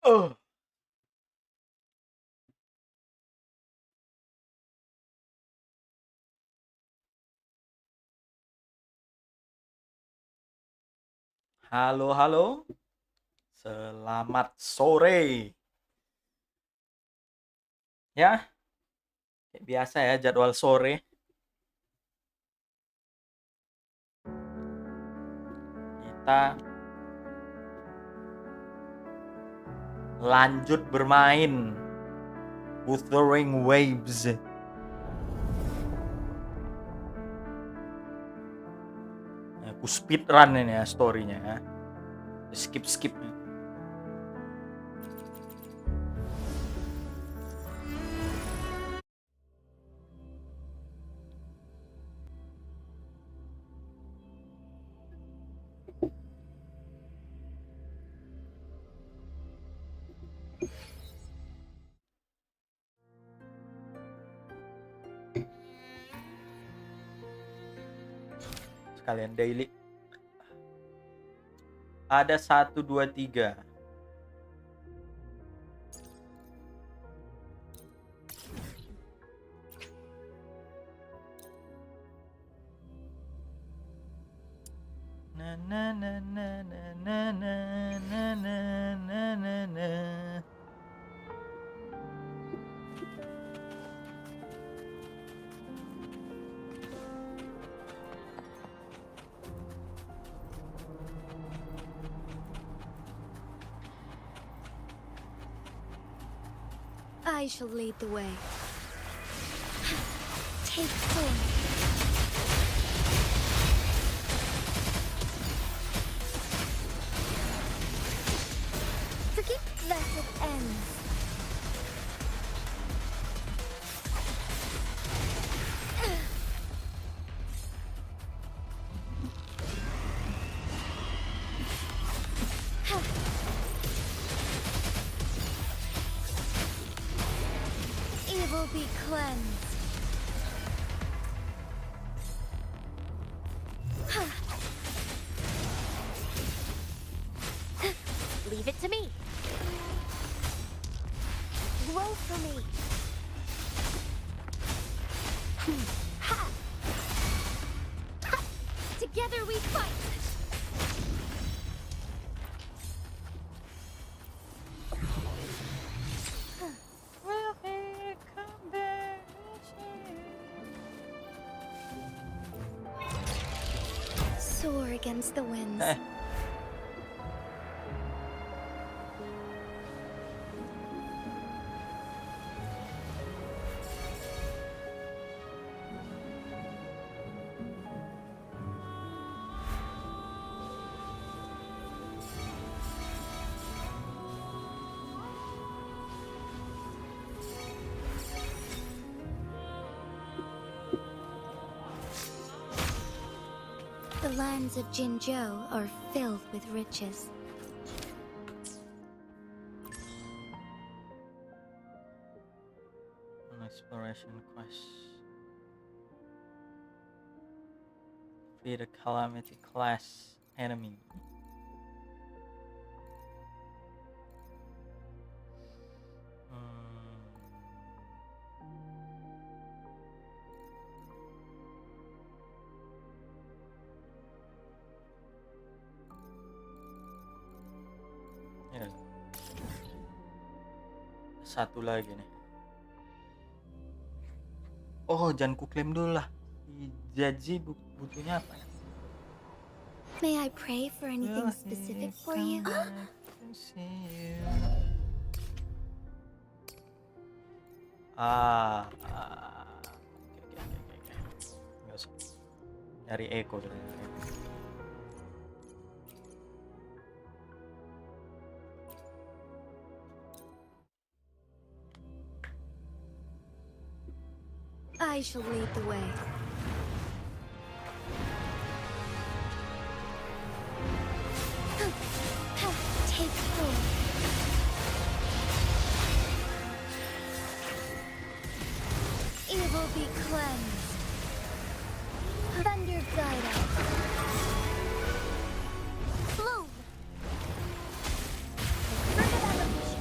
Oh. Halo, halo. Selamat sore. Ya, kayak biasa ya jadwal sore. Kita lanjut bermain Wuthering Waves. Aku speedrun ini ya story-nya ya. Skip. Sekalian daily. Ada 1, 2, 3. Na na na na na na na na na na na. I shall lead the way. Take form. Forget that it ends. Evil be cleansed. Leave it to me. Grow for me. Ha! Ha! Together we fight. Will he come back? Soar against the winds. The lands of Jinzhou are filled with riches. An exploration quest. Defeat a calamity class enemy. Ya. Satu lagi nih. Oh, jangan ku klaim dulu lah. Jaji butuhnya apa ya? May I pray for anything specific for you? Oke. Nggak usah. Nyari Eko dulu. I shall lead the way. Take form. Evil be cleansed. Thunder guide us. Bloom. Bird of evolution.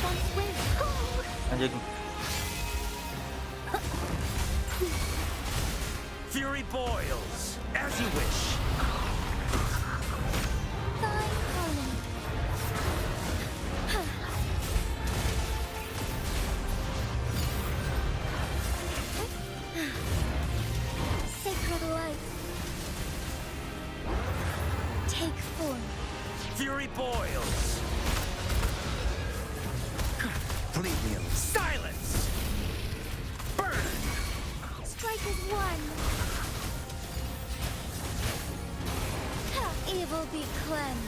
Renaissance wind. Anjing. Fury boils, as you wish. Fine harmony. Sacred light. Take form. Fury boils. Leave me alone. Silence! Burn! Strike as one. Evil be cleansed.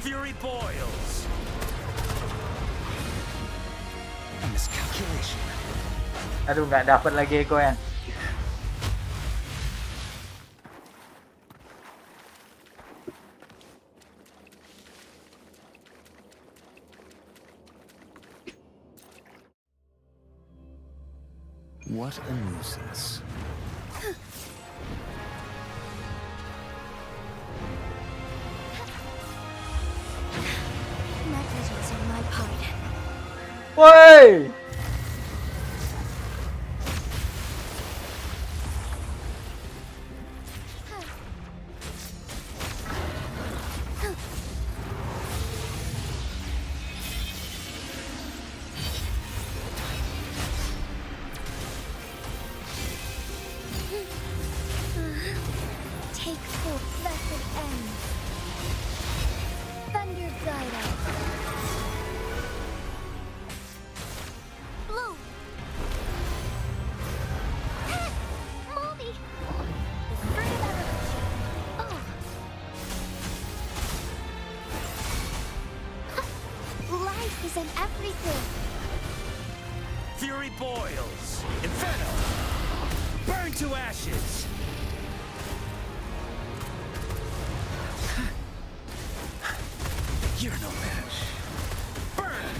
Fury boils. A miscalculation. Aduh, nggak dapat lagi Eko ya. What a nuisance. Negligence on my part. Woi! Take full blessed end. Thunder guide us. Blow. Moldy. Fruit of evolution. Oh. Life is in everything. Fury boils. Inferno! Burn to ashes! You're no match. Burn!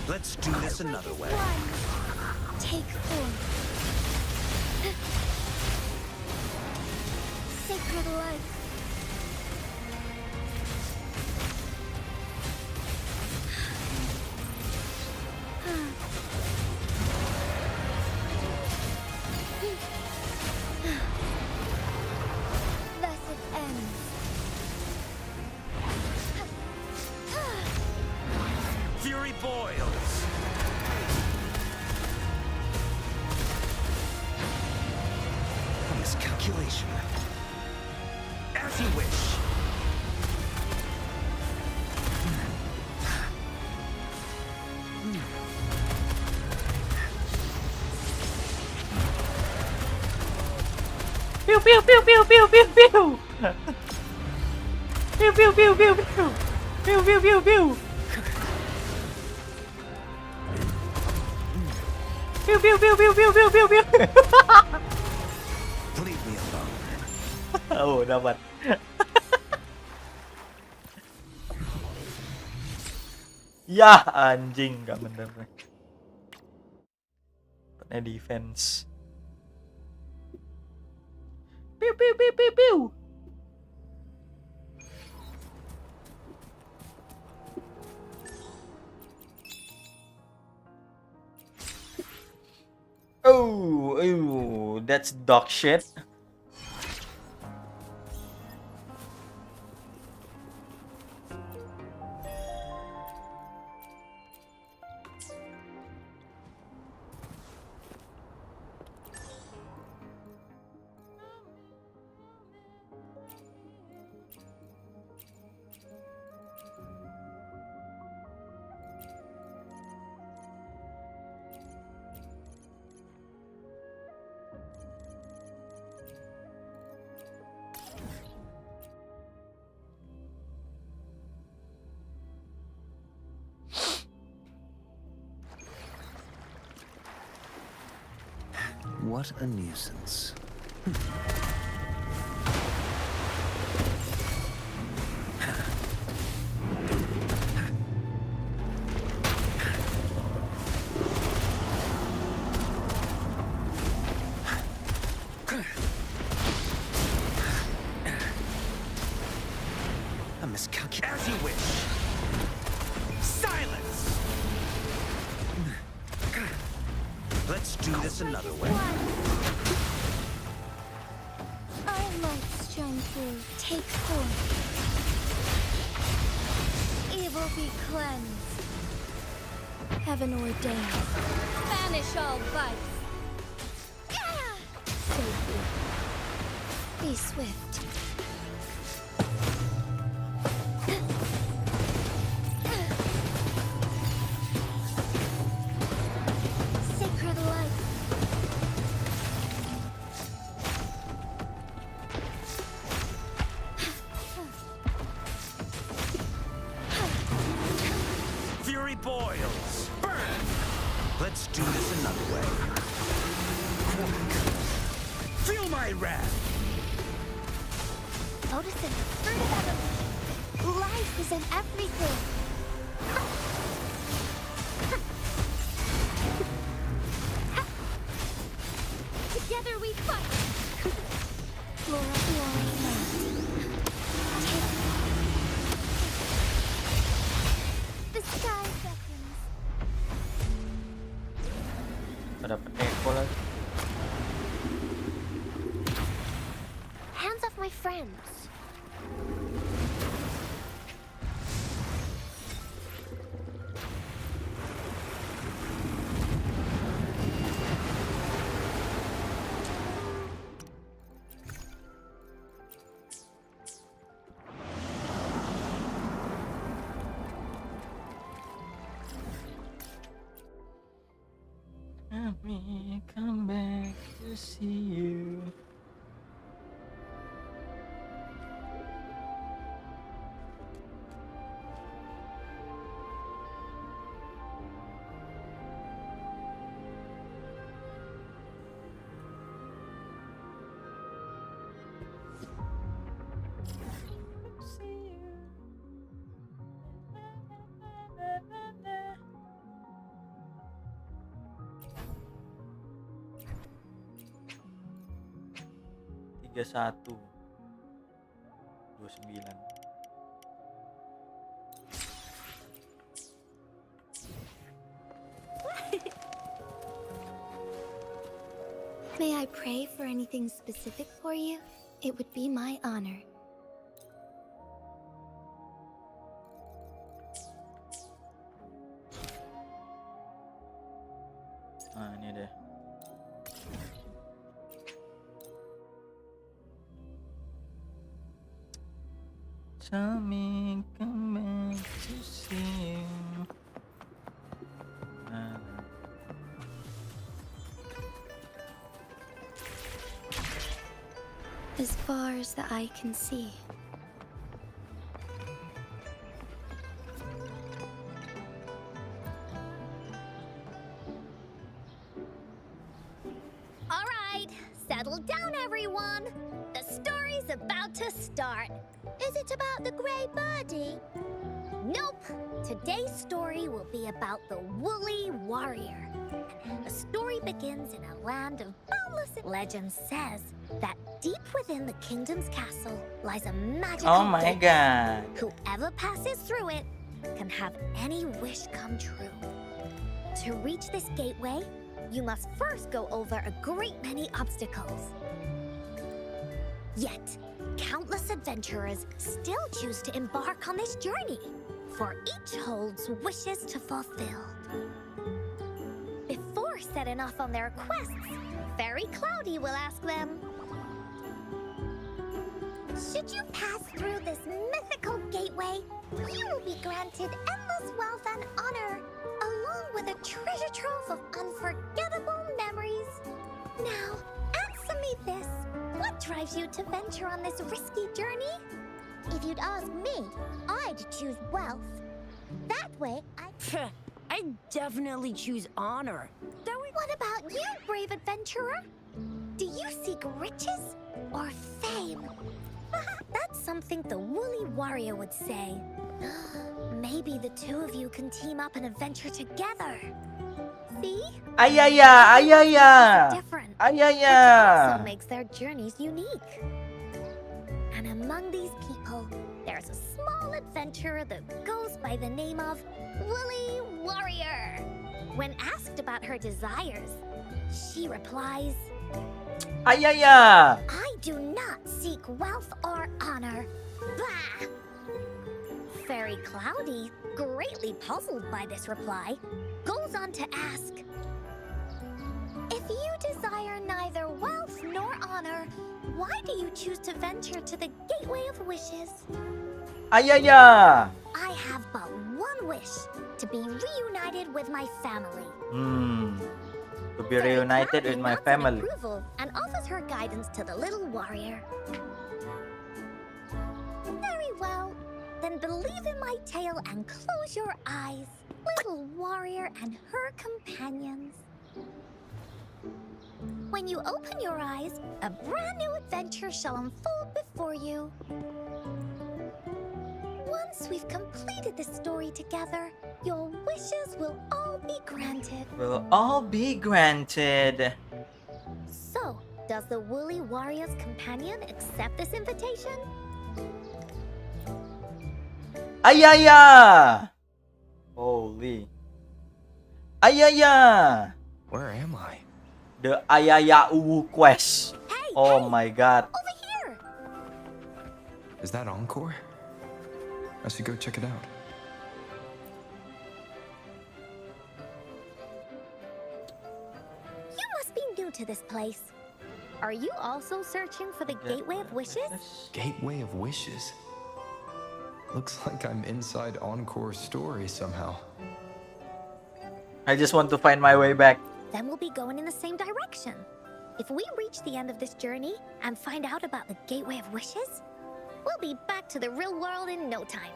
Let's do this another way. One. Take form. Sacred light. Blessed end. Fury boils. A miscalculation. As you wish. Piu piu piu piu piu piu piu. Piu piu piu piu piu. Piu piu piu piu. Piu piu piu piu piu piu piu piu. Leave me alone. Oh, dapat. Yah, anjing nggak bener nih. Dapatnya defense. Piu piu piu piu piu. Oh, that's dog shit. What a nuisance. miscalculation. As you wish. Silence! Let's do this another way. Our lights shine through. Take form. Evil be cleansed. Heaven ordained. Banish all vice. Save you. Be swift. Sacred light. Fury boils. Burn! Let's do this another way. Feel my wrath! Lotus and fruit of it. Life is in everything. Together we fight. Flora, glory, land. The sky beckons. Dapat echo lagi. Hands off my friends. Let me come back to see you. Tiga 129. May I pray for anything specific for you? It would be my honor. Ah, ini deh. Tell me, come back to see you. As far as the eye can see. All right, settle down, everyone. The story's about to start. Is it about the gray birdie? Nope. Today's story will be about the woolly warrior. The story begins in a land of boundless legend says that deep within the kingdom's castle lies a magical Oh my gate. god. Whoever passes through it can have any wish come true. To reach this gateway, you must first go over a great many obstacles. Yet, countless adventurers still choose to embark on this journey, for each holds wishes to fulfill. Before setting off on their quests, Fairy Cloudy will ask them, should you pass through this mythical gateway, you will be granted endless wealth and honor, along with a treasure trove of unforgettable memories. Now, answer me this. What drives you to venture on this risky journey? If you'd ask me, I'd choose wealth. That way, I'd definitely choose honor. What about you, brave adventurer? Do you seek riches or fame? That's something the woolly warrior would say. Maybe the two of you can team up and adventure together. See? Ayaya, ayaya. Different. Ayaya. Also makes their journeys unique. And among these people, there's a small adventurer that goes by the name of Woolly Warrior. When asked about her desires, she replies, Ayaya! I do not seek wealth or honor. Bah! Fairy Cloudy, greatly puzzled by this reply, goes on to ask, if you desire neither wealth nor honor, why do you choose to venture to the Gateway of Wishes? Ayaya! I have but one wish, to be reunited with my family. To be reunited with my nods in family. approval and offers her guidance to the little warrior. Very well. Then believe in my tale and close your eyes, little warrior and her companions. When you open your eyes, a brand new adventure shall unfold before you. Once we've completed this story together, your wishes will all be granted. Will all be granted. So, does the Woolly Warrior's companion accept this invitation? Ayaya! Holy. Ayaya! Where am I? The Ayaya Uwu quest. Hey, Oh hey, my god. over here! Is that Encore? I should go check it out. You must be new to this place. Are you also searching for the Gateway of Wishes? Gateway of Wishes. Looks like I'm inside Encore's story somehow. I just want to find my way back. Then we'll be going in the same direction. If we reach the end of this journey and find out about the Gateway of Wishes, we'll be back to the real world in no time.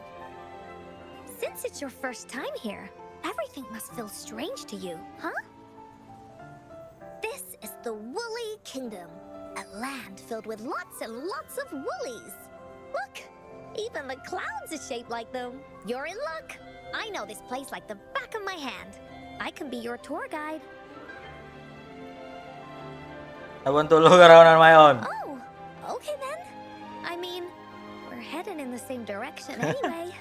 Since it's your first time here, everything must feel strange to you, huh? This is the Woolly Kingdom, a land filled with lots and lots of woolies. Look, even the clouds are shaped like them. You're in luck. I know this place like the back of my hand. I can be your tour guide. I want to look around on my own. Oh, okay then. I mean, we're heading in the same direction anyway.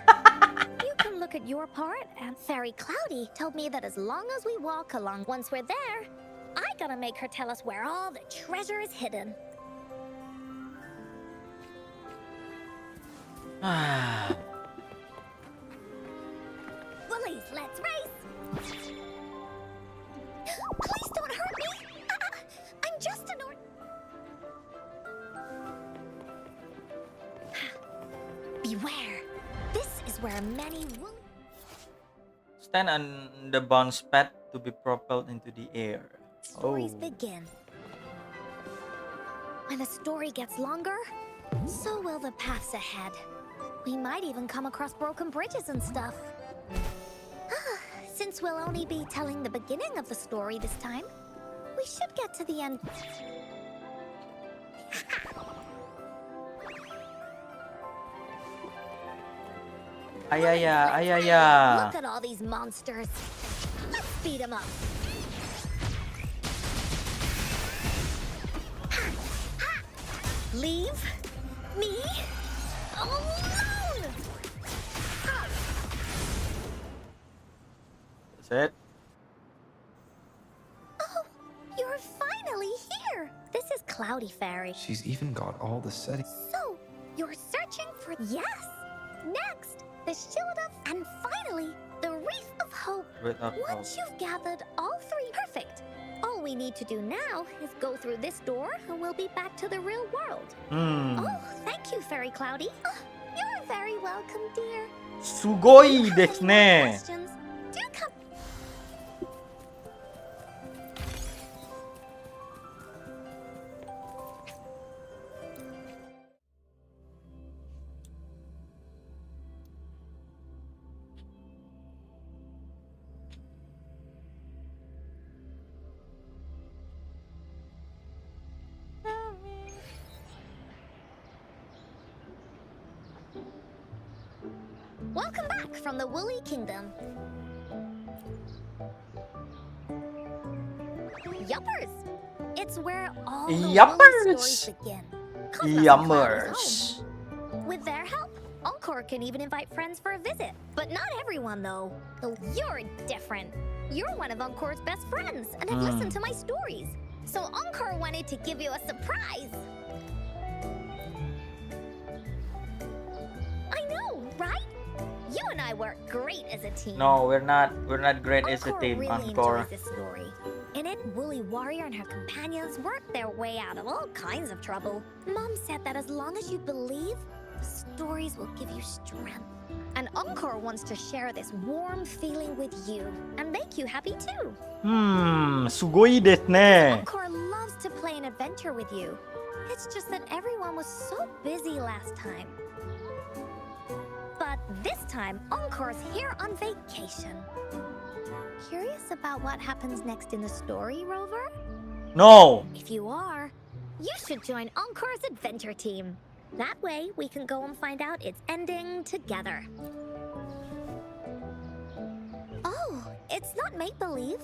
You can look at your part, and Fairy Cloudy told me that as long as we walk along once we're there, I gotta make her tell us where all the treasure is hidden. Woolies, let's race! Please don't hurt me! I'm just an Beware! This is where many woolly... Stand on the bounce pad to be propelled into the air. stories begin. When the story gets longer, so will the paths ahead. We might even come across broken bridges and stuff. Since we'll only be telling the beginning of the story this time, we should get to the end. Ayaya, ayaya. Look at all these monsters. Let's beat them up. Leave me alone! That's it. Oh, you're finally here. This is Cloudy Fairy. She's even got all the settings. So, you're searching for... Yes! Next, the Shield of... And finally, the Wreath of Hope. Wreath of Hope. Once you've gathered all three, perfect. All we need to do now is go through this door and we'll be back to the real world. Oh, thank you, Fairy Cloudy. Oh, you're very welcome, dear. Sugoi If you have desu any more ne. questions, do come. Welcome back from the Woolly Kingdom. Yuppers! It's where all the Yuppers! Woolly stories begin. 'Cause nothing cloudy is Yummers. home. With their help, Encore can even invite friends for a visit. But not everyone, though. You're different. You're one of Encore's best friends and have listened to my stories. So Encore wanted to give you a surprise. I know, right? You and I work great as a team. No, we're not great as a Encore team, really Encore. enjoys this story. In it, Woolly Warrior and her companions work their way out of all kinds of trouble. Mom said that as long as you believe, the stories will give you strength. And Encore wants to share this warm feeling with you and make you happy too. すごいですね。 Encore loves to play an adventure with you. It's just that everyone was so busy last time. But this time, Encore's here on vacation. Curious about what happens next in the story, Rover? No. If you are, you should join Encore's adventure team. That way, we can go and find out its ending together. Oh, it's not make-believe.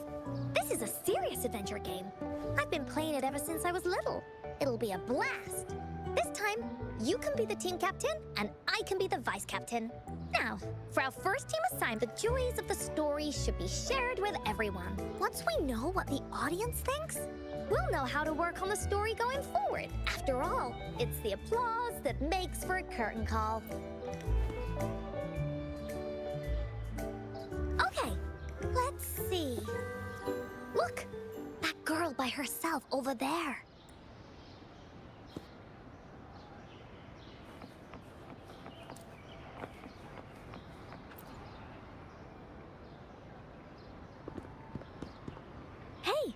This is a serious adventure game. I've been playing it ever since I was little. It'll be a blast. This time, you can be the team captain, and I can be the vice captain. Now, for our first team assignment, the joys of the story should be shared with everyone. Once we know what the audience thinks, we'll know how to work on the story going forward. After all, it's the applause that makes for a curtain call. Okay, let's see. Look, that girl by herself over there. Hey,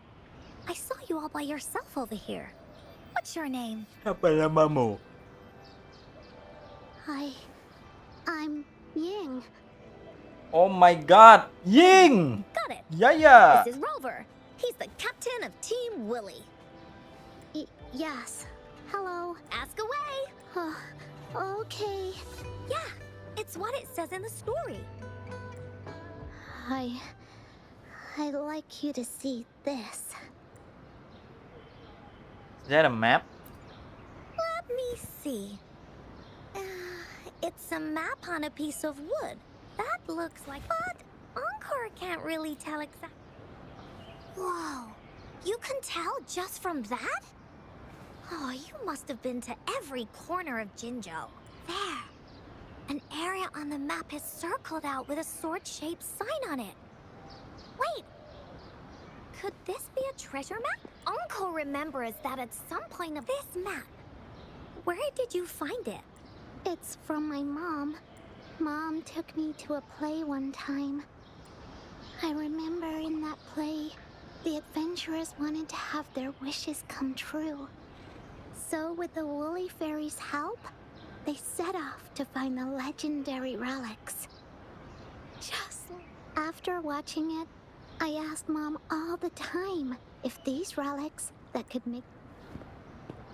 I saw you all by yourself over here. What's your name? Apa namamu? I'm Ying. Oh my God, Ying. Got it. Yeah. This is Rover. He's the captain of Team Willy. Yes. Hello. Ask away. Okay. Yeah, it's what it says in the story. I'd like you to see this. Is that a map? Let me see. It's a map on a piece of wood. That looks like... But Encore can't really tell exactly... Whoa. You can tell just from that? Oh, you must have been to every corner of Jinzhou. There. An area on the map is circled out with a sword-shaped sign on it. Wait. Could this be a treasure map? Encore remembers that at some point of this map. Where did you find it? It's from my mom. Mom took me to a play one time. I remember in that play, the adventurers wanted to have their wishes come true. So with the Woolly Fairy's help, they set off to find the legendary relics. Just after watching it, I asked Mom all the time if these relics that could make...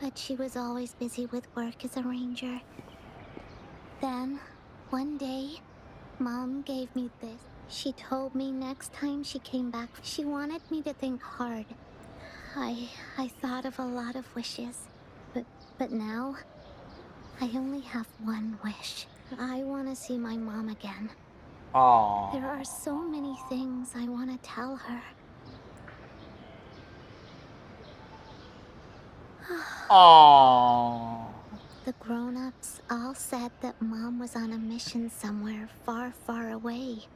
But she was always busy with work as a ranger. Then, one day, Mom gave me this. She told me next time she came back, she wanted me to think hard. I thought of a lot of wishes, but now, I only have one wish. I want to see my mom again. Oh. There are so many things I want to tell her. Oh. The grown-ups all said that Mom was on a mission somewhere far, far away.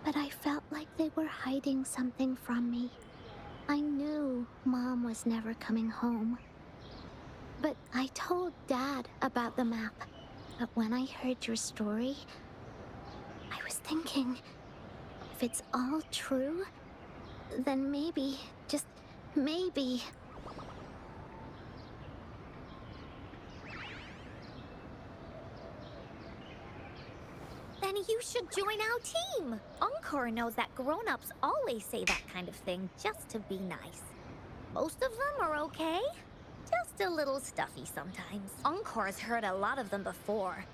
But I felt like they were hiding something from me. I knew Mom was never coming home. But I told Dad about the map. But when I heard your story, I was thinking, if it's all true, then maybe, just maybe... Then you should join our team. Encore knows that grown-ups always say that kind of thing just to be nice. Most of them are okay. Just a little stuffy sometimes. Encore's heard a lot of them before.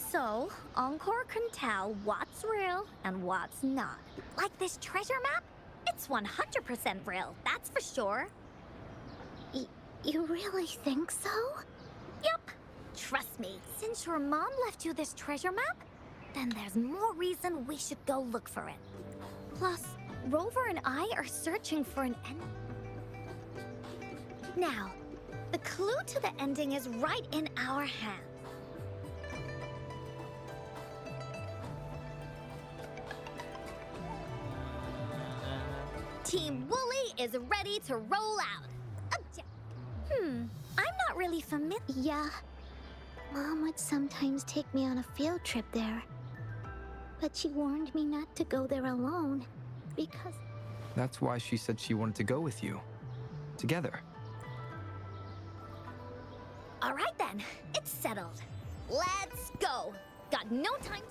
So, Encore can tell what's real and what's not. Like this treasure map? It's 100% real, that's for sure. You really think so? Yep. trust me. Since your mom left you this treasure map, then there's more reason we should go look for it. Plus, Rover and I are searching for an end. Now, the clue to the ending is right in our hands. Team Wooly is ready to roll out. I'm not really familiar. Yeah. Mom would sometimes take me on a field trip there. But she warned me not to go there alone. Because... That's why she said she wanted to go with you. Together. All right then, it's settled. Let's go. Got no time.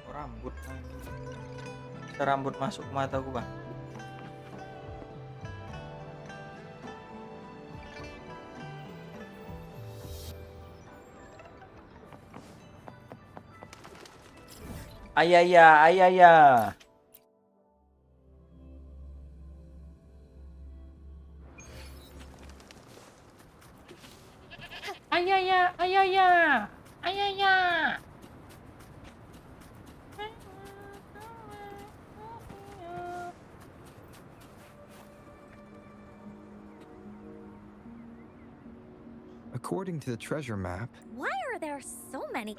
Oh, rambut lagi. Bisa rambut masuk ke mata gua. Ayaya, ayaya. Ayaya, ayaya. Ayaya. According to the treasure map, Why are there so many?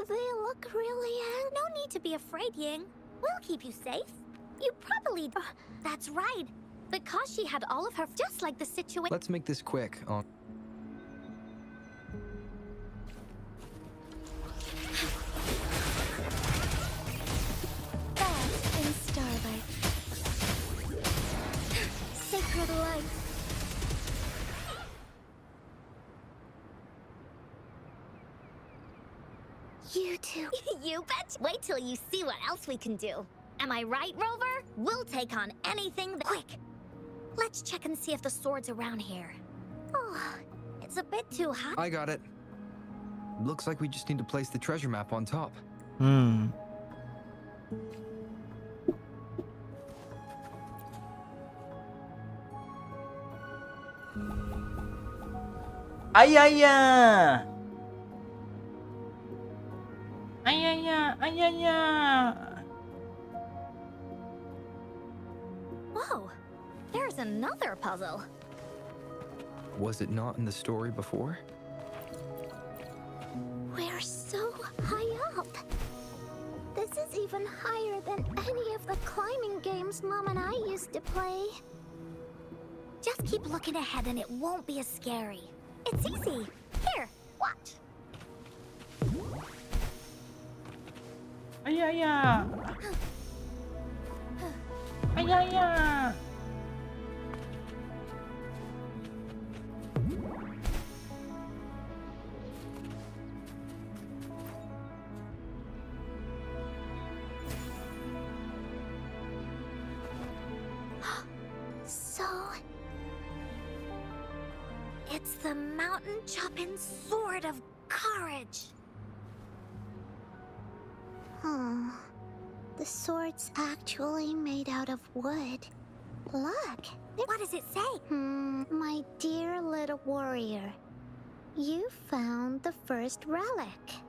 they look really angry. No need to be afraid, Ying. We'll keep you safe. You probably... That's right. Because she had all of her... Just like the situation... let's make this quick. Bath in starlight. Sacred light. You two. You bet. Wait till you see what else we can do. Am I right, Rover? We'll take on anything. Quick. Let's check and see if the sword's around here. Oh, it's a bit too high. I got it. Looks like we just need to place the treasure map on top. Ayaya. Ayaya, ayaya. Whoa, there's another puzzle. Was it not in the story before? We're so high up. This is even higher than any of the climbing games Mom and I used to play. Just keep looking ahead and it won't be as scary. It's easy. Here, watch. Ayaya. Ayaya. So... It's the mountain-chopping sword of courage. The sword's actually made out of wood. Look. What does it say? My dear little warrior. You found the first relic.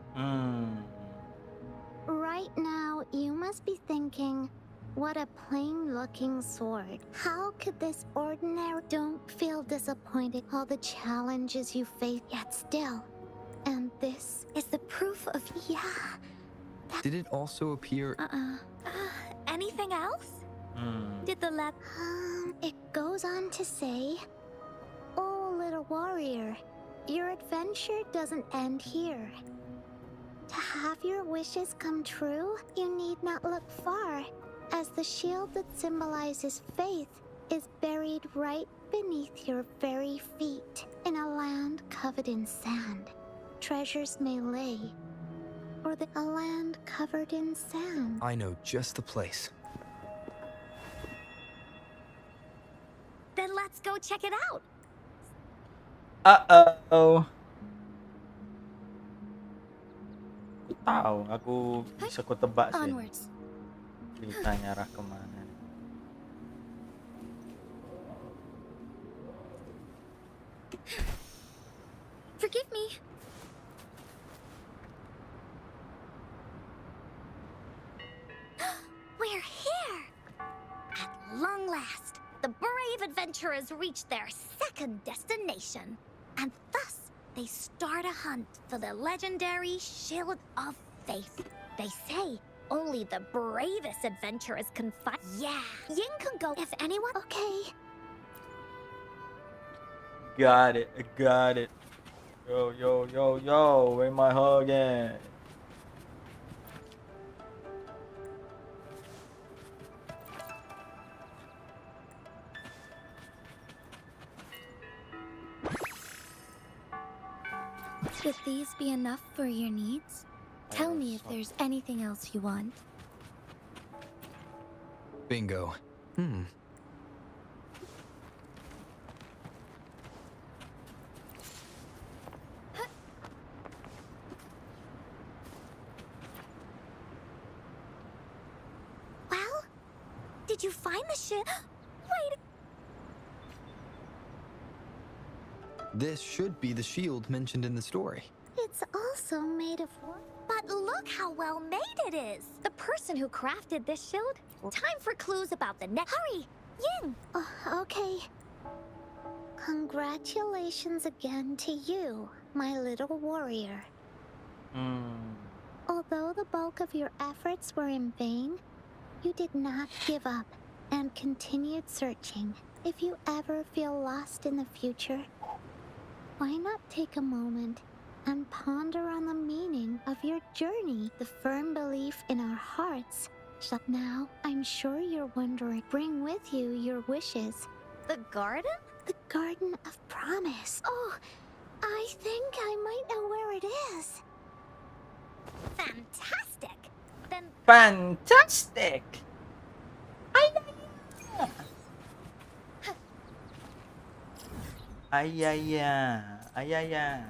Right now, you must be thinking, what a plain-looking sword. How could this ordinary... Don't feel disappointed all the challenges you face, yet still. And this is the proof of... Yeah. Did it also appear... Anything else? Did the lab... It goes on to say, oh, little warrior, your adventure doesn't end here. To have your wishes come true, you need not look far, as the shield that symbolizes faith is buried right beneath your very feet in a land covered in sand. Treasures may lay, or a land covered in sand. I know just the place. Then let's go check it out. Uh-oh. Aku tahu, bisa ku tebak sih. Onwards. Ceritanya arah kemana. me. We're here! At long last, the brave adventurers reach their second destination. And thus, they start a hunt for the legendary Shield of Faith. They say only the bravest adventurers can find. Yeah, Ying can go if anyone. Okay. Got it. I got it. Yo, yo, yo, yo. Where my hug at? Would these be enough for your needs? Tell me if there's anything else you want. Bingo. Well, did you find the ship? Wait. This should be the shield mentioned in the story. It's also made of wood. But look how well made it is! The person who crafted this shield? Time for clues about the next. Hurry! Ying! Okay. Congratulations again to you, my little warrior. Although the bulk of your efforts were in vain, you did not give up and continued searching. If you ever feel lost in the future, why not take a moment and ponder on the meaning of your journey, the firm belief in our hearts. Now, I'm sure you're wondering, bring with you your wishes. The garden? The Garden of Promise. Oh, I think I might know where it is. Fantastic! Then Fantastic! Ayaya. Ayaya.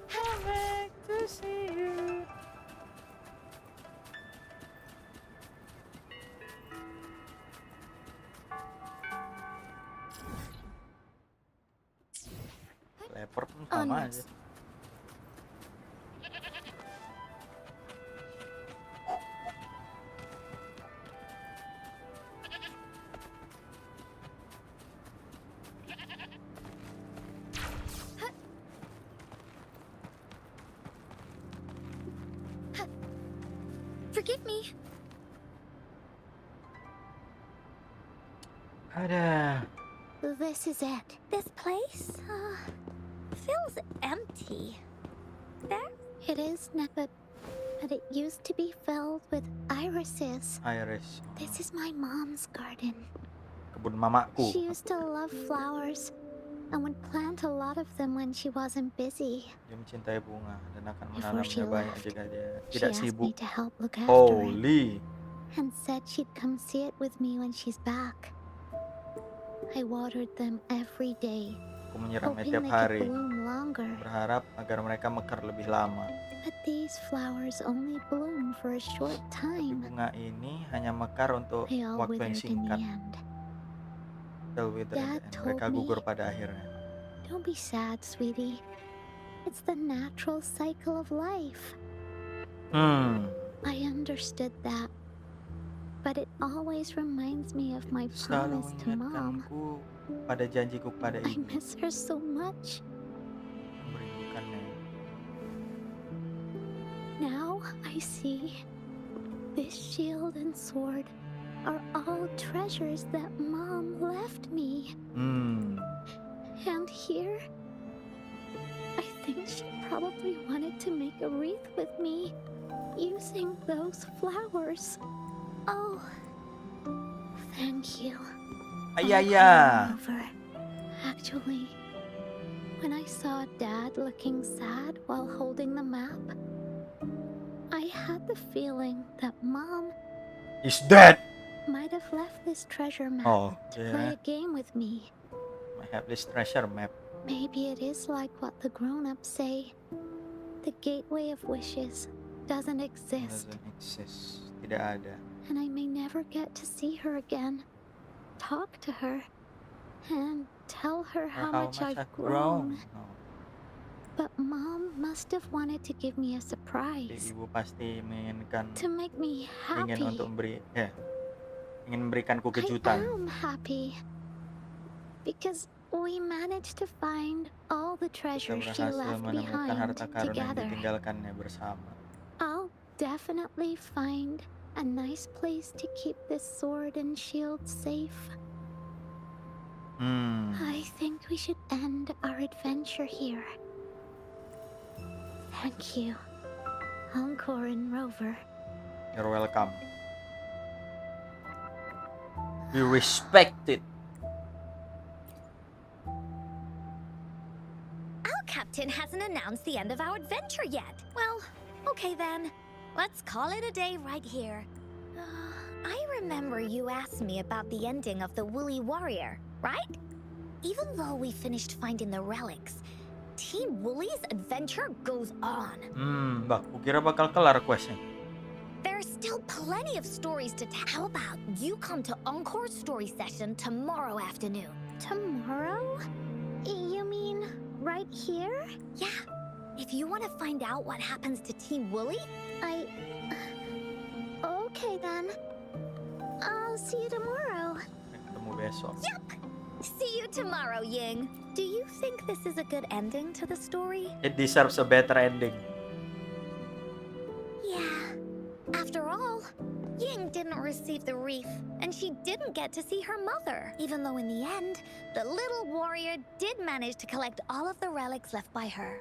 Come back to see you. Leper pun sama aja. Forgive me. Ada. This is it. this place feels empty. There? It is not, but it used to be filled with irises. Iris. This is my mom's garden. Kebun mamaku. She used to love flowers and would plant a lot of them when she wasn't busy. Dia mencintai bunga dan akan Before she menanamnya banyak left, jika dia She tidak asked me sibuk. to help look after it Holy. and said she'd come see it with me when she's back. I watered them every day, Aku menyiramnya hoping tiap they hari, could bloom longer. berharap agar mereka mekar lebih lama. But these flowers only bloom for a short Tapi time. bunga ini hanya mekar untuk They all waktu yang withered in the singkat. end. They'll wither in the Dad end. told Mereka me- gugur pada akhirnya. Don't be sad, sweetie. It's the natural cycle of life. I understood that. But it always reminds me of my Selalu promise to Mom. mengingatkanku pada janjiku pada I ibu. miss her so much. Merindukannya. Now I see this shield and sword are all treasures that Mom left me. And here, I think she probably wanted to make a wreath with me using those flowers. Oh, thank you. Ayaya. Over. Actually, when I saw Dad looking sad while holding the map, I had the feeling that Mom Is dead. might have left this treasure map Oh, to play yeah. a game with me. I have this treasure map. Maybe it is like what the grown-ups say. The gateway of wishes doesn't exist, Doesn't exist. Tidak ada. and I may never get to see her again, talk to her, and tell her how How much I've I've grown. Oh, But Mom must have wanted to give me a jadi surprise ibu pasti menginginkan to make me ingin happy. untuk ingin memberikanku I kejutan. am happy because we managed to find all the Kita treasures she berhasil left menemukan behind harta karun yang together. ditinggalkannya bersama. I'll definitely find a nice place to keep this sword and shield safe. I think we should end our adventure here. Thank you, Encore and Rover. You're welcome. We respect it. Our captain hasn't announced the end of our adventure yet. Well, okay then. Let's call it a day right here. I remember you asked me about the ending of the Woolly Warrior, right? Even though we finished finding the relics, Team Woolly's adventure goes on. Mbak, kukira bakal kelar questnya. There's still plenty of stories to tell. How about you come to Encore's story session tomorrow afternoon? Tomorrow? You mean right here? Yeah. If you want to find out what happens to Team Woolly, Okay then. I'll see you tomorrow. Ketemu besok. yup! See you tomorrow, Ying. Do you think this is a good ending to the story? It deserves a better ending. Yeah. After all, Ying didn't receive the wreath, and she didn't get to see her mother. Even though in the end, the little warrior did manage to collect all of the relics left by her.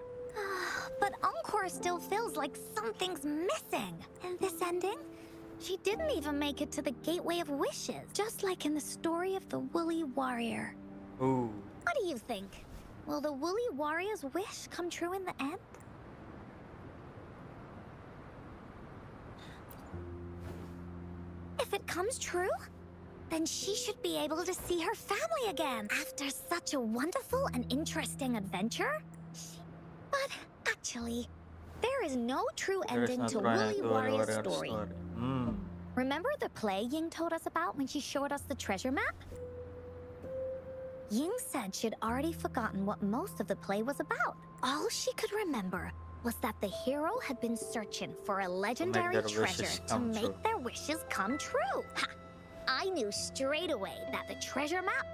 But Encore still feels like something's missing. In this ending, she didn't even make it to the Gateway of Wishes, just like in the story of the Woolly Warrior. Ooh. What do you think? Will the Woolly Warrior's wish come true in the end? If it comes true, then she should be able to see her family again after such a wonderful and interesting adventure. But actually, there is no true There is ending no to true ending Woolly to Warrior's Warrior's story. Hmm. Remember the play Ying told us about when she showed us the treasure map? Ying said she'd already forgotten what most of the play was about. All she could remember was that the hero had been searching for a legendary their wishes treasure to come make true. their wishes come true. Ha! I knew straight away that the treasure map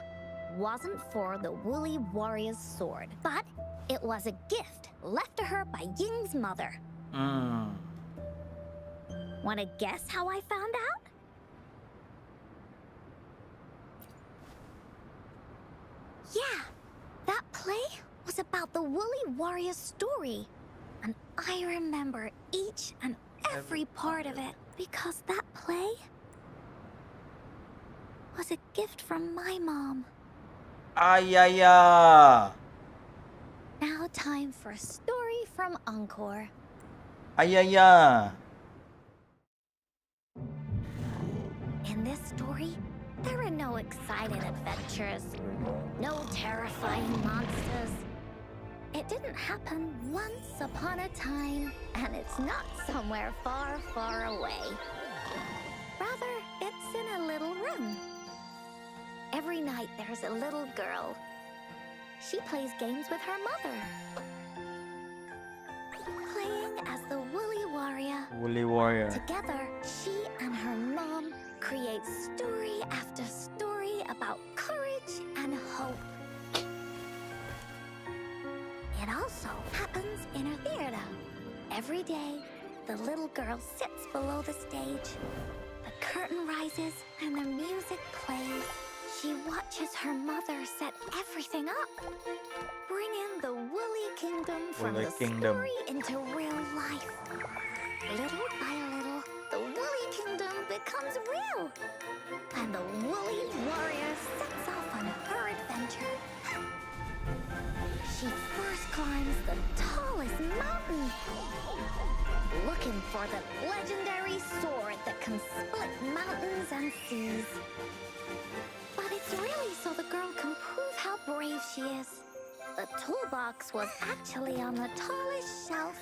wasn't for the Woolly Warrior's sword, but it was a gift left to her by Ying's mother. Wanna guess how I found out? Yeah, that play was about the Woolly Warrior's story. And I remember each and every part of it because that play was a gift from my mom. Ayaya. Now time for a story from Encore. Ayaya. In this story, there are no exciting adventures, no terrifying monsters. It didn't happen once upon a time, and it's not somewhere far, far away. Rather, it's in a little room. Every night there's a little girl. She plays games with her mother. Playing as the Woolly Warrior. Woolly Warrior. Together, she and her mom create story after story about courage and hope. It also happens in a theater. Every day, the little girl sits below the stage. The curtain rises and the music plays. She watches her mother set everything up, bringing the Woolly Kingdom from Woolly the Kingdom. story into real life. Little by little, the Woolly Kingdom becomes real, and the Woolly Warrior sets off on her adventure. She first climbs the tallest mountain, looking for the legendary sword that can split mountains and seas. But it's really so the girl can prove how brave she is. The toolbox was actually on the tallest shelf.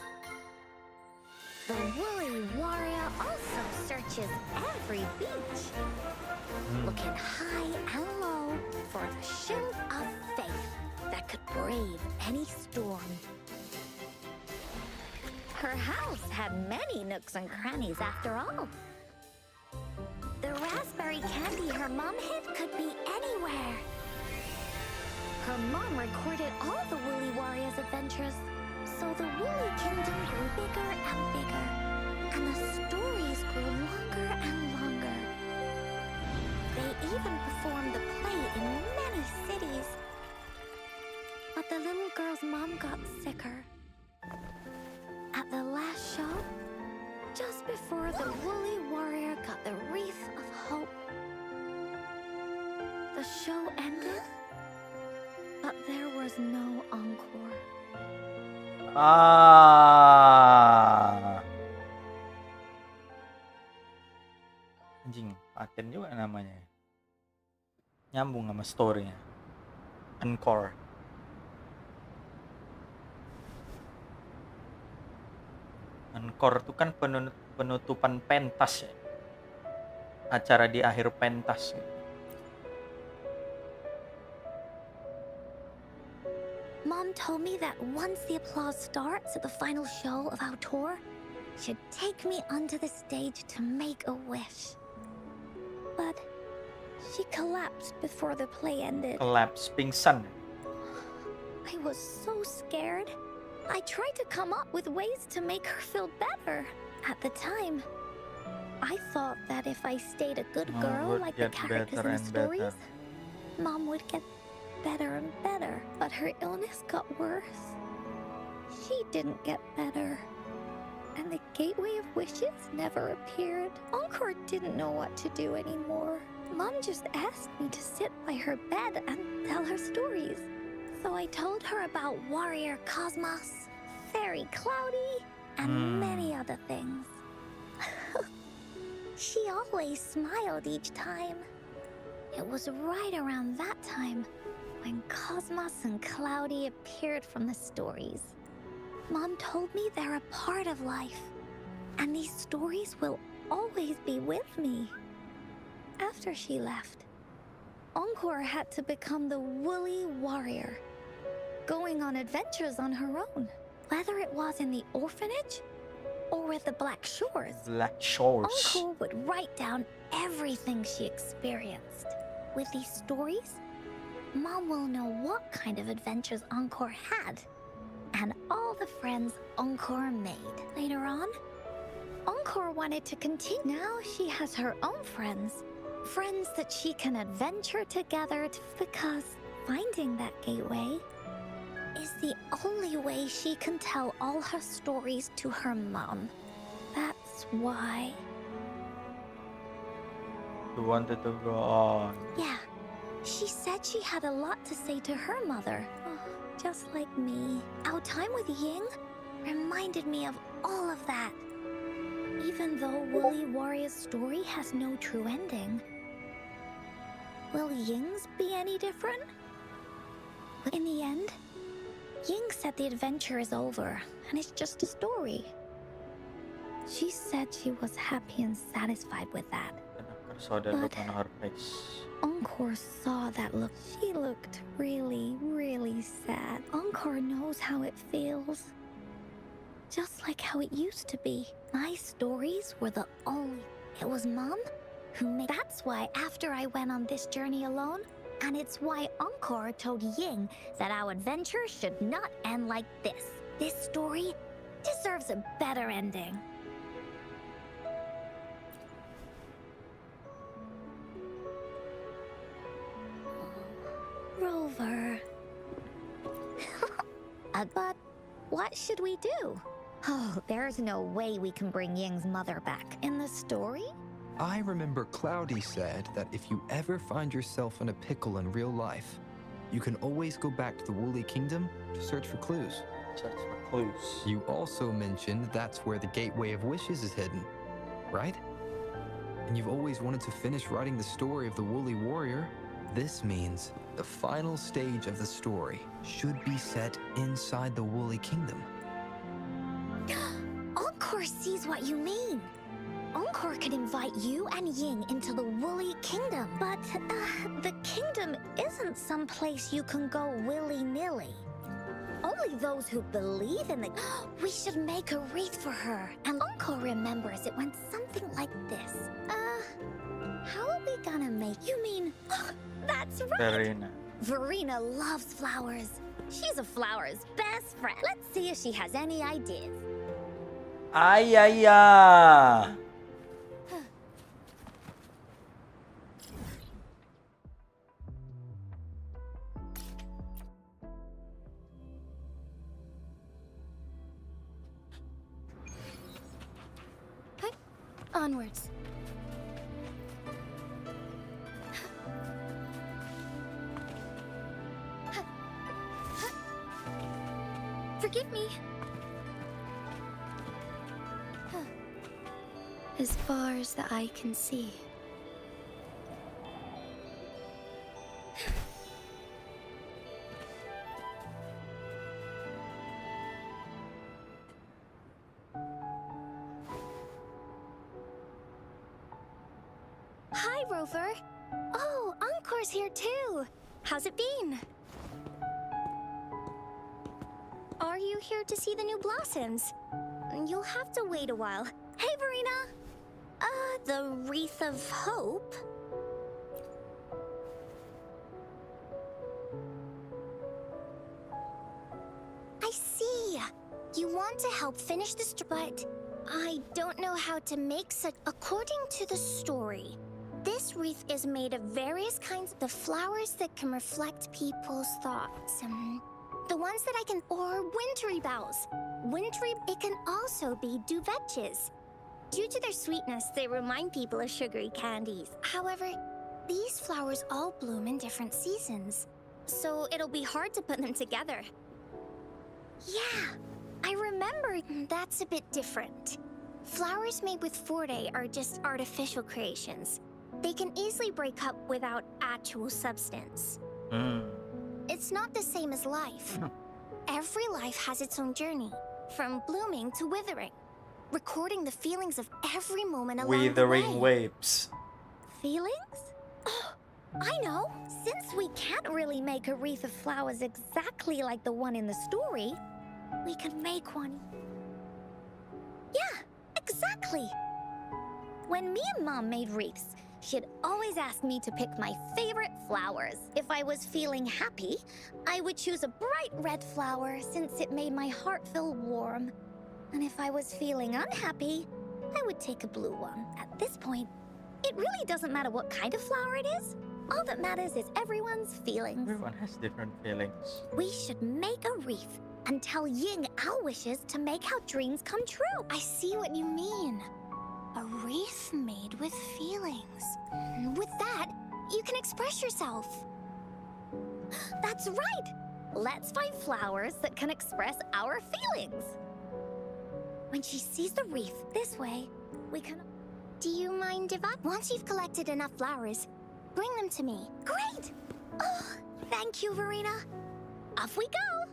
The Woolly Warrior also searches every beach, looking high and low for the shield of faith that could brave any storm. Her house had many nooks and crannies after all. The raspberry candy her mom hid could be anywhere. Her mom recorded all the Woolly Warriors' adventures, so the Woolly Kingdom grew bigger and bigger, and the stories grew longer and longer. They even performed the play in many cities. But the little girl's mom got sicker. At the last show, just before the Woolly Warrior got the wreath of hope, the show ended, but there was no encore. Anjing, paten juga namanya. Nyambung sama story-nya. Encore. Encore itu kan penutupan pentas ya. Acara di akhir pentas. Mom told me that once the applause starts at the final show of our tour, she'd take me onto the stage to make a wish. But she collapsed before the play ended. Collapse, pingsan. I was so scared. I tried to come up with ways to make her feel better. At the time, I thought that if I stayed a good girl would like the get characters better in the and stories, better. Mom would get better and better. But her illness got worse. She didn't get better. And the Gateway of Wishes never appeared. Encore didn't know what to do anymore. Mom just asked me to sit by her bed and tell her stories. So I told her about Warrior Cosmos, Fairy Cloudy, and many other things. She always smiled each time. It was right around that time when Cosmos and Cloudy appeared from the stories. Mom told me they're a part of life, and these stories will always be with me. After she left, Encore had to become the Woolly Warrior, going on adventures on her own, whether it was in the orphanage or with the Black Shores. Black Shores. Encore would write down everything she experienced. With these stories, Mom will know what kind of adventures Encore had and all the friends Encore made. Later on, Encore wanted to continue. Now she has her own friends. Friends that she can adventure together because finding that gateway is the only way she can tell all her stories to her mom. That's why. She wanted to go on. Yeah, she said she had a lot to say to her mother. Just like me. Our time with Ying reminded me of all of that. Even though Woolly Warrior's story has no true ending, will Ying's be any different? In the end, Ying said the adventure is over, and it's just a story. She said she was happy and satisfied with that. I saw the look on her face. Encore saw that look. She looked really, really sad. Encore knows how it feels. Just like how it used to be. My stories were the only... It was Mom who made... That's why after I went on this journey alone, and it's why Encore told Ying that our adventure should not end like this. This story deserves a better ending. Rover. But what should we do? Oh, there's no way we can bring Ying's mother back. In the story? I remember Cloudy said that if you ever find yourself in a pickle in real life, you can always go back to the Woolly Kingdom to search for clues. Search for clues. You also mentioned that's where the Gateway of Wishes is hidden, right? And you've always wanted to finish writing the story of the Woolly Warrior. This means the final stage of the story should be set inside the Woolly Kingdom. Encore sees what you mean. Encore Encore could invite you and Ying into the Woolly Kingdom. But the kingdom isn't some place you can go willy-nilly. Only those who believe in the... We should make a wreath for her. And Encore remembers it went something like this. How are we gonna make... You mean... That's right! Verena. Verena loves flowers. She's a flower's best friend. Let's see if she has any ideas. Ay, ay, ay. Onwards. Forgive me. As far as the eye can see. Hi, Rover. Oh, Encore's here too. How's it been? Are you here to see the new blossoms? You'll have to wait a while. Hey, Verena! The Wreath of Hope? I see. You want to help finish the but I don't know how to make such... According to the story, this wreath is made of various kinds of the flowers that can reflect people's thoughts. The ones that I can... Or wintry boughs. Wintry... It can also be duvetches. Due to their sweetness, they remind people of sugary candies. However, these flowers all bloom in different seasons. So it'll be hard to put them together. Yeah, I remember. That's a bit different. Flowers made with Forte are just artificial creations. They can easily break up without actual substance. It's not the same as life. Every life has its own journey, from blooming to withering, recording the feelings of every moment along Withering the way. waves. Feelings? Oh, I know! Since we can't really make a wreath of flowers exactly like the one in the story, we can make one. Yeah, exactly! When me and Mom made wreaths, she'd always ask me to pick my favorite flowers. If I was feeling happy, I would choose a bright red flower since it made my heart feel warm. And if I was feeling unhappy, I would take a blue one. At this point, it really doesn't matter what kind of flower it is. All that matters is everyone's feelings. Everyone has different feelings. We should make a wreath and tell Ying our wishes to make our dreams come true. I see what you mean. A wreath made with feelings. With that, you can express yourself. That's right! Let's find flowers that can express our feelings. When she sees the wreath this way, we can... Do you mind if once you've collected enough flowers, bring them to me. Great! Oh, thank you, Verena. Off we go!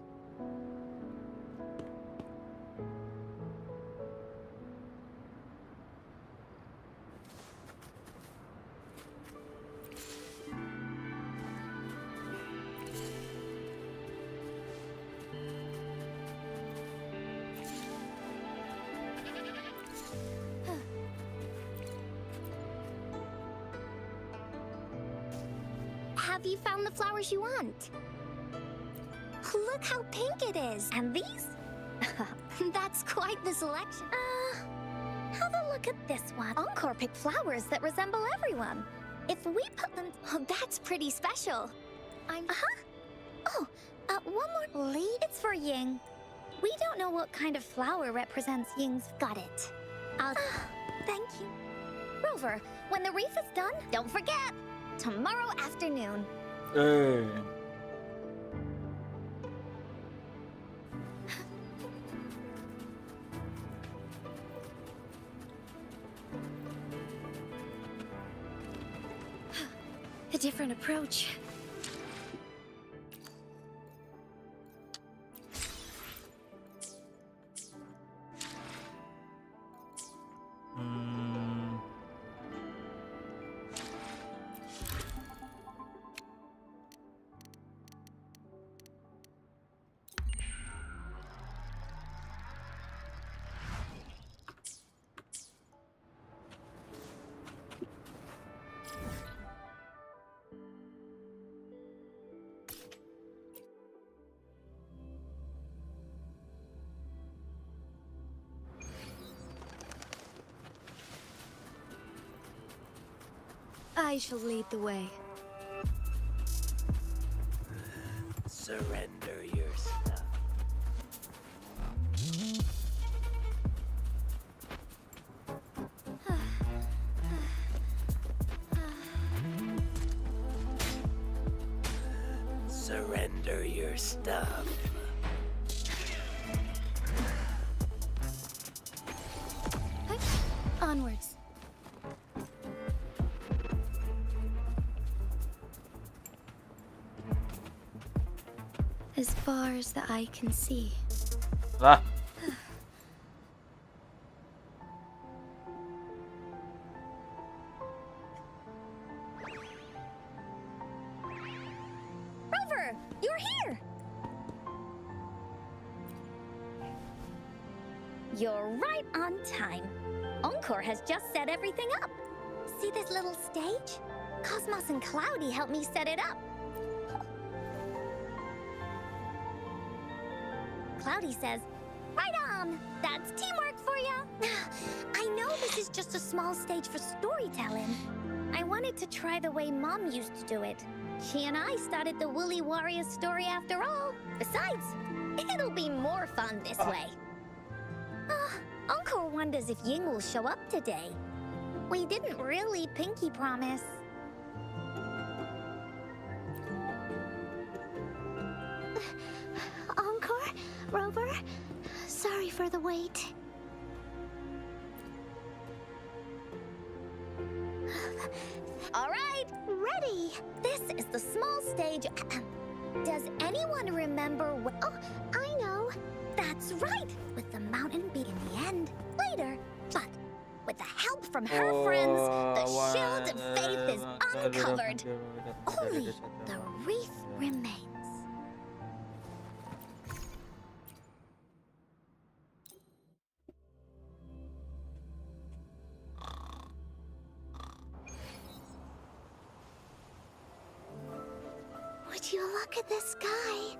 Have you found the flowers you want? Look how pink it is. And these? That's quite the selection. Have a look at this one. Encore picked flowers that resemble everyone. If we put them... Oh, that's pretty special. Oh, one more lead. It's for Ying. We don't know what kind of flower represents Ying's... Got it. Thank you. Rover, when the wreath is done, don't forget. Tomorrow afternoon. Hey. A different approach. I shall lead the way. Surrender your stuff. Surrender your stuff. Onwards. As far as the eye can see. Lah. Rover, you're here! You're right on time. Encore has just set everything up. See this little stage? Cosmos and Cloudy helped me set it up. Cloudy says, right on! That's teamwork for ya! I know this is just a small stage for storytelling. I wanted to try the way Mom used to do it. She and I started the Woolly Warrior story after all. Besides, it'll be more fun this way. Encore wonders if Ying will show up today. We didn't really pinky promise. Encore? Rover? Sorry for the wait. All right, ready. This is the small stage. Does anyone remember what? Oh, I know. That's right. With the mountain being in the end later, but with the help from her friends, the shield of faith is uncovered. Only the wreath remains. Would you look at the sky?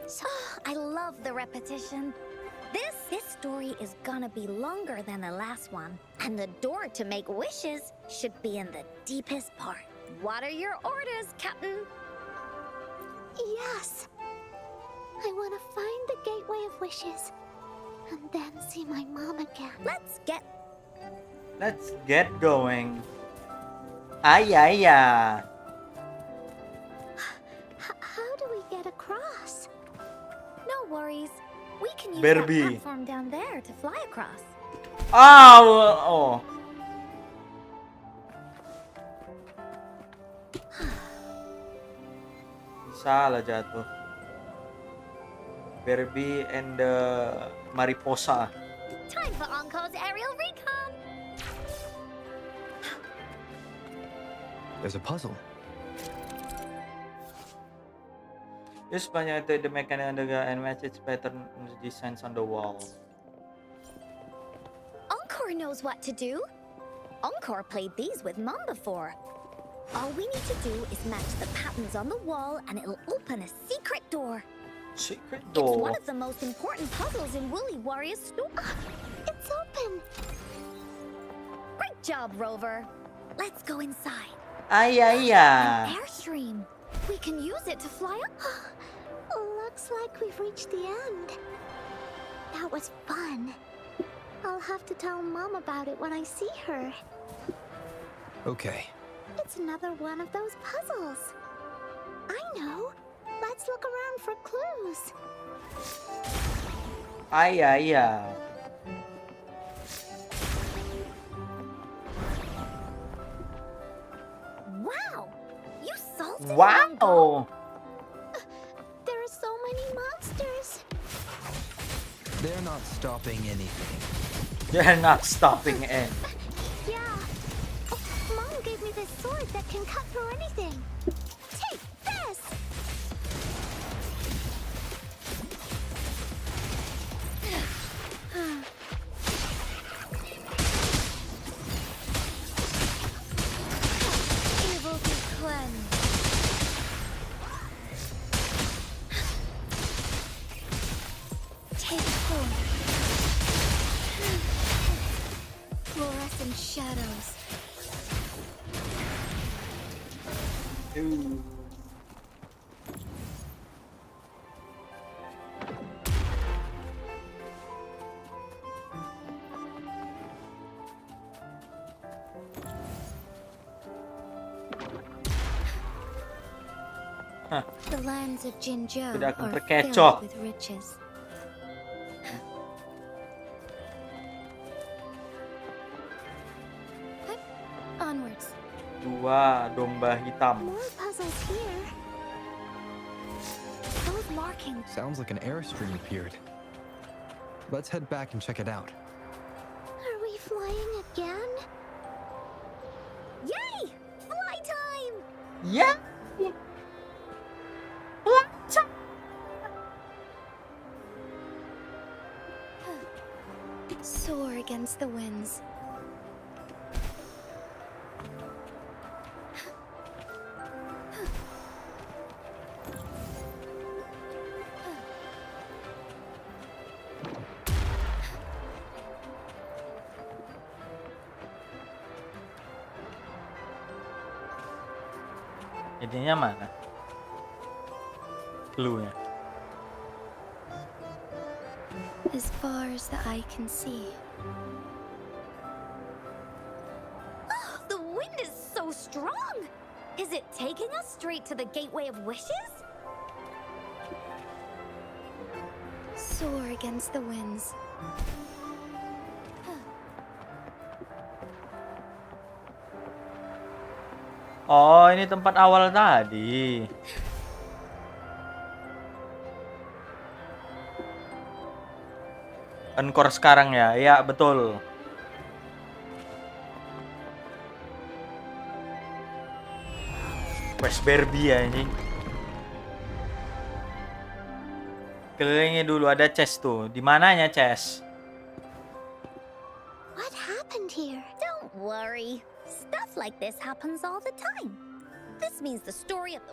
So, I love the repetition. This story is gonna be longer than the last one. And the door to make wishes should be in the deepest part. What are your orders, Captain? Yes. I want to find the Gateway of Wishes. And then see my mom again. Let's get going. Ay, ay, ay. How do we get across? No worries. We can use Berbi. that platform down there to fly across. Oh. Salah jatuh. Berbi and Mariposa. Time for Encore's aerial recon. There's a puzzle. Use the mechanism and match its pattern designs on the wall. Encore knows what to do. Encore played these with Mom before. All we need to do is match the patterns on the wall and it'll open a secret door. Secret It's door. one of the most important puzzles in Woolly Warrior's story. It's open. Great job, Rover. Let's go inside. Ay, ay, ay. Airstream. We can use it to fly up. Looks like we've reached the end. That was fun. I'll have to tell Mom about it when I see her. Okay. It's another one of those puzzles. I know. Let's look around for clues. Ay, ay, ay. Wow! You solved it. Wow! There are so many monsters. They're not stopping anything. They're not stopping it. Yeah. Oh, Mom gave me this sword that can cut through anything. Take this! Evil be cleansed. Take form. Fluorescent shadows. Aduh. The lands of Jinzhou Tidak akan are terkecoh. filled with riches. Onwards. 2 domba hitam. More puzzles here. Those markings. Sounds like an airstream appeared. Let's head back and check it out. Are we flying again? Yay! Fly time! Ya. Soar against the winds. Jadinya mana? Clue-nya. As far as the eye can see. Oh, the wind is so strong! Is it taking us straight to the Gateway of Wishes? Soar against the winds. Oh, ini tempat awal tadi. Encore sekarang ya? Ya, betul. Quest Barbie ya ini. Kelilingi dulu, ada chest tuh. Di mananya chest? What happened here? Don't worry. Stuff like this happens all the time. This means the story of the...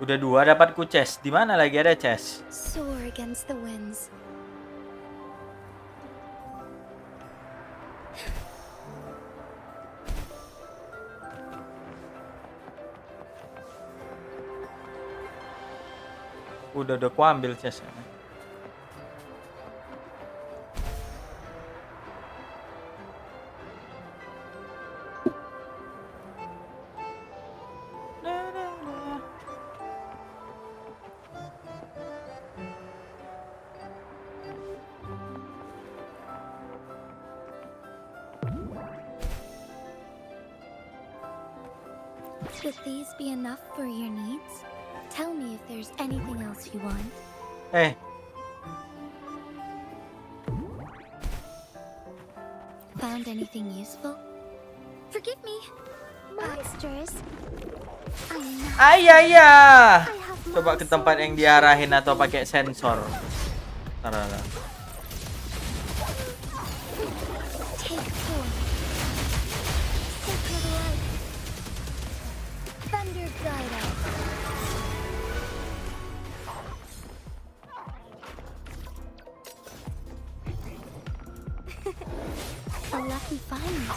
Udah 2 dapatku chest. Di mana lagi ada chest? Soar against the winds. Udah ku ambil chestnya. Would these be enough for your needs? Tell me if there's anything else you want. Found anything useful? Forgive me. Monsters. I know. Ayah. I have Coba ke monsters. tempat yang diarahin atau pakai sensor. Tarala. Take 4. Sacred light. Thunder guide us. A lucky find.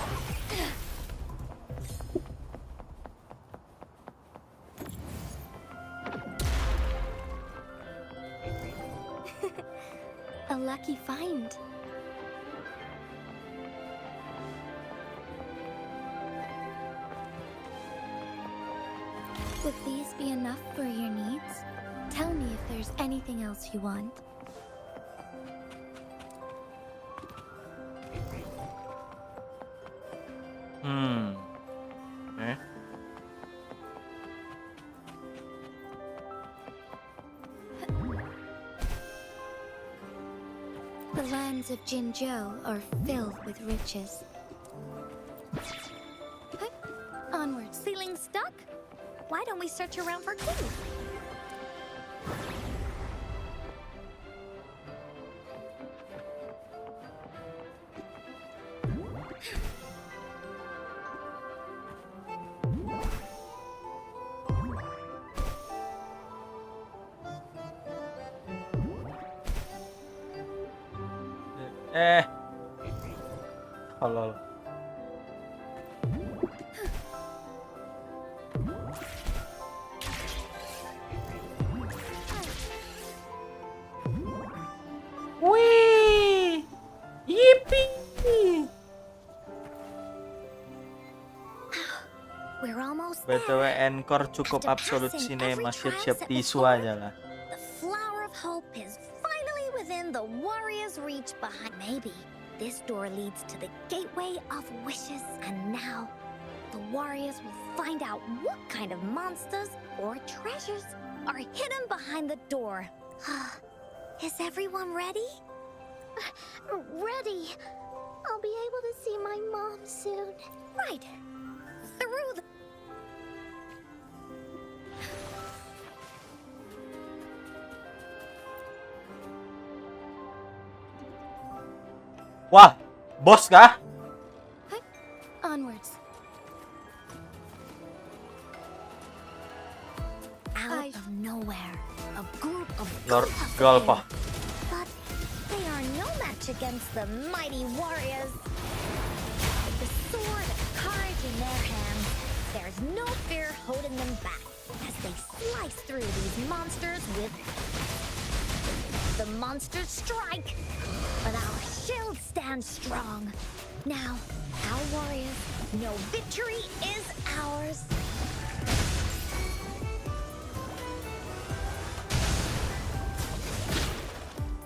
A lucky find. Would these be enough for your needs? Tell me if there's anything else you want. Oke. The lands of Jinzhou are filled with riches. Onwards. Feeling stuck? Why don't we search around for clues? Kalau We're almost BTW there. Encore cukup After absolut passing cinema, every trial siap-siap set tisu before, aja lah. The flower of hope is finally within the warrior's reach behind. Maybe this door leads to the gateway of wishes, and now the warriors will find out what kind of monsters or treasures are hidden behind the door. Is everyone ready? Ready. I'll be able to see my mom soon. Right. Through the... Wah, bos kah? Onwards. Out of nowhere, a group of Lord Golpa Golpa. appear. But they are no match against the mighty warriors. With the sword of courage in their hands, there's no fear holding them back as they slice through these monsters with... The monsters strike, but our shield stands strong. Now, our warriors know victory is ours.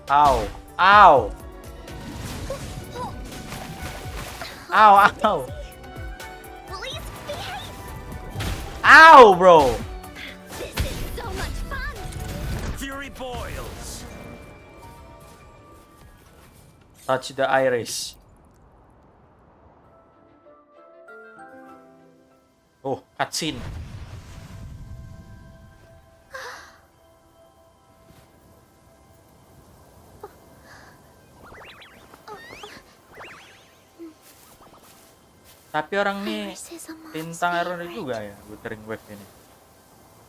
Ow. Ow. Ow, ow. Please behave. Ow, bro. This is so much fun. Fury boils. Touch the iris. Oh, cutscene. Tapi orang nih Iris is a bintang monster, error juga right? ya, Wuthering Wave ini.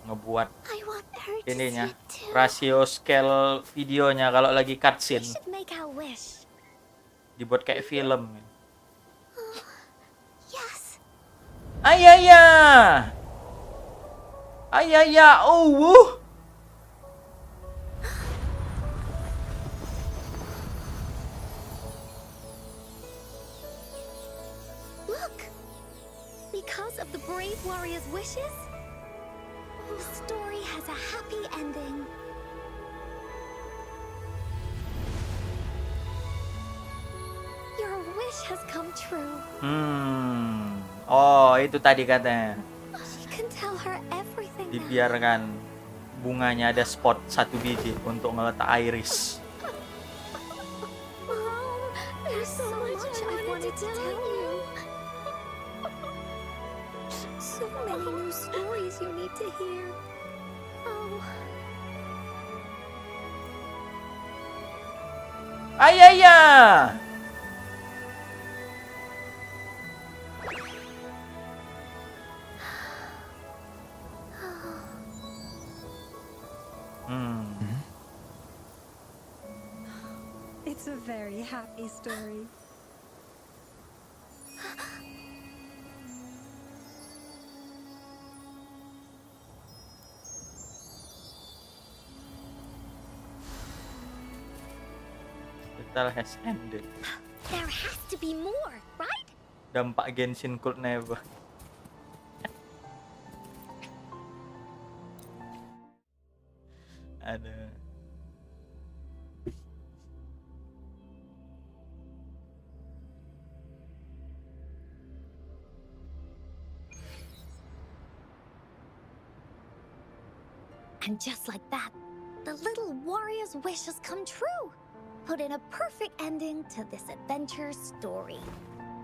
Ngebuat I want her to ininya, see it too. rasio scale videonya kalau lagi We cutscene should make our wish. dibuat kayak film. Yes. Ayaya. Ayaya. Oh, wuh. Look! Because of the brave warrior's wishes, the story has a happy ending. Your wish has come true. Oh, itu tadi katanya. She can tell her everything now. Dibiarkan bunganya ada spot 1 biji untuk ngeletak iris. Mom, there's so much I wanted to tell you. So many new stories you need to hear. Oh. Ayaya. It's a very happy story. The tale has ended. There has to be more, right? Dampak Genshin could never. Ada. And just like that, the little warrior's wish has come true. Put in a perfect ending to this adventure story.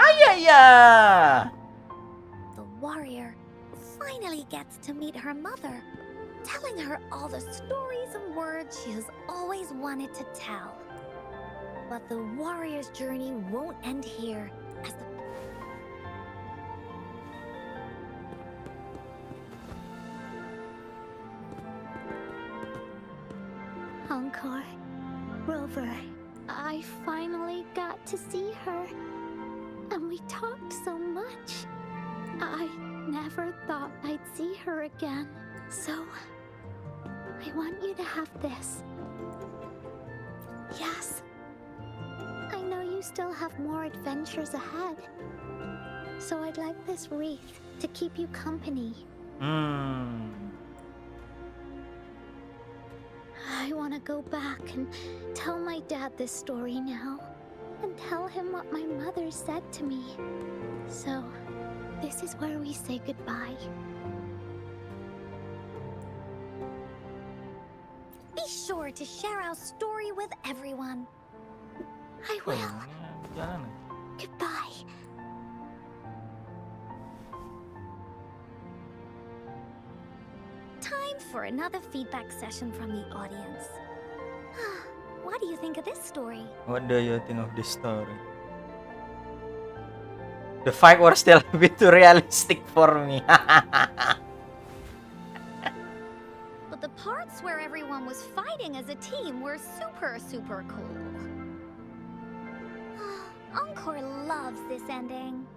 Ayaya. The warrior finally gets to meet her mother, telling her all the stories and words she has always wanted to tell. But the warrior's journey won't end here, as the Encore. Rover. I finally got to see her. And we talked so much. I never thought I'd see her again. So, I want you to have this. Yes. I know you still have more adventures ahead. So I'd like this wreath to keep you company. I want to go back and tell my dad this story now. And tell him what my mother said to me. So, this is where we say goodbye. Be sure to share our story with everyone. I Oh, will. jalan. Goodbye. Time for another feedback session from the audience. What do you think of this story? What do you think of this story? The fight was still a bit too realistic for me. But the parts where everyone was fighting as a team were super, super cool. Encore loves this ending.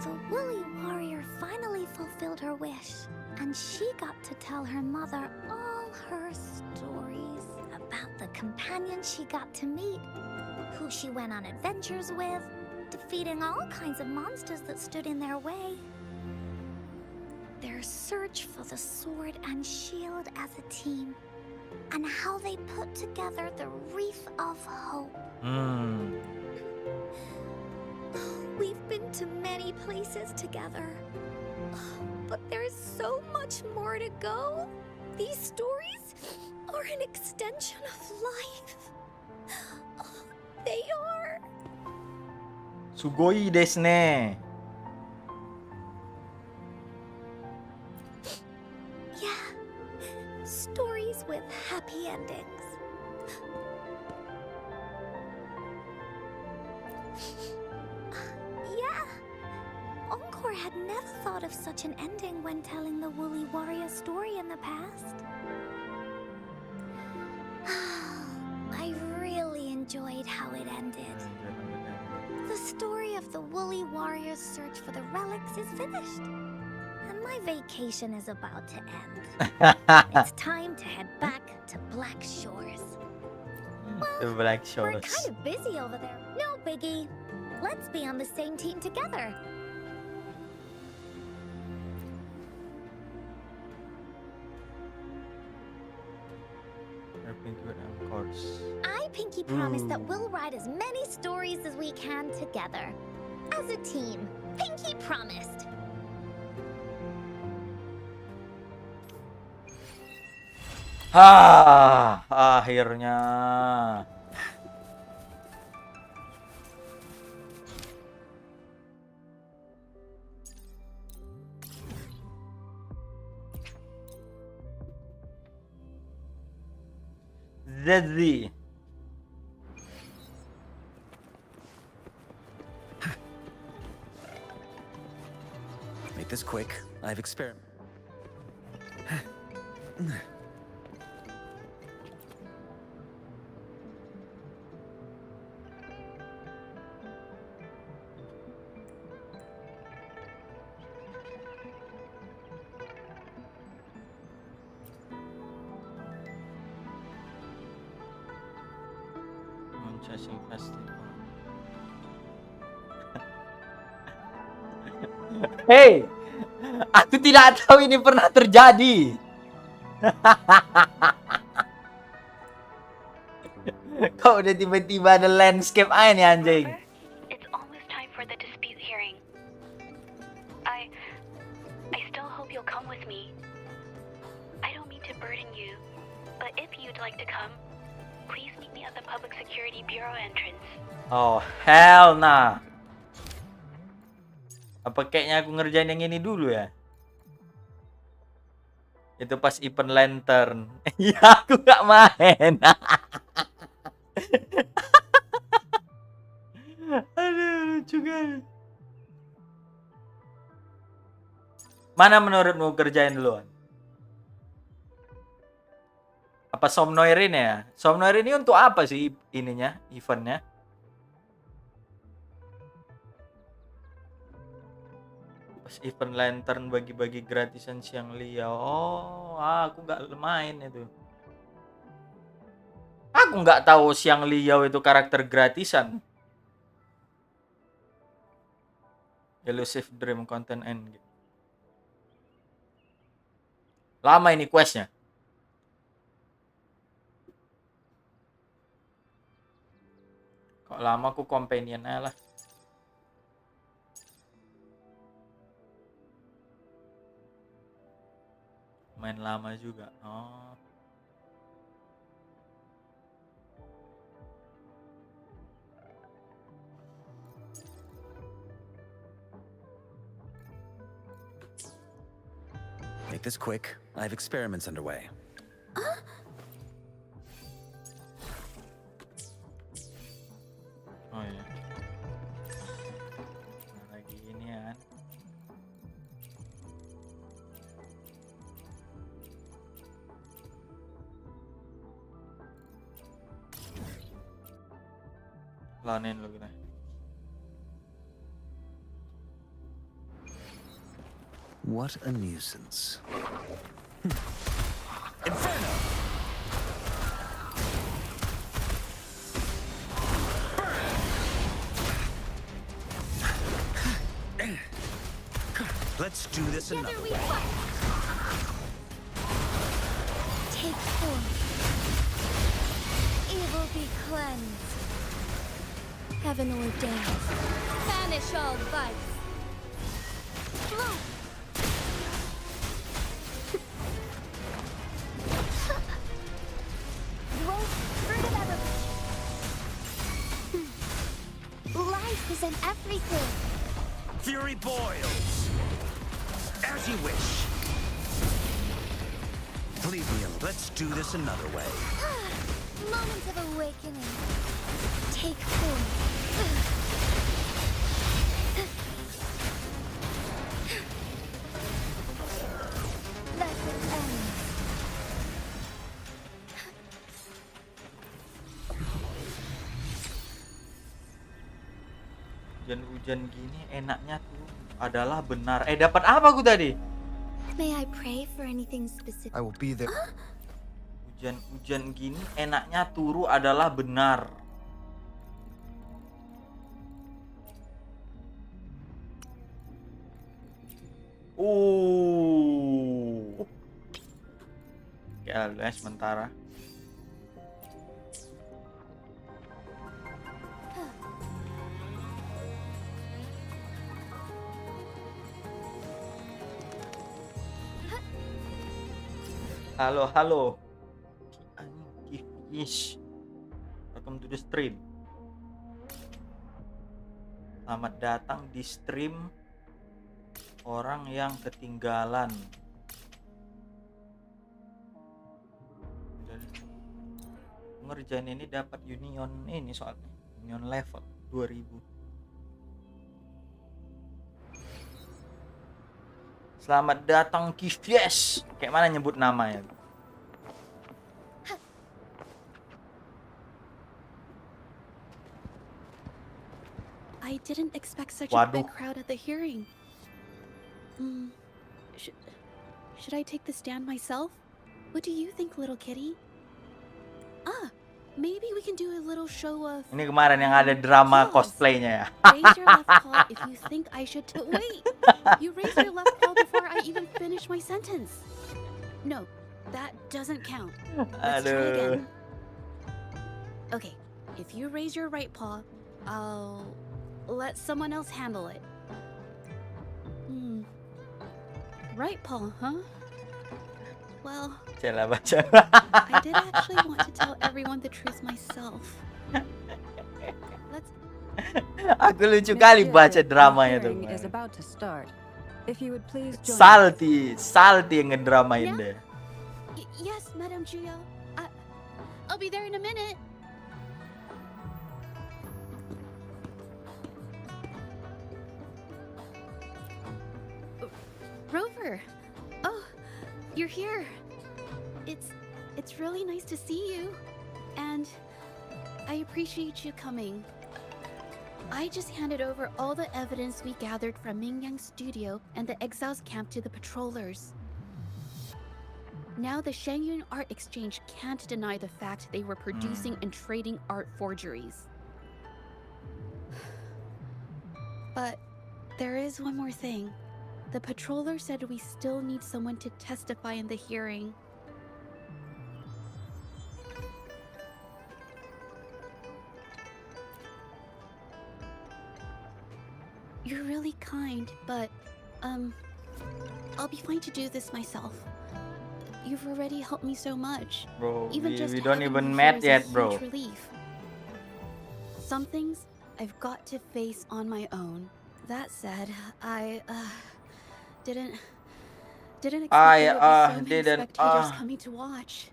The woolly warrior finally fulfilled her wish, and she got to tell her mother all her stories about the companions she got to meet, who she went on adventures with, defeating all kinds of monsters that stood in their way, their search for the sword and shield as a team, and how they put together the Wreath of Hope. We've been to many places together, but there's so much more to go. These stories are an extension of life. They are. Sugoi desu ne. Yeah, stories with happy endings. Yeah, Encore had never thought of such an ending when telling the Woolly Warrior story in the past. I really enjoyed how it ended. The story of the Woolly Warrior's search for the relics is finished, and my vacation is about to end. It's time to head back to Black Shores. The Black We're Shores. kind of busy over there. No biggie. Let's be on the same team together. Of course. I, Pinky, promise that we'll write as many stories as we can together. As a team. Pinky promised. Akhirnya. Zazie. Make this quick. I've experiment. Chasing festival. Hey, aku tidak tahu ini pernah terjadi. Kok udah tiba-tiba ada landscape aja nih anjing. It's almost time for the dispute hearing. I still hope you'll come with me. I don't mean to burden you, but if you'd like to come, please meet me at the Public Security Bureau entrance. Oh, hell nah. Apa kayaknya aku ngerjain yang ini dulu ya? Itu pas event lantern. Ya, aku gak main. Aduh, lucu kan. Mana menurutmu kerjain duluan? Apa Somnoirin ya? Somnoirin ini untuk apa sih ininya, eventnya? Pas event lantern bagi-bagi gratisan siang liau. Oh, aku nggak main itu. Aku nggak tahu siang liau itu karakter gratisan. Elusive Dream Content End. Lama ini questnya. Kok lama aku companion aja lah. Main lama juga. Oh. Make this quick. I have experiments underway. Oh iya. Nah, lagi ini ya. Lanin lo kita. What a nuisance. Inferno! Let's do this Together another we way. fight. Take form. Evil be cleansed. Heaven ordained. Banish all vice. Flow. Growth, fruit of ever. Life is in everything. Fury boils. As you wish. Leave me alone. Let's do this another way. Moment of awakening. Take form. Lesson ends. Hujan-hujan gini enaknya tuh adalah benar. Dapat apa aku tadi? May I pray for anything specific? I will be there. Hujan-hujan gini enaknya turu adalah benar. Ya guys, sementara. Halo, halo. Yes. Welcome to the stream. Selamat datang di stream orang yang ketinggalan. Ngerjain ini dapat union ini soalnya. Union level 2000. Selamat datang Kifyes. Kayak mana nyebut namanya? I didn't expect such a Waduh. big crowd at the hearing. Should I take the stand myself? What do you think, little kitty? Maybe we can do a little show of... Ini kemarin yang ada drama cosplaynya ya. Raise your left paw if you think I should... Wait! You raise your left paw before I even finish my sentence. No, that doesn't count. Let's try again. Okay, if you raise your right paw, I'll let someone else handle it. Right paw, huh? Well, baca. I did actually want to tell everyone the truth myself. Let's... Aku lucu kali baca dramanya tuh. Salty yang ngedramain deh. Yes, Madam Juyo. I'll be there in a minute. Rover. Oh, you're here. It's really nice to see you. And I appreciate you coming. I just handed over all the evidence we gathered from Mingyang's studio and the Exiles camp to the patrollers. Now the Shangyun Art Exchange can't deny the fact they were producing and trading art forgeries. But There is one more thing. The patroller said we still need someone to testify in the hearing. You're really kind, but, I'll be fine to do this myself. You've already helped me so much. Bro, Even just we don't having even you met here is yet, a bro. huge relief. Some things I've got to face on my own. That said, I didn't expect there would be so many spectators coming to watch.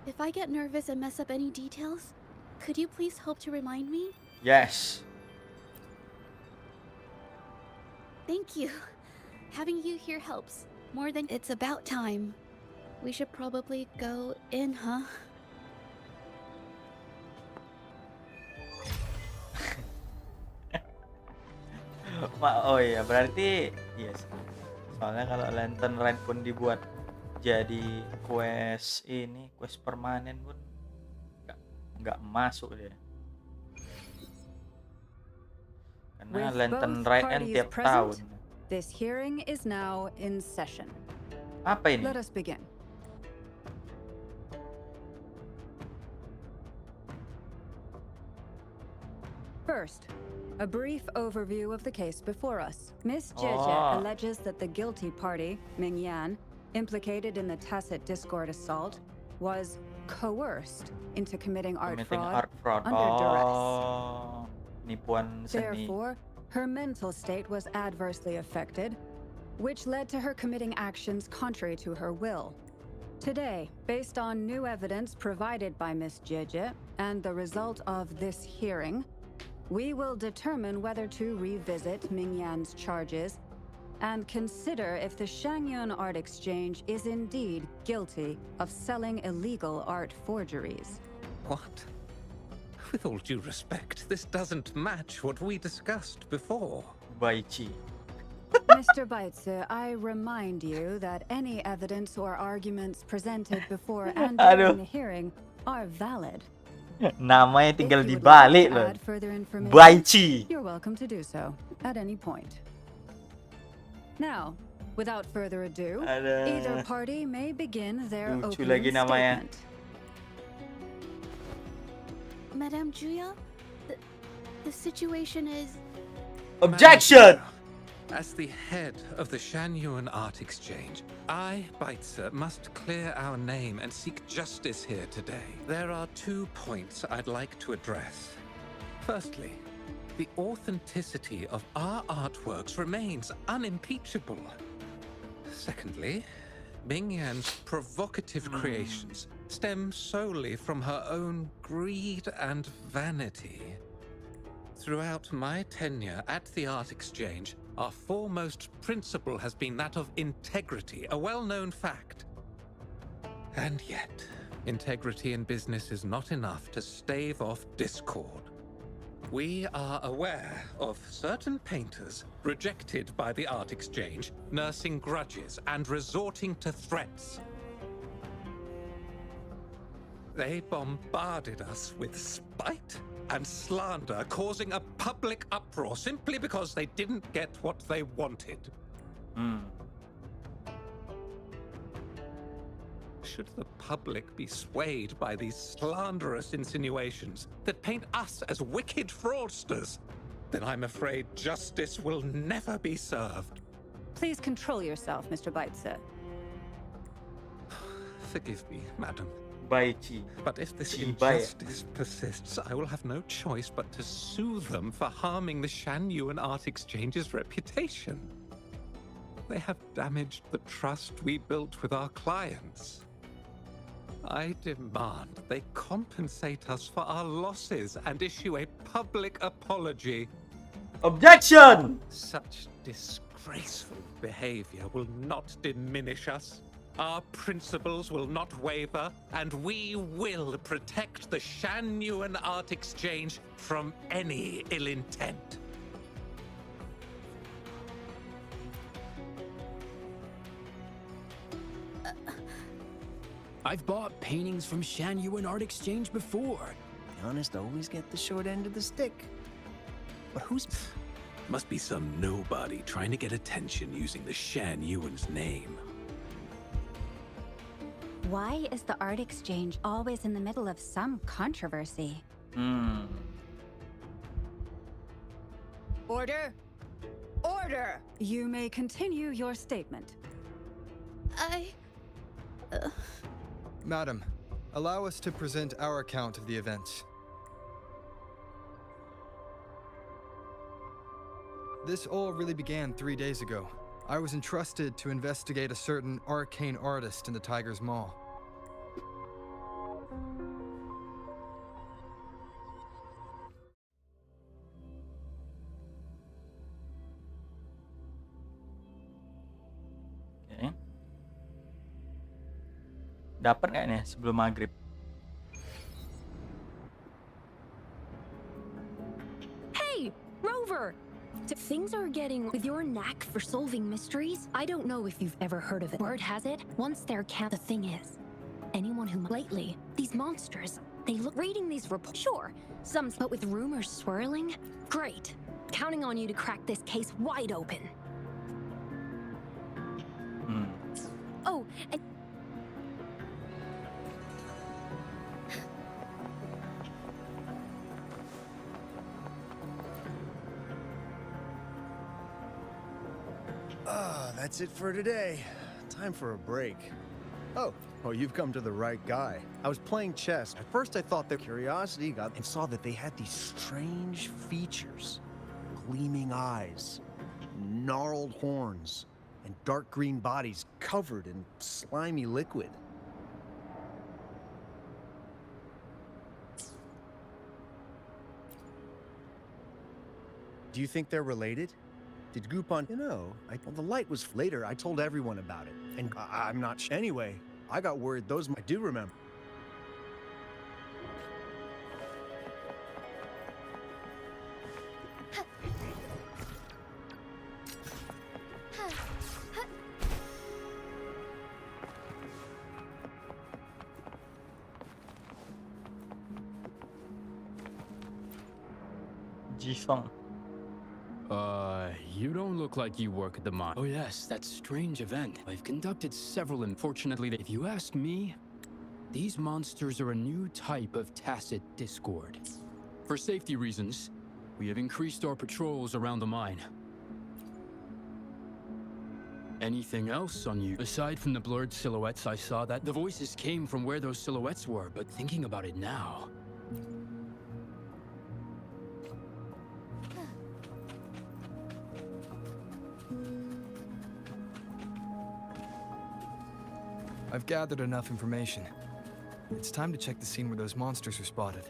If I get nervous and mess up any details, could you please help to remind me? Yes. Thank you. Having you here helps. More than it's about time. We should probably go in, huh? Oh iya, berarti yes. Soalnya kalau Lantern Ride pun dibuat jadi quest ini, quest permanen pun nggak masuk dia. Karena Lantern Ride kan tiap tahun. This hearing is now in session. Apa ini? Let us begin. First, a brief overview of the case before us. Miss Jie alleges that the guilty party, Ming Yan, implicated in the tacit discord assault, was coerced into committing art fraud under duress. Nipuan seni. Therefore, her mental state was adversely affected, which led to her committing actions contrary to her will. Today, based on new evidence provided by Miss Jie and the result of this hearing, we will determine whether to revisit Ming Yan's charges and consider if the Shangyun Art Exchange is indeed guilty of selling illegal art forgeries. What? With all due respect, this doesn't match what we discussed before. Baichi. Mr. Baitse, I remind you that any evidence or arguments presented before and during the hearing are valid. Namanya tinggal dibalik loh. Baichi. You're welcome to do so at any point. Now, without further ado, either party may begin their opening statement. Madame Julia, the situation is... Objection! As the head of the Shangyun Art Exchange, I, Baitse, must clear our name and seek justice here today. There are 2 points I'd like to address. Firstly, the authenticity of our artworks remains unimpeachable. Secondly, Ming Yan's provocative creations stem solely from her own greed and vanity. Throughout my tenure at the Art Exchange, our foremost principle has been that of integrity, a well-known fact. And yet, integrity in business is not enough to stave off discord. We are aware of certain painters rejected by the Art Exchange, nursing grudges and resorting to threats. They bombarded us with spite and slander, causing a public uproar simply because they didn't get what they wanted. Should the public be swayed by these slanderous insinuations that paint us as wicked fraudsters, then I'm afraid justice will never be served. Please control yourself, Mr. Baitse. Forgive me, madam. Baichi. But if this injustice persists, I will have no choice but to sue them for harming the Shangyun Art Exchange's reputation. They have damaged the trust we built with our clients. I demand they compensate us for our losses and issue a public apology. Objection! Such disgraceful behavior will not diminish us. Our principles will not waver, and we will protect the Shangyun Art Exchange from any ill intent. I've bought paintings from Shangyun Art Exchange before. The honest always get the short end of the stick. But who's... Must be some nobody trying to get attention using the Shan Yuan's name. Why is the art exchange always in the middle of some controversy? Order! Order! You may continue your statement. Madam, allow us to present our account of the events. This all really began 3 days ago. I was entrusted to investigate a certain arcane artist in the Tiger's Maw. Oke. Dapat nggak nih sebelum maghrib? Hey, Rover! Things are getting with your knack for solving mysteries. I don't know if you've ever heard of it. Word has it, once they're the thing is, anyone who lately, these monsters, they look reading these reports. Sure, some, but with rumors swirling, great. Counting on you to crack this case wide open. Oh, and That's it for today. Time for a break. Oh, you've come to the right guy. I was playing chess. At first I thought that curiosity got and saw that they had these strange features. Gleaming eyes, gnarled horns, and dark green bodies covered in slimy liquid. Do you think they're related? Did Goopon, well, the light was later. I told everyone about it, and I'm not anyway. I got worried those I do remember. Jisong. You don't look like you work at the mine. Oh yes, that strange event. I've conducted several, unfortunately. If you ask me, these monsters are a new type of tacit discord. For safety reasons, we have increased our patrols around the mine. Anything else on you? Aside from the blurred silhouettes I saw, that the voices came from where those silhouettes were, but thinking about it now... I've gathered enough information. It's time to check the scene where those monsters were spotted.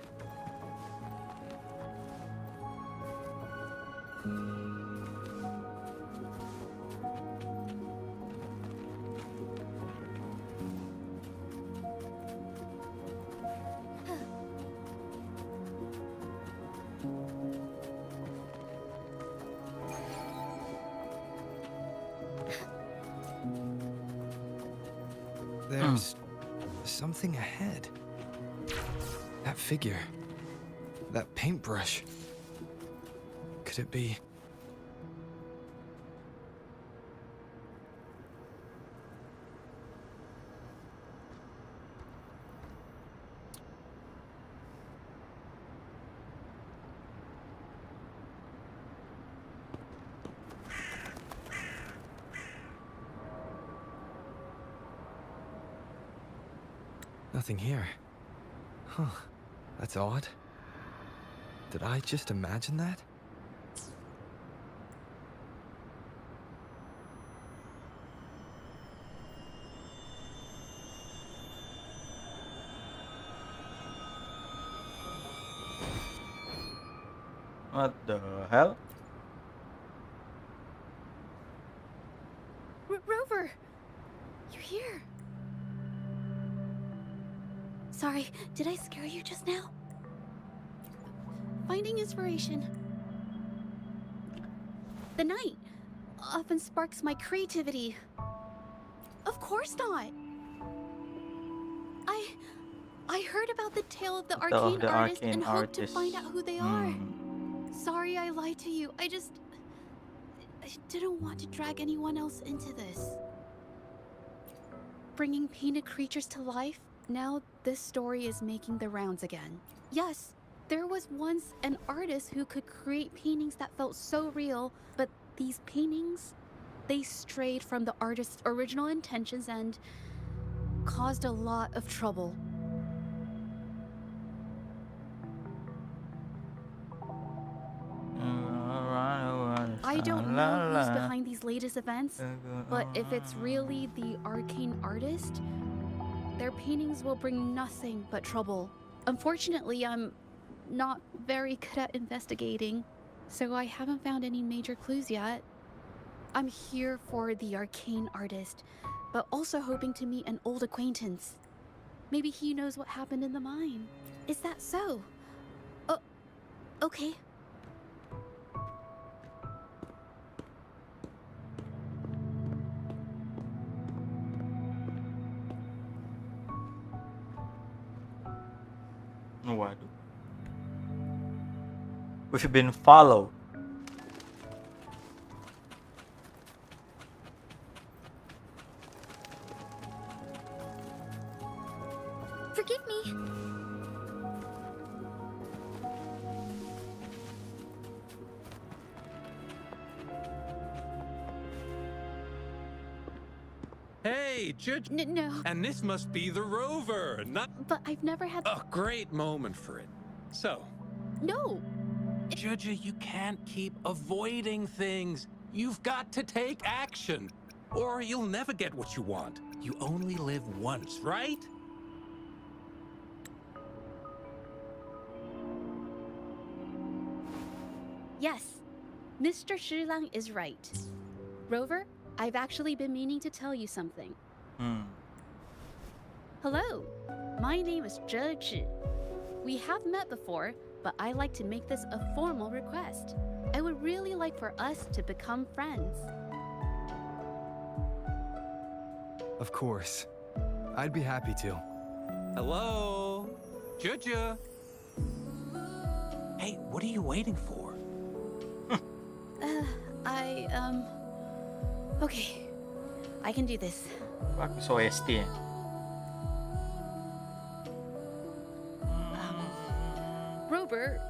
There's something ahead. That figure. That paintbrush. Could it be... Nothing here. Huh. That's odd. Did I just imagine that? What the hell? Rover! You're here. Sorry, did I scare you just now? Finding inspiration. The night often sparks my creativity. Of course not. I heard about the tale of the arcane artist and hoped to find out who they are. Sorry I lied to you. I just... I didn't want to drag anyone else into this. Bringing painted creatures to life, now this story is making the rounds again. Yes, there was once an artist who could create paintings that felt so real, but these paintings, they strayed from the artist's original intentions and caused a lot of trouble. I don't know who's behind these latest events, but if it's really the arcane artist, their paintings will bring nothing but trouble. Unfortunately, I'm not very good at investigating, so I haven't found any major clues yet. I'm here for the arcane artist, but also hoping to meet an old acquaintance. Maybe he knows what happened in the mine. Is that so? Oh, okay. Waduh. We've been followed. Forgive me. Hey, Judge. No. And this must be the rover, not. But I've never had. A great moment for it. So. No. Judge, you can't keep avoiding things. You've got to take action, or you'll never get what you want. You only live once, right? Yes, Mr. Shilang is right. Rover, I've actually been meaning to tell you something. Hello, my name is Zhe. We have met before, but I like to make this a formal request. I would really like for us to become friends. Of course. I'd be happy to. Hello? Judge? Hey, what are you waiting for? Okay. I can do this. Bagus OST ya. Rover.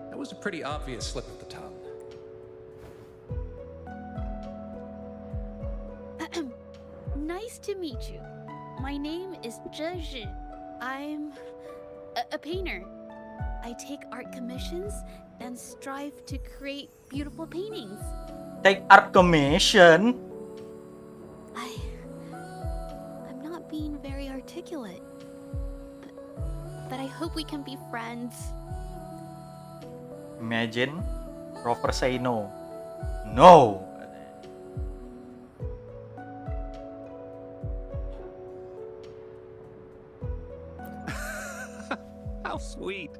That was a pretty obvious slip of the tongue. Nice to meet you. My name is Zhe. I'm a painter. I take art commissions and strive to create beautiful paintings. Take art commission? I'm not being very articulate. But I hope we can be friends. Imagine Rover say no. No! How sweet.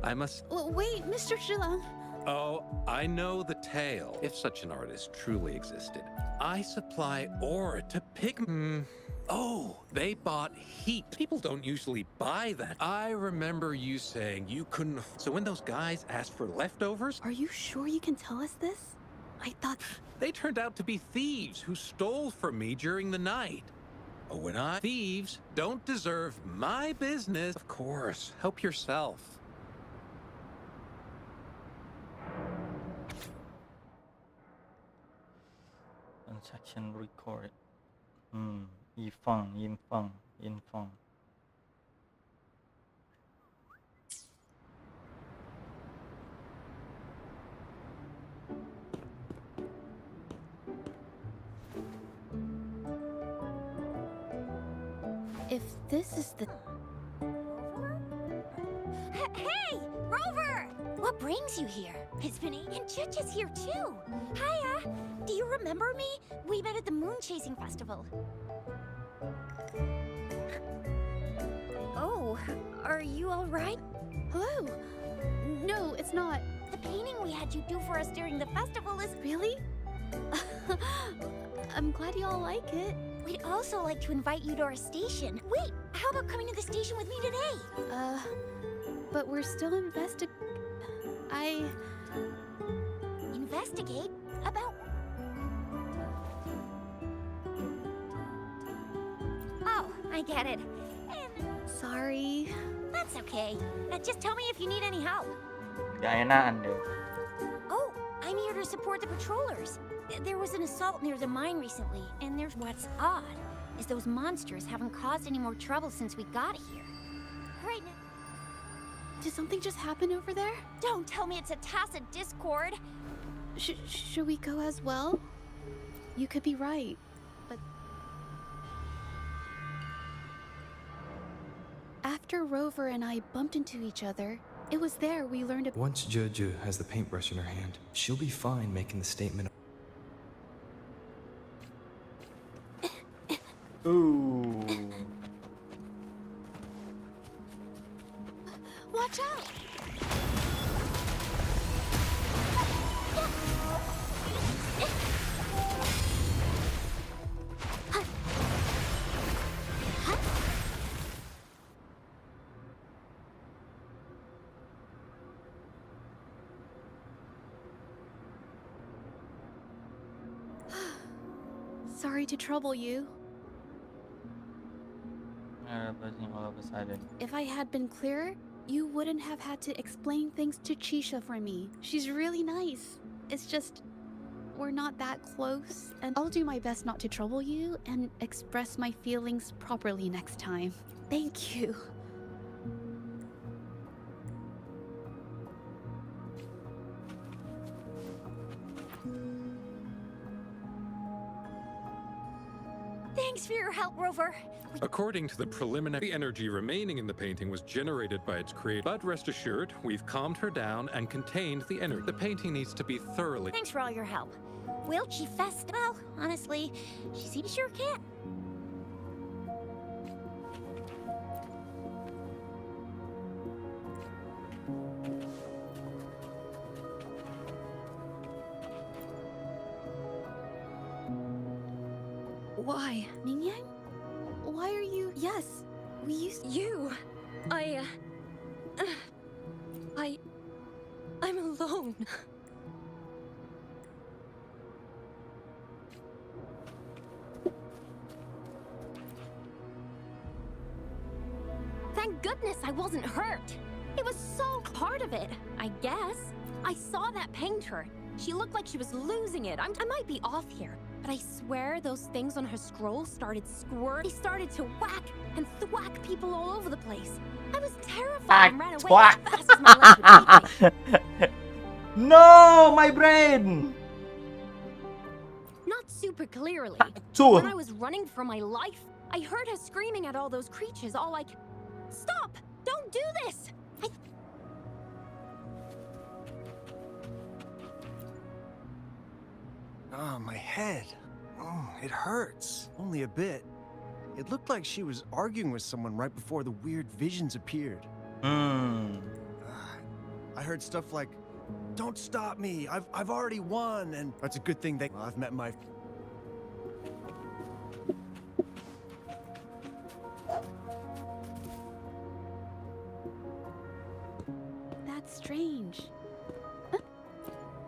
I must... Wait, Mr. Shilang. Oh, I know the tale, if such an artist truly existed. I supply ore to pigmen. Oh, they bought heat. People don't usually buy that. I remember you saying you couldn't... So when those guys asked for leftovers... Are you sure you can tell us this? I thought... They turned out to be thieves who stole from me during the night. Oh, when thieves don't deserve my business. Of course, help yourself. Transaction record. Yinfeng. If this is the... Hey, Rover! What brings you here? It's been and Chich is here too. Hiya! Do you remember me? We met at the moon chasing festival. Oh, are you all right? Hello? No, it's not. The painting we had you do for us during the festival is... Really? I'm glad you all like it. We'd also like to invite you to our station. Wait, how about coming to the station with me today? But we're still Investigate? About... Oh, I get it. Sorry. That's okay. Just tell me if you need any help. Gak enakan deh. Oh, I'm here to support the patrollers. There was an assault near the mine recently, and there's what's odd is those monsters haven't caused any more trouble since we got here. Right now. Did something just happen over there? Don't tell me it's a tacit discord. Should we go as well? You could be right, but... After Rover and I bumped into each other, it was there we learned about... Once Juju has the paintbrush in her hand, she'll be fine making the statement. Ooh. Watch out! Sorry to trouble you. All of a sudden. If I had been clearer, you wouldn't have had to explain things to Chisha for me. She's really nice. It's just, we're not that close, and I'll do my best not to trouble you and express my feelings properly next time. Thank you. Thanks for your help, Rover. According to the preliminary, the energy remaining in the painting was generated by its creator. But rest assured, we've calmed her down and contained the energy. The painting needs to be thoroughly... Thanks for all your help. Will she fest? Well, honestly, she sure can. Why? Mingyang? Why are you... Yes, we used... You! I'm alone. Thank goodness I wasn't hurt. It was so part of it, I guess. I saw that painter. She looked like she was losing it. I might be off here, but I swear those things on her scroll started squirting. They started to whack and thwack people all over the place. I was terrified and ran away as fast as my legs would take me. No, my brain! Not super clearly. Tuh. When I was running for my life, I heard her screaming at all those creatures, all like, "Stop! Don't do this!" Oh, my head. Oh, it hurts. Only a bit. It looked like she was arguing with someone right before the weird visions appeared. I heard stuff like, "Don't stop me. I've already won." And that's a good thing that I've met my... That's strange. Huh?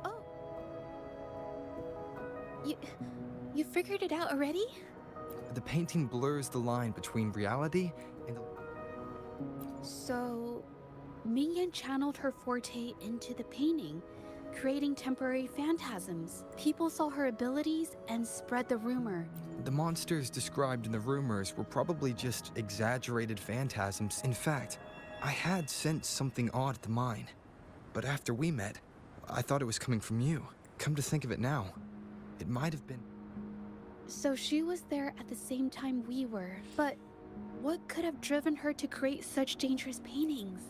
Oh. You figured it out already? The painting blurs the line between reality and the... So, Mingyan channeled her forte into the painting, creating temporary phantasms. People saw her abilities and spread the rumor. The monsters described in the rumors were probably just exaggerated phantasms. In fact, I had sensed something odd at the mine. But after we met, I thought it was coming from you. Come to think of it now, it might have been... So she was there at the same time we were. But what could have driven her to create such dangerous paintings?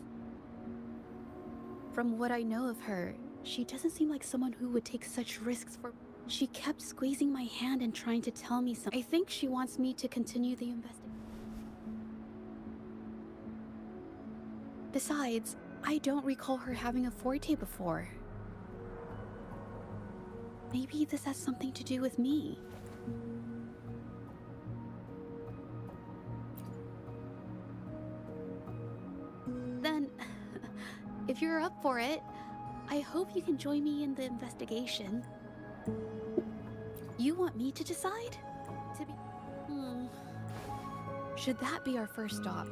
From what I know of her, she doesn't seem like someone who would take such risks for... She kept squeezing my hand and trying to tell me something. I think she wants me to continue the investigation. Besides, I don't recall her having a forte before. Maybe this has something to do with me. Then, if you're up for it, I hope you can join me in the investigation. You want me to decide? To be... Should that be our first stop?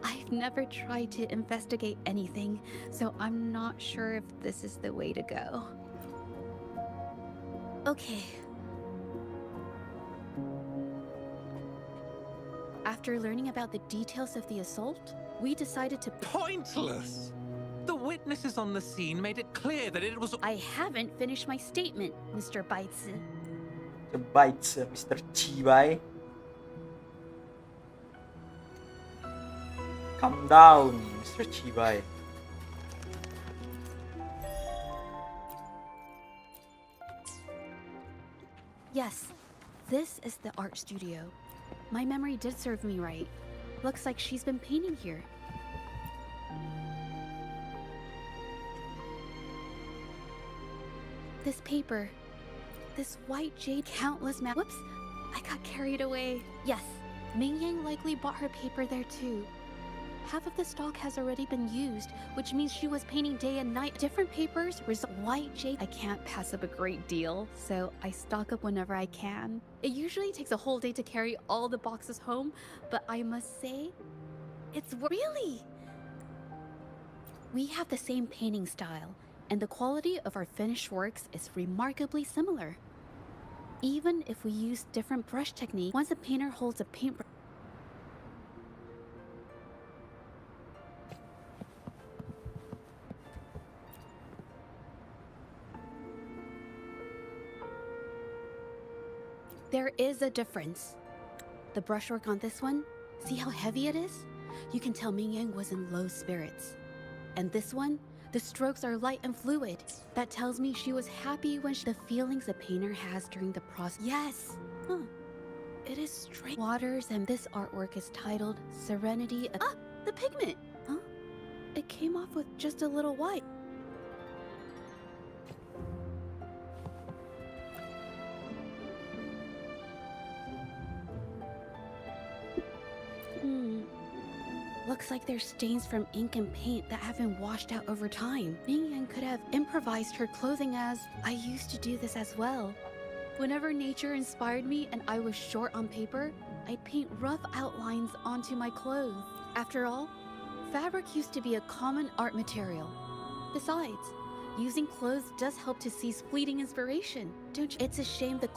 I've never tried to investigate anything, so I'm not sure if this is the way to go. Okay. After learning about the details of the assault, we decided to... Pointless! The witnesses on the scene made it clear that it was... I haven't finished my statement, Mr. Baitsu. The bites, Mr. Chibai. Calm down, Mr. Chibai. Yes, this is the art studio. My memory did serve me right. Looks like she's been painting here. This paper, this white jade, countless whoops, I got carried away. Yes, Ming Yang likely bought her paper there too. Half of the stock has already been used, which means she was painting day and night. Different papers, white jade. I can't pass up a great deal, so I stock up whenever I can. It usually takes a whole day to carry all the boxes home, but I must say, it's really... We have the same painting style, and the quality of our finished works is remarkably similar. Even if we use different brush technique, once a painter holds a paintbrush, there is a difference. The brushwork on this one, see how heavy it is? You can tell Ming Yang was in low spirits. And this one, the strokes are light and fluid. That tells me she was happy when the feelings a painter has during the process. Yes! Huh. It is strange. Waters, and this artwork is titled Serenity. Ah! The pigment! Huh? It came off with just a little white. Looks like there's stains from ink and paint that haven't washed out over time. Ming Yang could have improvised her clothing as... I used to do this as well. Whenever nature inspired me and I was short on paper, I'd paint rough outlines onto my clothes. After all, fabric used to be a common art material. Besides, using clothes does help to seize fleeting inspiration, don't you? It's a shame the...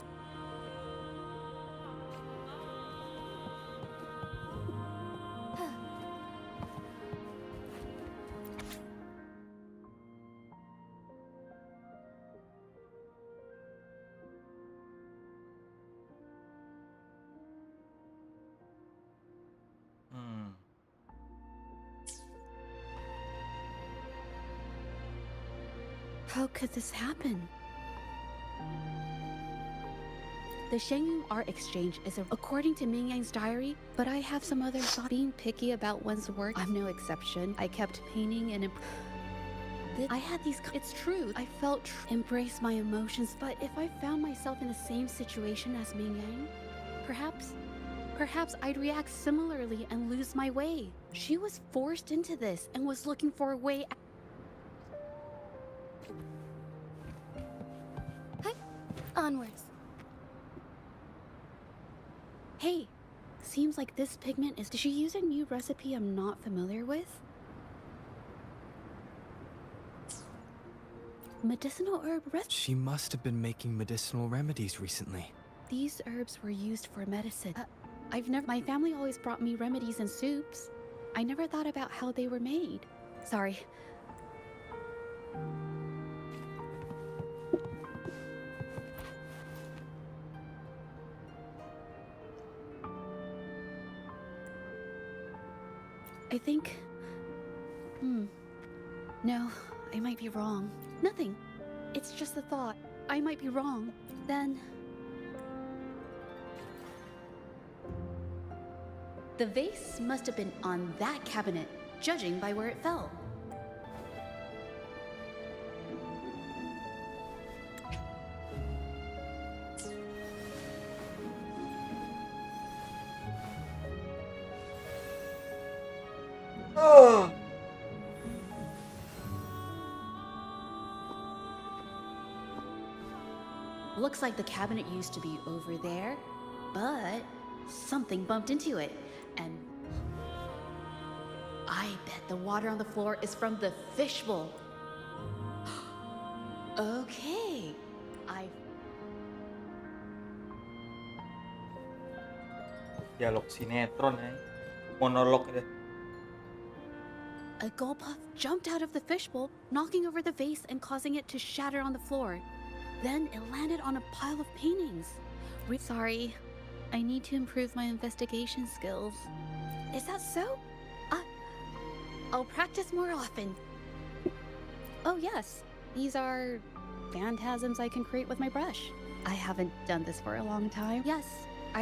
How could this happen? The Shenyang Art Exchange is according to Ming Yang's diary, but I have some other thoughts. Being picky about one's work, I'm no exception. I kept painting and I had these... It's true. I felt embrace my emotions, but if I found myself in the same situation as Ming Yang, perhaps I'd react similarly and lose my way. She was forced into this and was looking for a way out. Onwards. Hey, seems like this pigment is... Did she use a new recipe I'm not familiar with? Medicinal herb recipe. She must have been making medicinal remedies recently. These herbs were used for medicine. My family always brought me remedies and soups. I never thought about how they were made. Sorry. I think... No, I might be wrong. Nothing. It's just a thought. I might be wrong. Then... The vase must have been on that cabinet, judging by where it fell. Looks like the cabinet used to be over there, but something bumped into it, and I bet the water on the floor is from the fishbowl. Okay, Dialog sinetron ya. Monolog deh. A gull puff jumped out of the fishbowl, knocking over the vase and causing it to shatter on the floor. Then it landed on a pile of paintings. Sorry, I need to improve my investigation skills. Is that so? I'll practice more often. Oh yes, these are phantasms I can create with my brush. I haven't done this for a long time. Yes,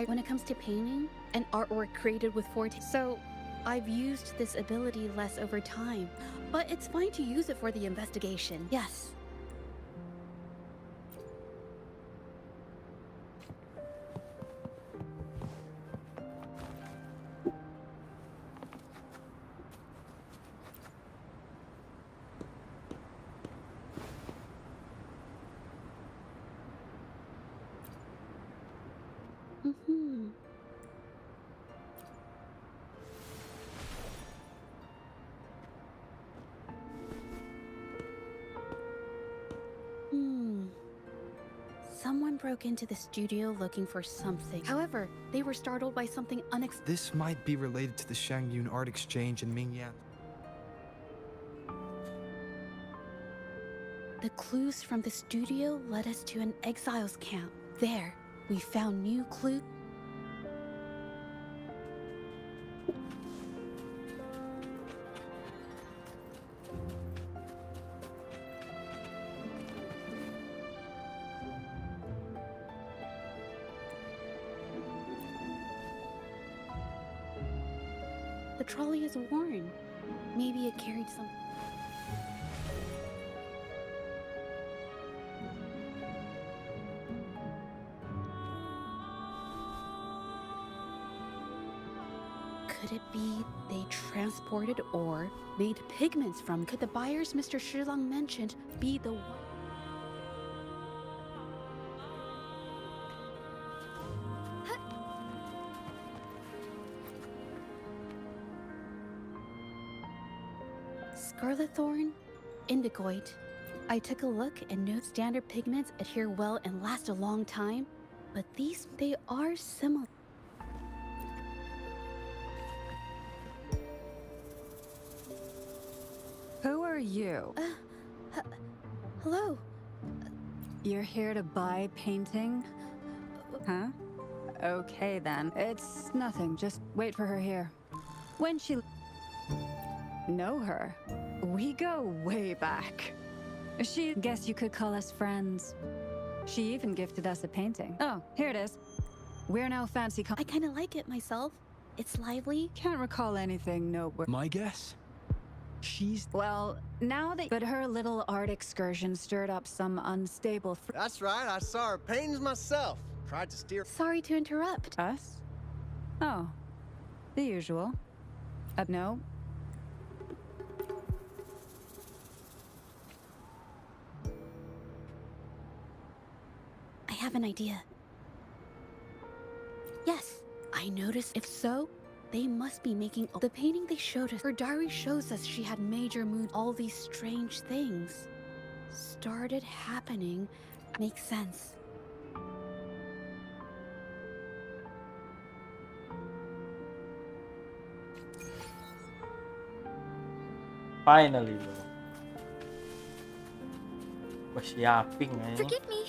when it comes to painting and artwork created with forte, so I've used this ability less over time, but it's fine to use it for the investigation. Yes. Someone broke into the studio looking for something. However, they were startled by something unexpected. This might be related to the Shangyun Art Exchange in Mingyan. The clues from the studio led us to an exiles camp. There, we found new clues. The trolley is worn. Maybe it carried some. Could it be they transported or made pigments from? Could the buyers Mr. Shilang mentioned be the one? Scarlet thorn, indigoite. I took a look and note standard pigments adhere well and last a long time, but these, they are similar. Who are you? Hello. You're here to buy painting? Huh? Okay then. It's nothing. Just wait for her here. When she... Know her? We go way back. Guess you could call us friends. She even gifted us a painting. Oh, here it is. We're now fancy I kind of like it myself. It's lively. Can't recall anything noteworthy. My guess? She's... Well, now that... But her little art excursion stirred up some unstable... That's right, I saw her paintings myself. Tried to steer... Sorry to interrupt. Us? Oh. The usual. No. I have an idea. Yes, I noticed. If so, they must be making the painting they showed us. Her diary shows us she had major mood. All these strange things started happening. Makes sense. Finally, bro. Was yapping aja. Forgive me.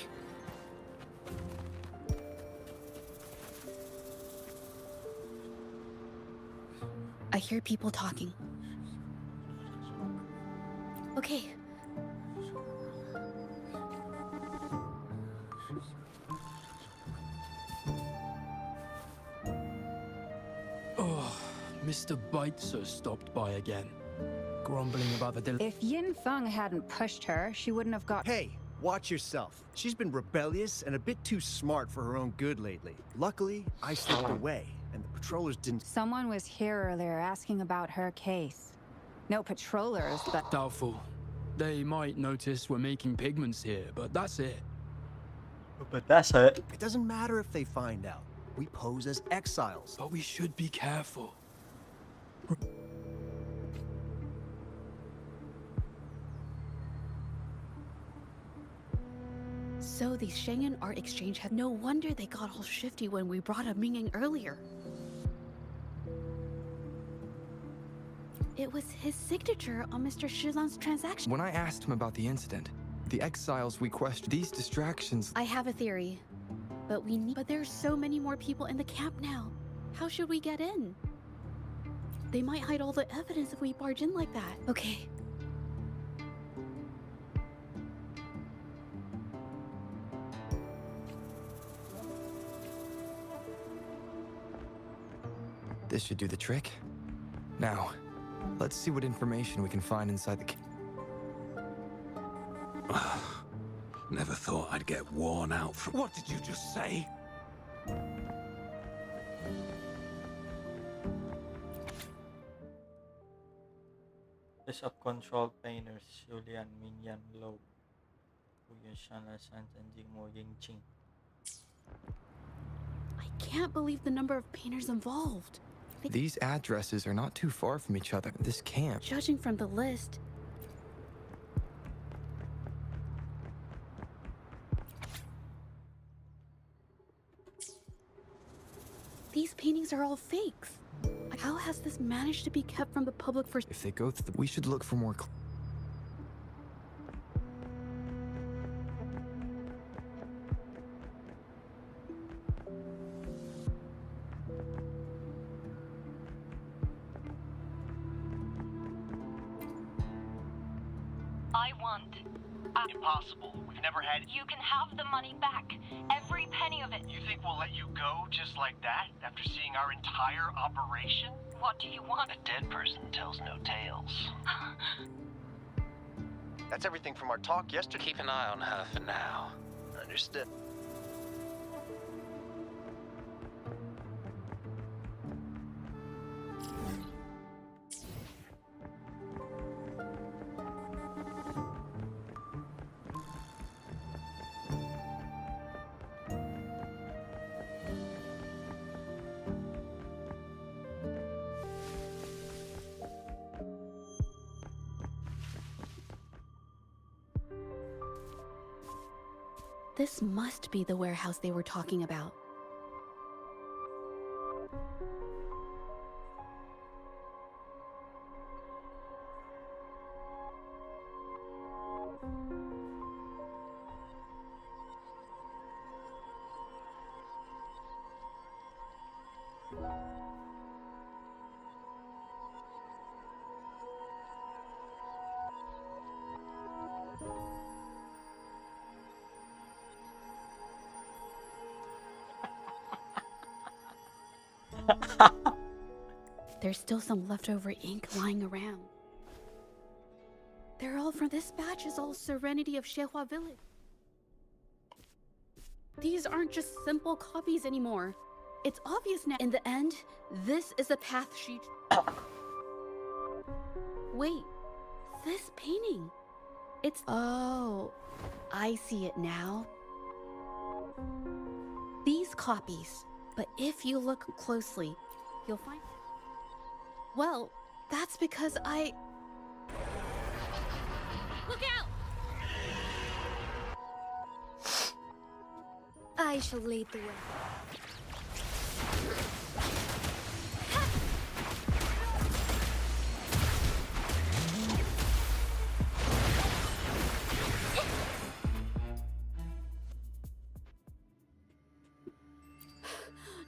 I hear people talking. Okay. Oh, Mr. Beitzer stopped by again, grumbling about the delay. If Yin Feng hadn't pushed her, she wouldn't have got... Hey, watch yourself. She's been rebellious and a bit too smart for her own good lately. Luckily, I slipped away, and the patrollers didn't... Someone was here earlier asking about her case. No patrollers, but... Doubtful. They might notice we're making pigments here, but that's it. But that's it. It doesn't matter if they find out. We pose as exiles. But we should be careful. So the Schengen Art Exchange had no wonder they got all shifty when we brought up Minging earlier. It was his signature on Mr. Shilan's transaction. When I asked him about the incident, the exiles we questioned, these distractions... I have a theory, but there's so many more people in the camp now. How should we get in? They might hide all the evidence if we barge in like that. Okay. This should do the trick. Now, let's see what information we can find inside the... Never thought I'd get worn out from... What did you just say? The subcontrolled painters Julian Minyan Low, San and Jingmo Yingqing. I can't believe the number of painters involved. These addresses are not too far from each other. This camp... Judging from the list, these paintings are all fakes. How has this managed to be kept from the public for... If they go through we should look for more... I want. Impossible. We've never had... You can have the money back. Every penny of it. You think we'll let you go just like that after seeing our entire operation? What do you want? A dead person tells no tales. That's everything from our talk yesterday. Keep an eye on her for now. Understood. This must be the warehouse they were talking about. There's still some leftover ink lying around. They're all from this batch is all Serenity of Shehua Village. These aren't just simple copies anymore. It's obvious now. In the end, this is the path she... Wait, this painting. It's... Oh, I see it now. These copies. But if you look closely, you'll find... Well, that's because I... Look out! I shall lead the way.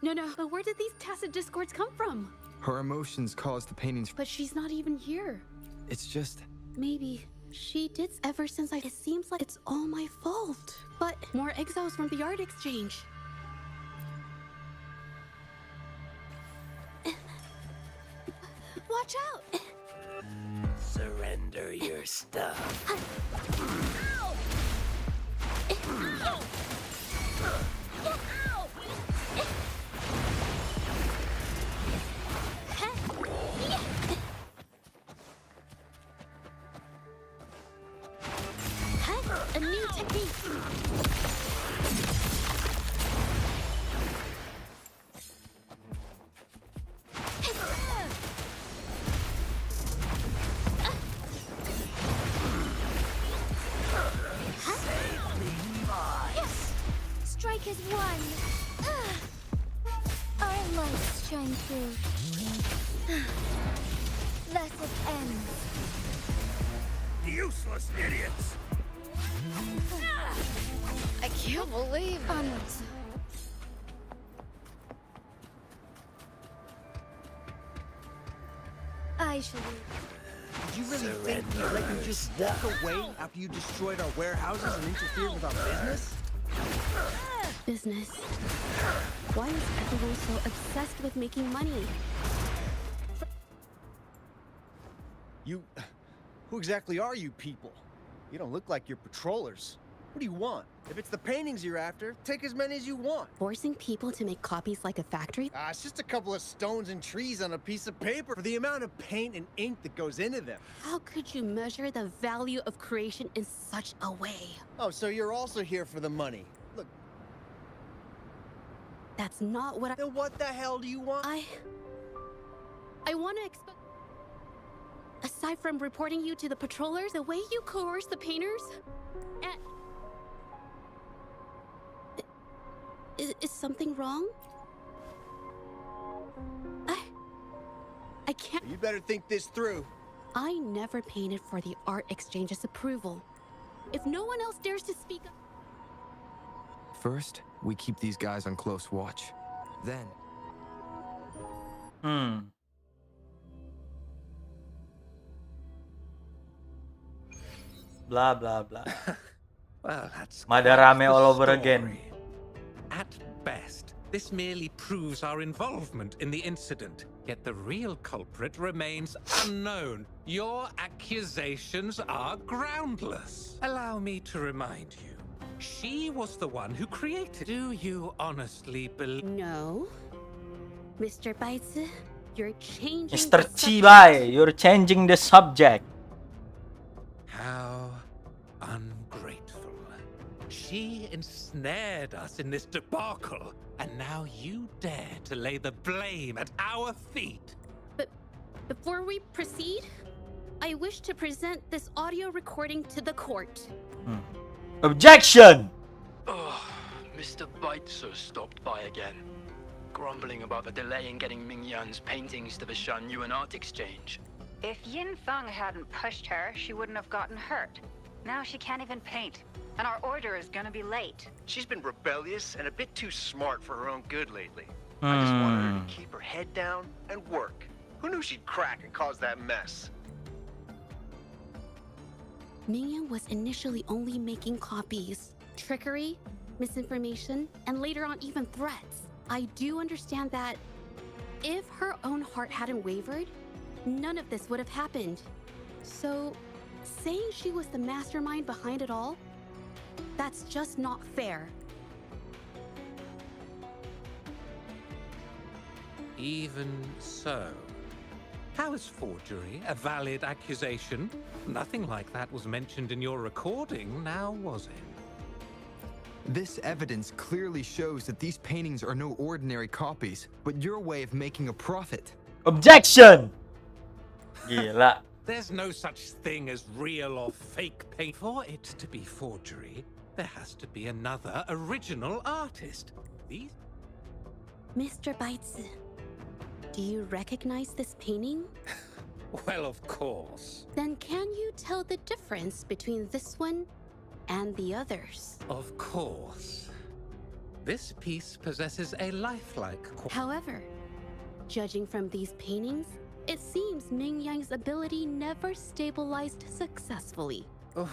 No, but where did these tacit discords come from? Her emotions caused the paintings... But she's not even here. It's just... Maybe she did ever since It seems like it's all my fault. But more exiles from the art exchange. Watch out! Surrender your stuff. Ow! Ow! Ow! A new technique! light shine through. Thus it ends. Useless idiots! I can't believe it. I shall leave. Did you really think we'd let you just walk away after you destroyed our warehouses and interfered with our business? Business. Why is everyone so obsessed with making money? Who exactly are you people? You don't look like you're patrollers. What do you want? If it's the paintings you're after, take as many as you want. Forcing people to make copies like a factory? It's just a couple of stones and trees on a piece of paper for the amount of paint and ink that goes into them. How could you measure the value of creation in such a way? Oh, so you're also here for the money. Look. That's not what I... Then what the hell do you want? I want to expect... Aside from reporting you to the patrollers, the way you coerce the painters... Is something wrong? I can't... You better think this through. I never painted for the art exchange's approval. If no one else dares to speak up... First, we keep these guys on close watch. Then... Blah blah blah. Well, that's Madarame quite all the over story. again. At best, this merely proves our involvement in the incident. Yet the real culprit remains unknown. Your accusations are groundless. Allow me to remind you, she was the one who created. Do you honestly believe? No. Mr. Baitsu, you're changing Mr. the Chibai, you're changing the subject. How ungrateful. She ensnared us in this debacle, and now you dare to lay the blame at our feet. But before we proceed, I wish to present this audio recording to the court. Objection! Ugh, Mr. Baitsu stopped by again, grumbling about the delay in getting Ming-Yan's paintings to the Shanyuan Art Exchange. If Yin Feng hadn't pushed her, she wouldn't have gotten hurt. Now she can't even paint, and our order is gonna be late. She's been rebellious and a bit too smart for her own good lately. I just wanted her to keep her head down and work. Who knew she'd crack and cause that mess? Ming-Yan was initially only making copies. Trickery, misinformation, and later on even threats. I do understand that if her own heart hadn't wavered, none of this would have happened. So, saying she was the mastermind behind it all, that's just not fair. Even so, how is forgery a valid accusation? Nothing like that was mentioned in your recording, now was it? This evidence clearly shows that these paintings are no ordinary copies, but your way of making a profit. Objection! Gila. There's no such thing as real or fake paint. For it to be forgery, there has to be another original artist. These... Mr. Baitsu, do you recognize this painting? Well, of course. Then can you tell the difference between this one and the others? Of course. This piece possesses a lifelike quality. However, judging from these paintings, it seems Ming-Yang's ability never stabilized successfully.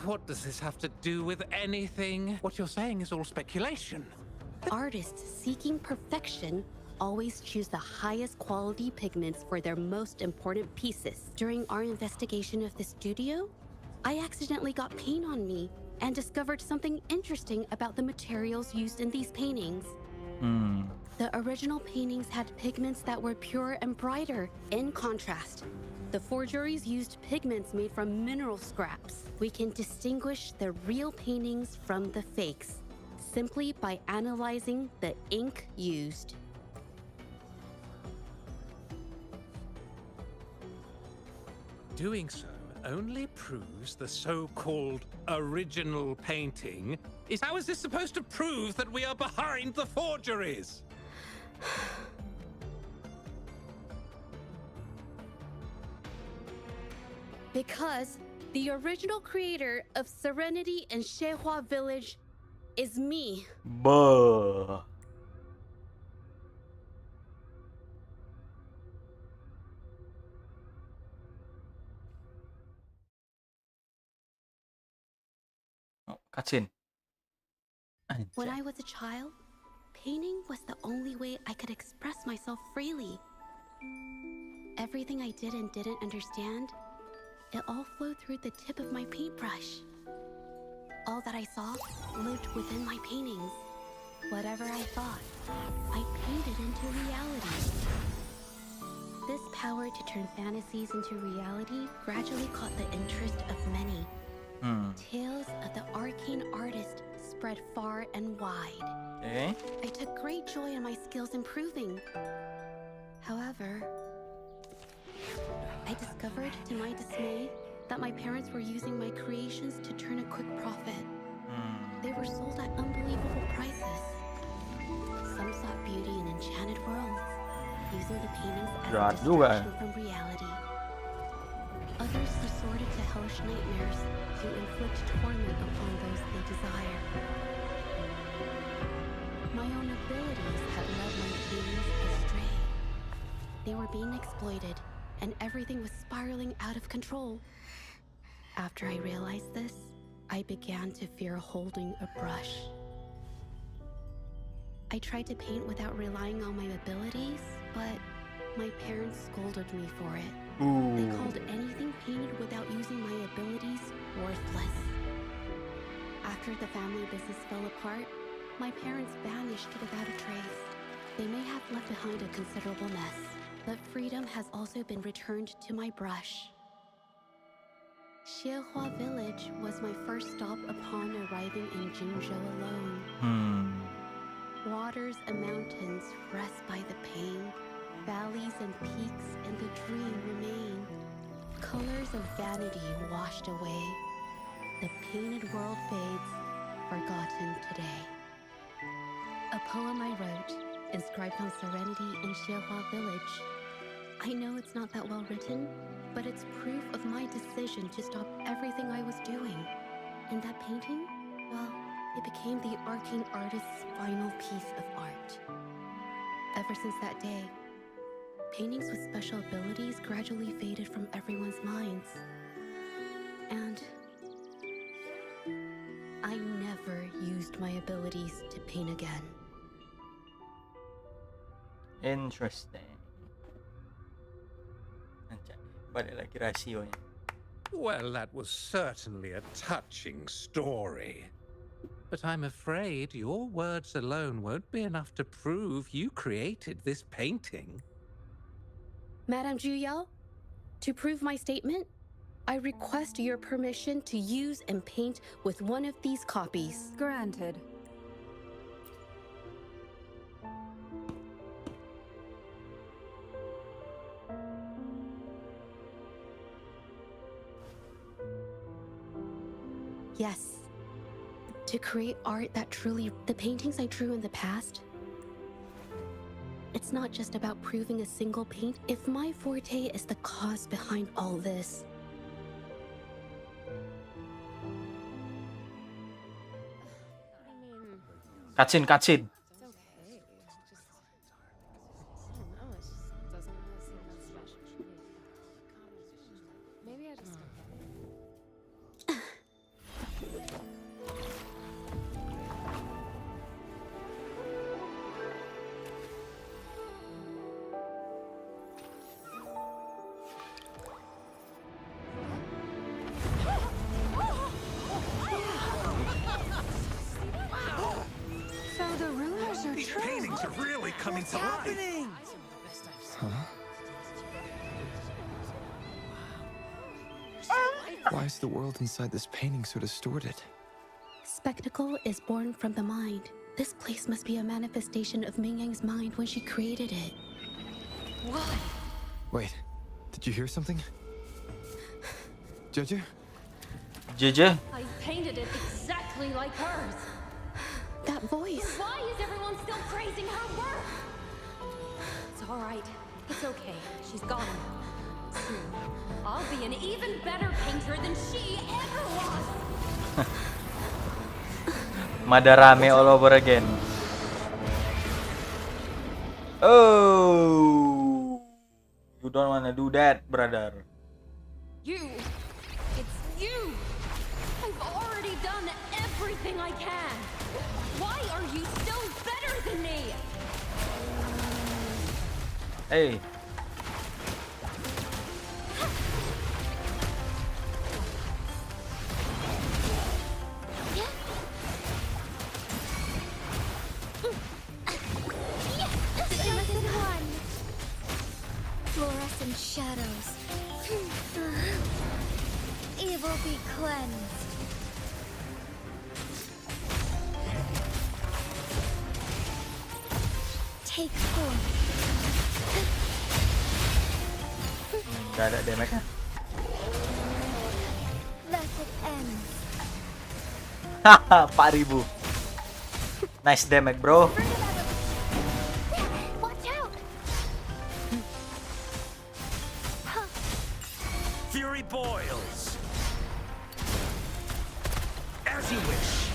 What does this have to do with anything? What you're saying is all speculation. Artists seeking perfection always choose the highest quality pigments for their most important pieces. During our investigation of the studio, I accidentally got paint on me and discovered something interesting about the materials used in these paintings. The original paintings had pigments that were pure and brighter. In contrast, the forgeries used pigments made from mineral scraps. We can distinguish the real paintings from the fakes simply by analyzing the ink used. Doing so only proves the so-called original painting is... How is this supposed to prove that we are behind the forgeries? Because the original creator of Serenity and Shehua Village is me. Bah. Oh, cutscene. When I was a child, painting was the only way I could express myself freely. Everything I did and didn't understand, it all flowed through the tip of my paintbrush. All that I saw lived within my paintings. Whatever I thought, I painted into reality. This power to turn fantasies into reality gradually caught the interest of many. Tales of the arcane artist spread far and wide. Okay. I took great joy in my skills improving. However, I discovered to my dismay that my parents were using my creations to turn a quick profit. They were sold at unbelievable prices. Some sought beauty in enchanted worlds, using the paintings as a distraction from reality. Others resorted to hellish nightmares to inflict torment upon those they desire. My own abilities had led my paintings astray. They were being exploited, and everything was spiraling out of control. After I realized this, I began to fear holding a brush. I tried to paint without relying on my abilities, but my parents scolded me for it. They called anything painted without using my abilities worthless. After the family business fell apart, my parents vanished without a trace. They may have left behind a considerable mess, but freedom has also been returned to my brush. Shehua Village was my first stop upon arriving in Jinzhou alone. Waters and mountains rest by the pain. Valleys and peaks in the dream remain. Colors of vanity washed away. The painted world fades, forgotten today. A poem I wrote, inscribed on Serenity in Shehua Village. I know it's not that well written, but it's proof of my decision to stop everything I was doing. And that painting, well, it became the arcane artist's final piece of art. Ever since that day, paintings with special abilities gradually faded from everyone's minds. And I never used my abilities to paint again. Interesting. Balik lagi rasionya. Well, that was certainly a touching story. But I'm afraid your words alone won't be enough to prove you created this painting. Madame Juyao, to prove my statement, I request your permission to use and paint with one of these copies. Granted. Yes. To create art that truly... The paintings I drew in the past, it's not just about proving a single paint. If my forte is the cause behind all this, Cutscene. Coming to life. Huh? Why is the world inside this painting so distorted? spectacle is born from the mind. This place must be a manifestation of Ming Yang's mind when she created it. What? Wait, did you hear something? Jeje? Jeje? I painted it exactly like hers. That voice. So why is everyone still praising her work? It's all right. It's okay. She's gone. soon. I'll be an even better painter than she ever was. Madarame all over again. Oh, you don't wanna do that, brother. You. It's you. I've already done everything I can. Why are you still better than me? Hey. Fluorescent shadows. Evil be cleansed. Take form. Gak ada damage-nya. Let it end. Haha, 4.000. Nice damage, bro. Watch out! Fury boils. As you wish.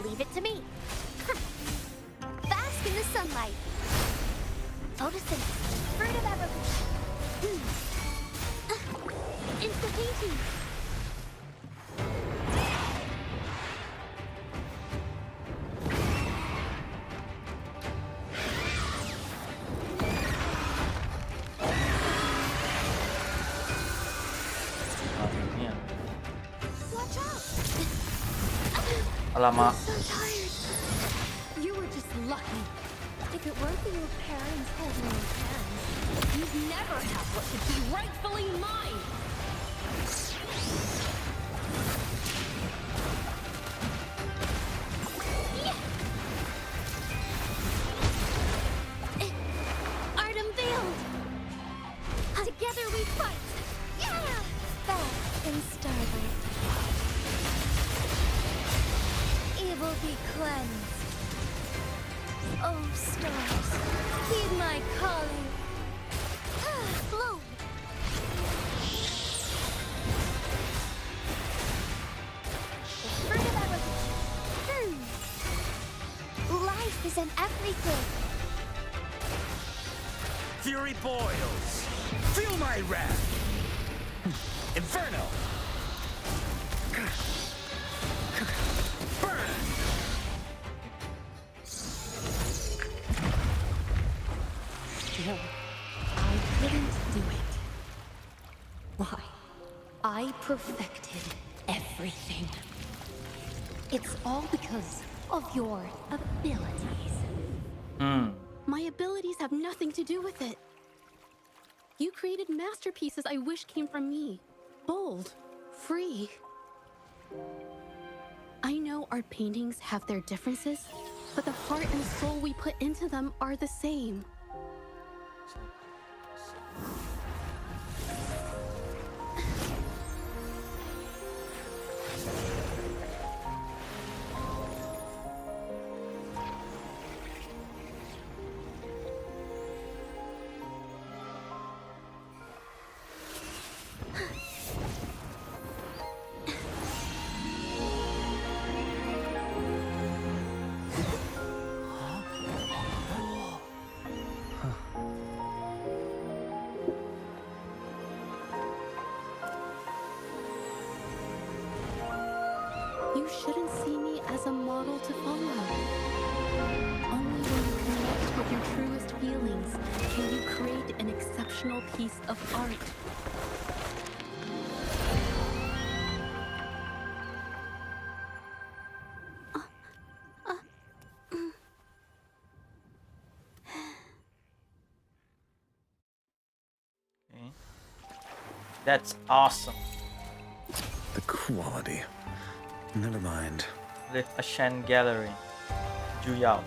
Leave it to me. Bask in the sunlight. Photosynthesis. Fruit of evolution. Instant painting. Watch out. Alamak. So tired. You were just lucky. If it weren't for your parents holding your hands, you'd never have what should be rightfully mine. Art unveiled. Together we fight. Yeah. Bask in starlight. Evil be cleansed. Oh, stars, heed my calling. Bloom. Fruit of evolution. Life is in everything. Fury boils. Feel my wrath. Inferno. Burn. Still, I couldn't do it. Why? I perfected everything. It's all because of your abilities. My abilities have nothing to do with it. You created masterpieces I wish came from me. Bold, free. I know our paintings have their differences, but the heart and soul we put into them are the same. You shouldn't see me as a model to follow. Only when you connect with your truest feelings can you create an exceptional piece of art. Okay. That's awesome. The quality. Never mind. Live a Shan Gallery. Juyao.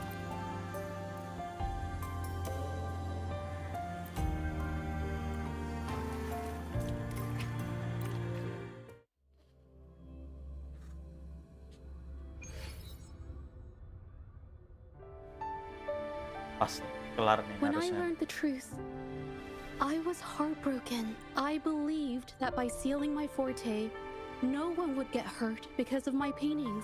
pas kelar nih When I harusnya. learned the truth, I was heartbroken. I believed that by sealing my forte, no one would get hurt because of my paintings.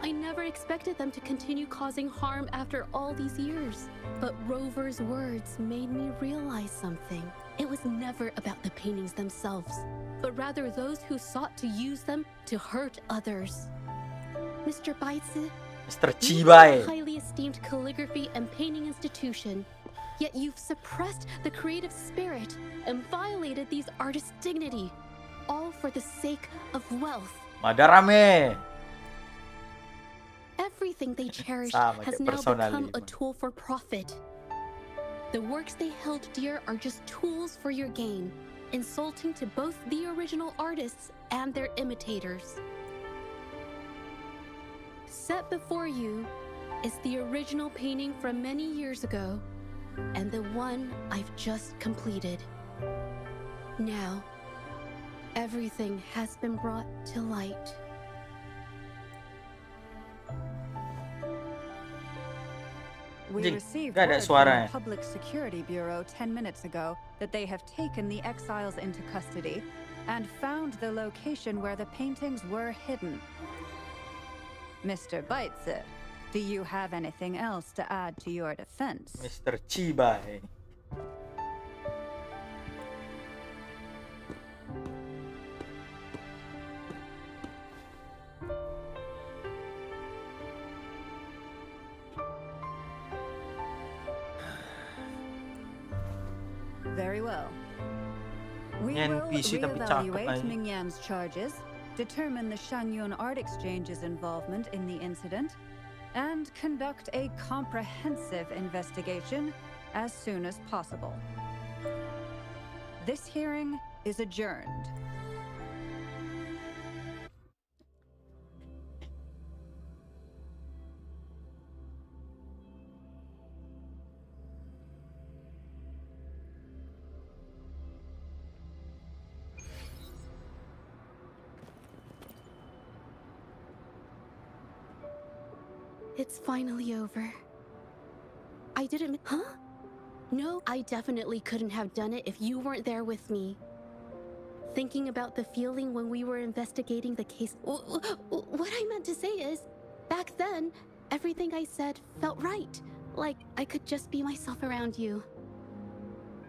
I never expected them to continue causing harm after all these years. But Rover's words made me realize something. It was never about the paintings themselves, but rather those who sought to use them to hurt others. Mr. Baitsu, Mr. you are a Chibai. highly esteemed calligraphy and painting institution, yet you've suppressed the creative spirit and violated these artists' dignity, all for the sake of wealth. Madarame. Everything they cherished Sama has kayak now personal become a ini. tool for profit. The works they held dear are just tools for your gain, insulting to both the original artists and their imitators. Set before you is the original painting from many years ago, and the one I've just completed. Now, everything has been brought to light. We Jing, received nggak ada word from suaranya. the Public Security Bureau 10 minutes ago that they have taken the exiles into custody and found the location where the paintings were hidden. Mr. Baitsu, do you have anything else to add to your defense? Mr. Chibai. Very well. We Yan, will PC tapi cakep reevaluate aja. Mingyan's charges, determine the Shangyun Art Exchange's involvement in the incident, and conduct a comprehensive investigation as soon as possible. This hearing is adjourned. It's finally over. I didn't. Huh? No, I definitely couldn't have done it if you weren't there with me. Thinking about the feeling when we were investigating the case. What I meant to say is, back then, everything I said felt right. Like I could just be myself around you.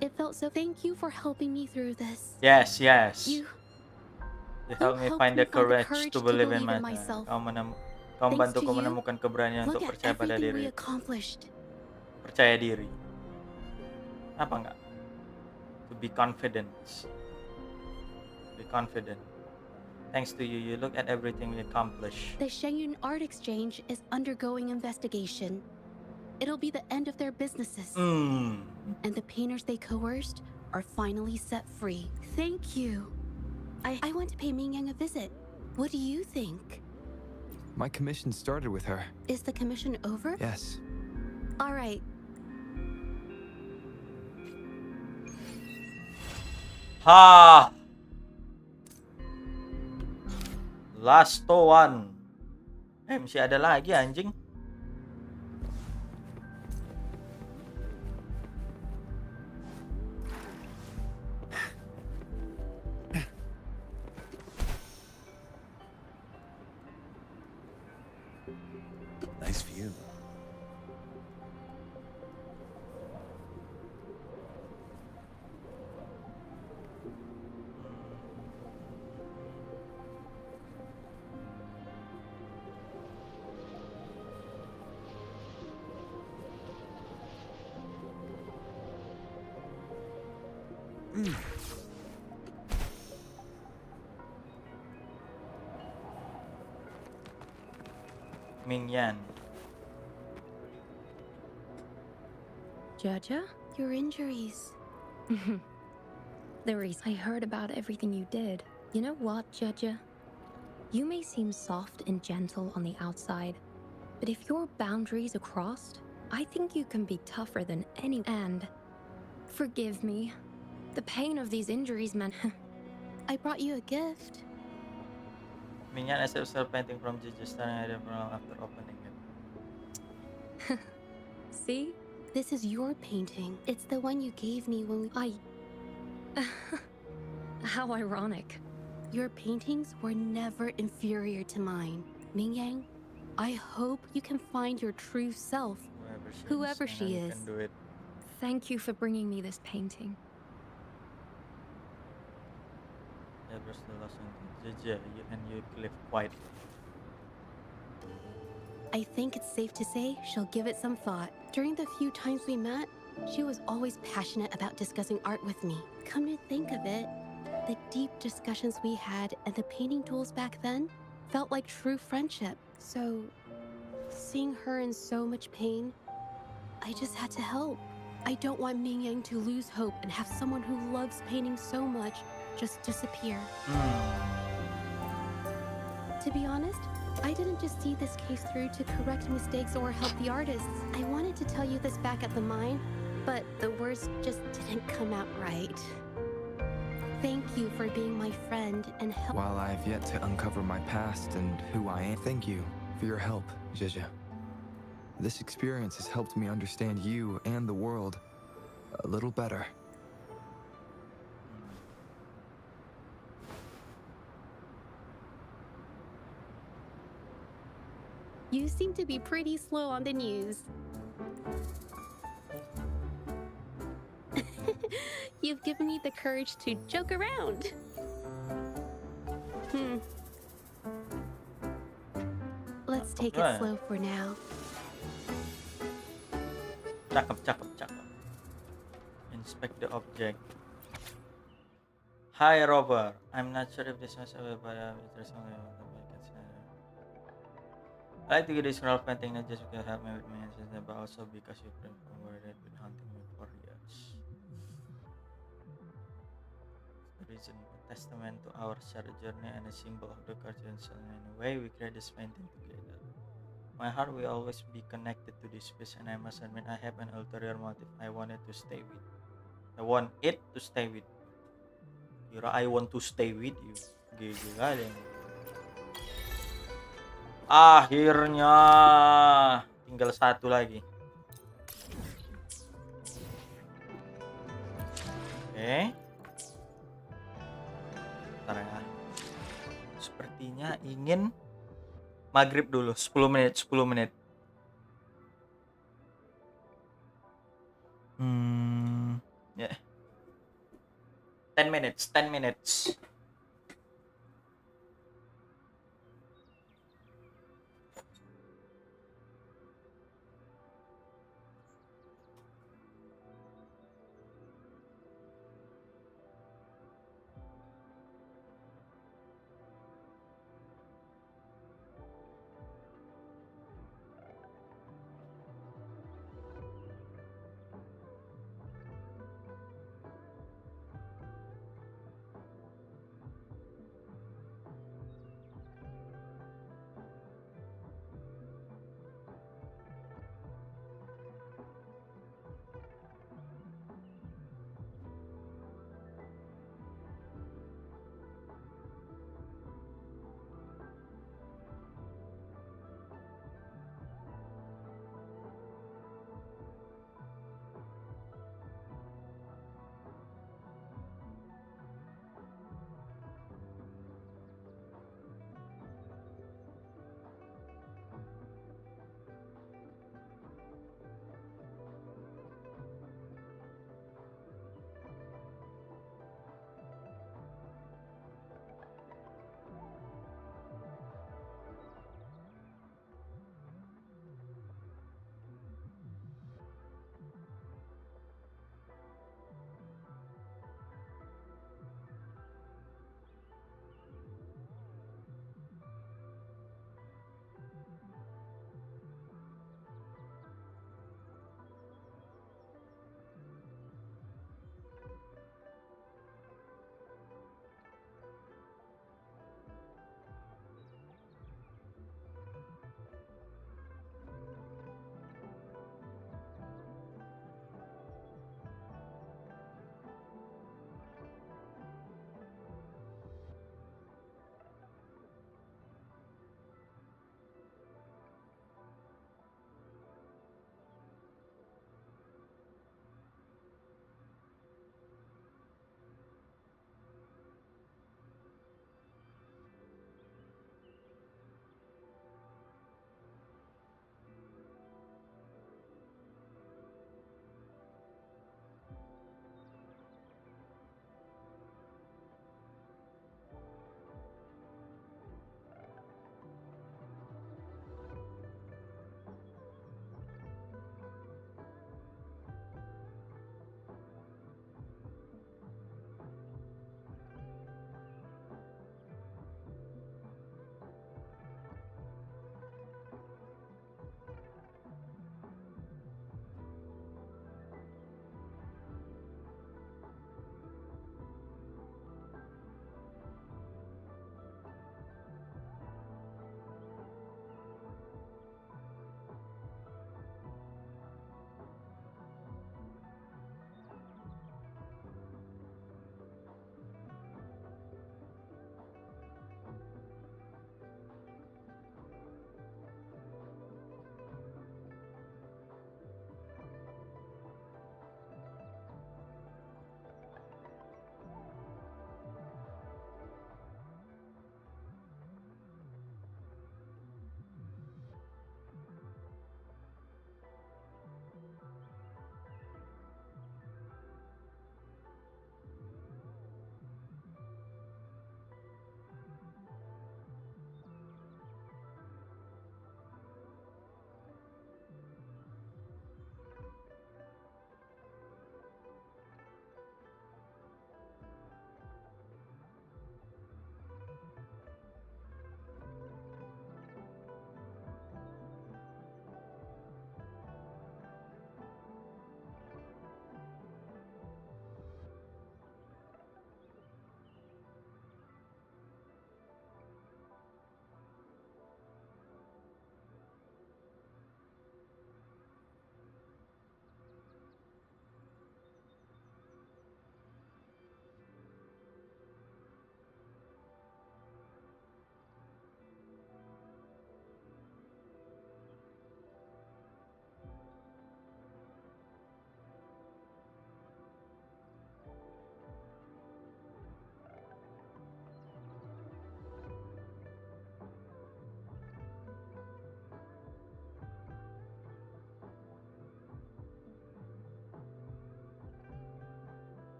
It felt so. Thank you for helping me through this. Yes, yes. You helped me helped find me the find the courage courage to to believe believe in in myself. myself. Kamu Thanks membantuku to you, menemukan keberanian look untuk at percaya pada everything we diri. accomplished. Percaya diri. Apa enggak? To be confident. Be confident. Thanks to you, you look at everything we accomplished. The Shangyun Art Exchange is undergoing investigation. It'll be the end of their businesses. And the painters they coerced are finally set free. Thank you. I want to pay Mingyang a visit. What do you think? My commission started with her. Is the commission over? Yes. All right. Ha! Last one. Masih ada lagi anjing. Nice view. Mingyan. Jaja? Your injuries. The reason I heard about everything you did. You know what, Jaja? You may seem soft and gentle on the outside, but if your boundaries are crossed, I think you can be tougher than any. And forgive me. The pain of these injuries meant. I brought you a gift. Mingyan accepts self painting from Gigi starting idea from after opening it. See? This is your painting. It's the one you gave me when How ironic. Your paintings were never inferior to mine. Mingyang, I hope you can find your true self, whoever she is. Thank you for bringing me this painting. Ya terus langsung JJ and you click quiet. I think it's safe to say she'll give it some thought. During the few times we met, she was always passionate about discussing art with me. Come to think of it, the deep discussions we had and the painting tools back then felt like true friendship. So, seeing her in so much pain, I just had to help. I don't want Mingyang to lose hope and have someone who loves painting so much just disappear. To be honest, I didn't just see this case through to correct mistakes or help the artists. I wanted to tell you this back at the mine, but the words just didn't come out right. Thank you for being my friend and help. While I've yet to uncover my past and who I am, thank you for your help, Zhezhe. This experience has helped me understand you and the world a little better. You seem to be pretty slow on the news. You've given me the courage to joke around. Let's take it slow for now. Cakep. Inspect the object. Hi Robert, I'm not sure if this was a but there's only I like to get this roll painting not just because help me with my answers, but also because you print from where they've been hunting me for years. The reason, a testament to our shared journey and a symbol of the courage in a way we create this painting together. My heart will always be connected to this piece, and I must admit I have an ulterior motive. I want it to stay with. I want it to stay with. Kira I want to stay with you. Gigi kali. Akhirnya tinggal satu lagi. Oke. Bentar ya. Sepertinya ingin maghrib dulu 10 menit. Ya. 10 minutes.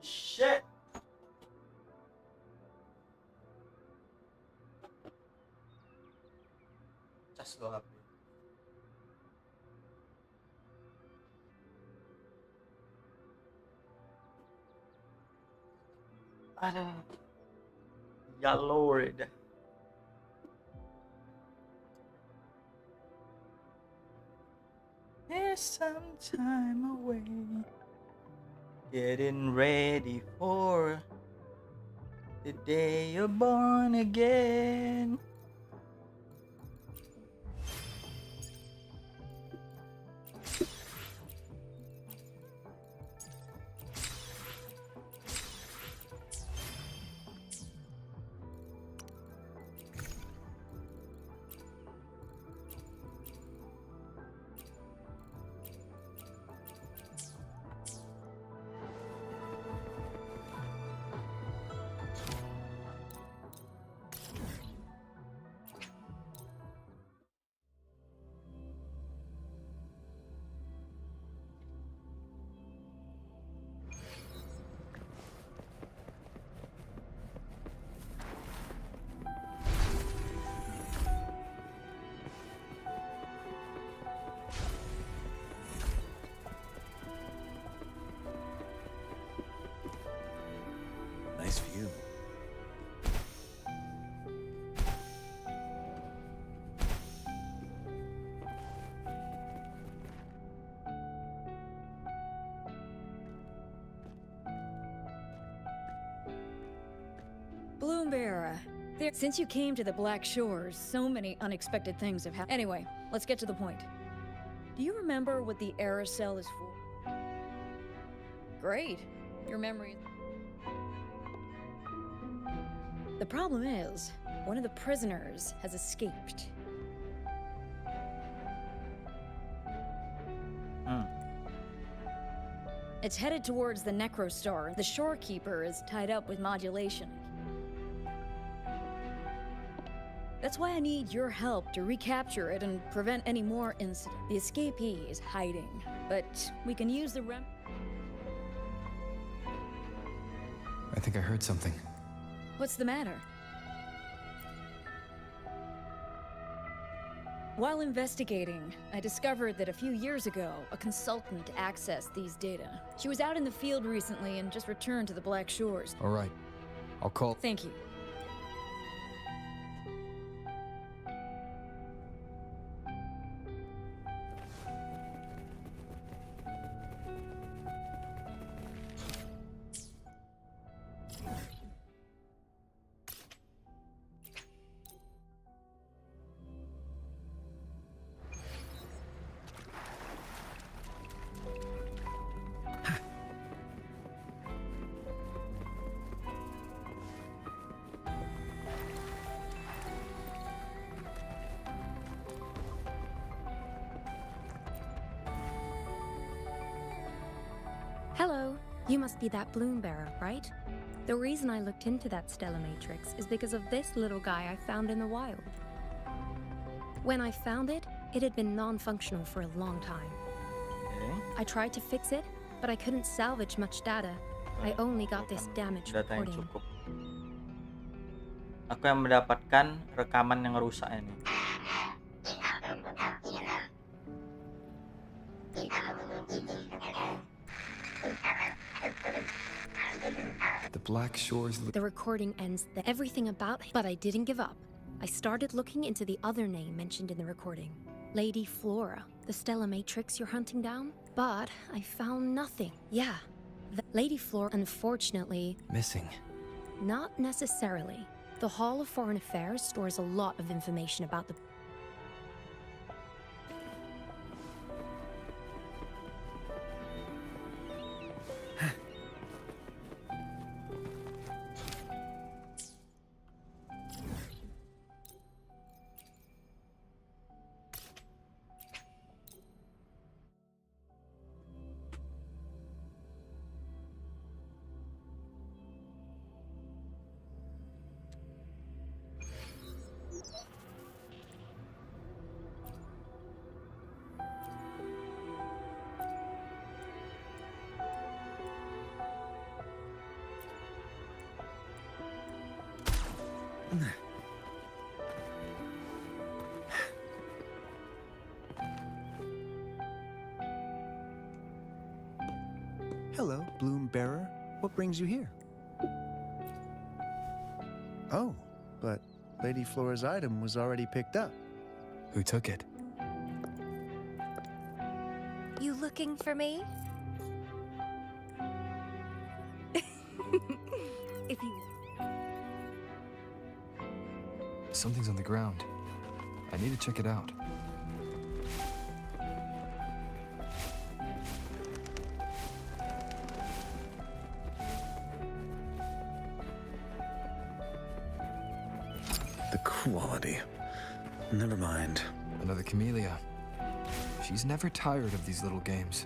shit. Cas lo HP. Aduh. Ya Lord. There's some time away. Getting ready for the day you're born again. Nice view. Bloombearer, since you came to the Black Shores, so many unexpected things have happened. Anyway, let's get to the point. Do you remember what the error cell is for? Great. Your memory. The problem is, one of the prisoners has escaped. It's headed towards the Necrostar. The shorekeeper is tied up with modulation. That's why I need your help to recapture it and prevent any more incidents. The escapee is hiding, but we can use the I think I heard something. What's the matter? While investigating, I discovered that a few years ago, a consultant accessed these data. She was out in the field recently and just returned to the Black Shores. All right. I'll call. Thank you. Hello. You must be that bloom bearer, right? The reason I looked into that stellar matrix is because of this little guy I found in the wild. When I found it, it had been non-functional for a long time. I tried to fix it, but I couldn't salvage much data. I only got this damaged Data yang recording. cukup. Aku yang mendapatkan rekaman yang rusak ini. The Black Shores. The recording ends there. Everything about it, but I didn't give up. I started looking into the other name mentioned in the recording. Lady Flora, the stellar matrix you're hunting down? But I found nothing. Yeah, Lady Flora, unfortunately... Missing. Not necessarily. The Hall of Foreign Affairs stores a lot of information about the... Hello, Bloom Bearer. What brings you here? Oh, but Lady Flora's item was already picked up. Who took it? You looking for me? If you... Something's on the ground. I need to check it out. The quality. Never mind. Another camellia. She's never tired of these little games.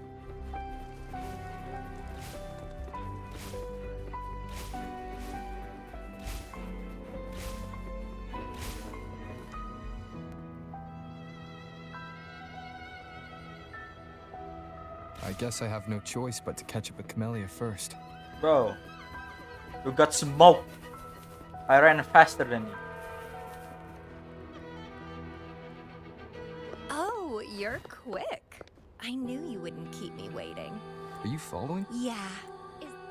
I guess I have no choice but to catch up with Camellia first. Bro, you got smoked. I ran faster than you. Oh, you're quick. I knew you wouldn't keep me waiting. Are you following? Yeah.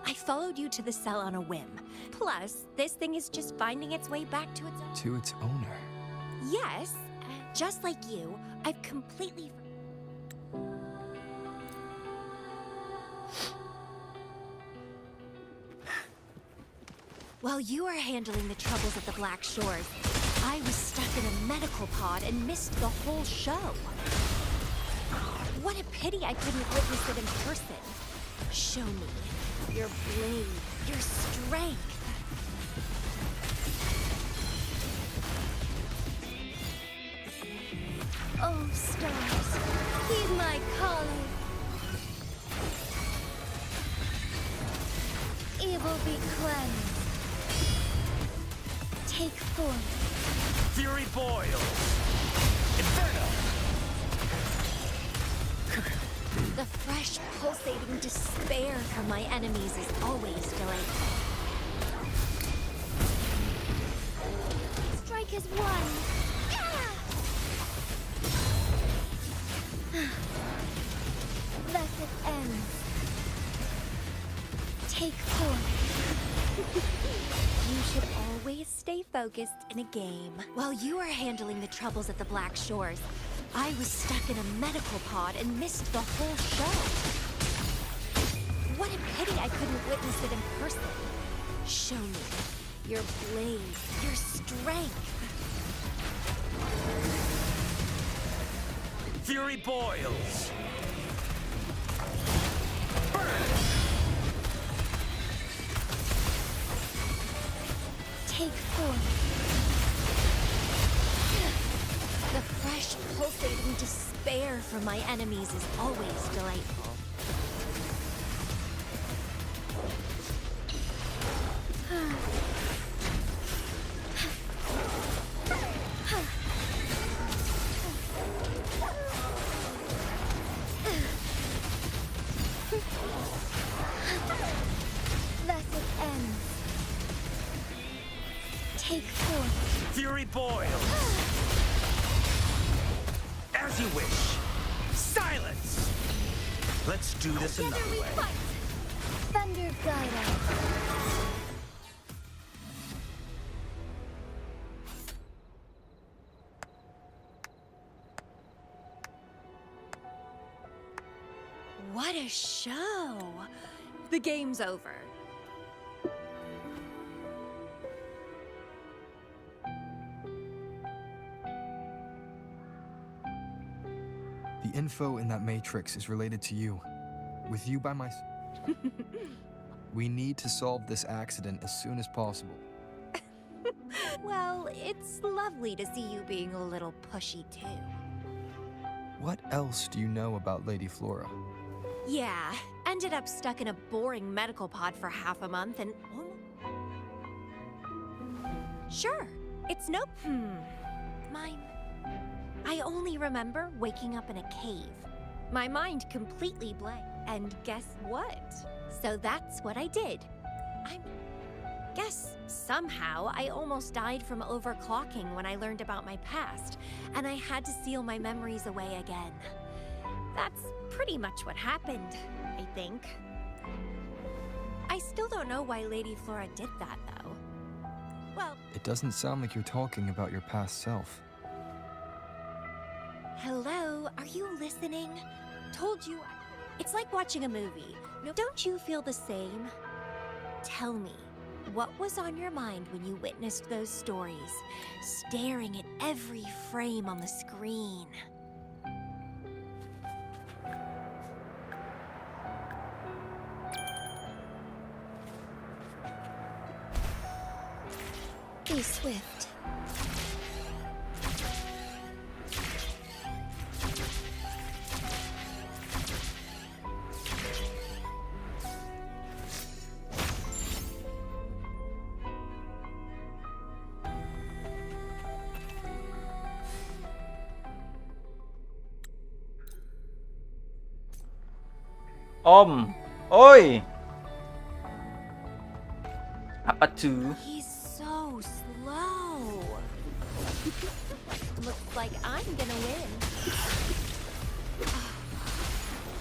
I followed you to the cell on a whim. Plus, this thing is just finding its way back to its own. To its owner. Yes, just like you, I've completely... While you were handling the troubles of the Black Shores, I was stuck in a medical pod and missed the whole show. What a pity I couldn't witness it in person. Show me your blade, your strength. Oh, stars, heed my calling. Evil be cleansed. Take form. Fury boils. Inferno. The fresh, pulsating despair from my enemies is always delightful. Strike as one. Thus it ends. Take form. You should always stay focused in a game. While you were handling the troubles at the Black Shores, I was stuck in a medical pod and missed the whole show. What a pity I couldn't witness it in person. Show me your blade, your strength. Fury boils. Take form. The fresh, pulsating despair from my enemies is always delightful. Thus it ends. Take form. Fury boils. As you wish. Silence. Let's do this Together another we way. fight. Thunder guide us. What a show! The game's over. The info in that matrix is related to you. With you by my... We need to solve this accident as soon as possible. Well, it's lovely to see you being a little pushy too. What else do you know about Lady Flora? Yeah, ended up stuck in a boring medical pod for half a month and... Sure, it's no... Mine. I only remember waking up in a cave. My mind completely blank. And guess what? So that's what I did. Guess somehow I almost died from overclocking when I learned about my past, and I had to seal my memories away again. That's pretty much what happened, I think. I still don't know why Lady Flora did that, though. Well, It doesn't sound like you're talking about your past self. hello, are you listening? Told you. It's like watching a movie. No, don't you feel the same? Tell me, what was on your mind when you witnessed those stories, staring at every frame on the screen? Be swift. Om, oi. Apa tuh? He's so slow. Looks like I'm gonna win.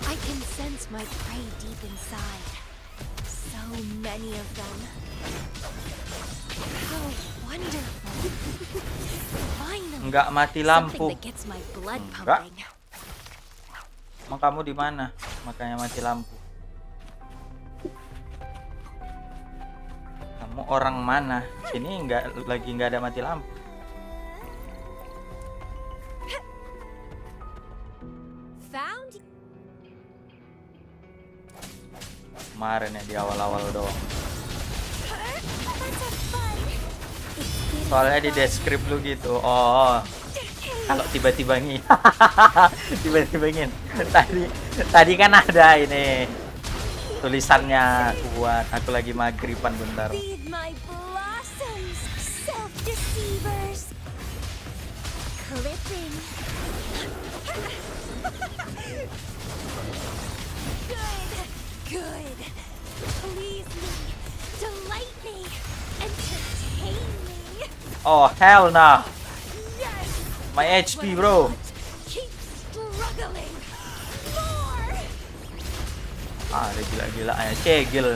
I can sense my prey deep inside. So many of them. How wonderful. Finally. Enggak mati lampu. Something that gets my blood Enggak. pumping. Emang kamu di mana? Makanya mati lampu. Kamu orang mana? Sini lagi nggak ada mati lampu. Found. Kemarin ya di awal-awal doang. Soalnya di deskrip lu gitu. Oh. Kalau tiba-tiba tiba-tiba tadi kan ada ini tulisannya buat aku lagi maghriban bentar. Feed my blossoms, self-deceivers. Clipping. Good. Please me, delight me, entertain me. Oh hell nah. Yes. My HP bro. Keep struggling. More. Ada gila-gilaannya, cegil.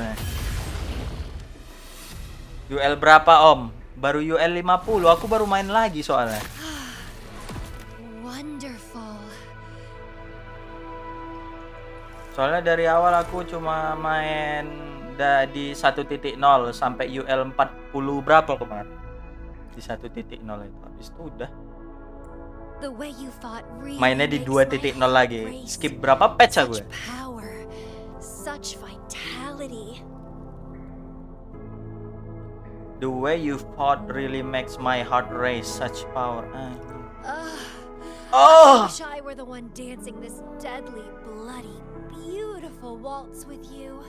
UL berapa om? Baru UL 50, aku baru main lagi soalnya. Wonderful. Soalnya dari awal aku cuma main di 1.0 sampai UL 40 berapa kemarin. Di 1.0 itu, habis itu udah. The way you fought really Mainnya di makes 2.0 my lagi. race. Skip berapa patch aku? Such power, such vitality. The way you fought really makes my heart race. Such power. I wish I were the one dancing this deadly, bloody, beautiful waltz with you.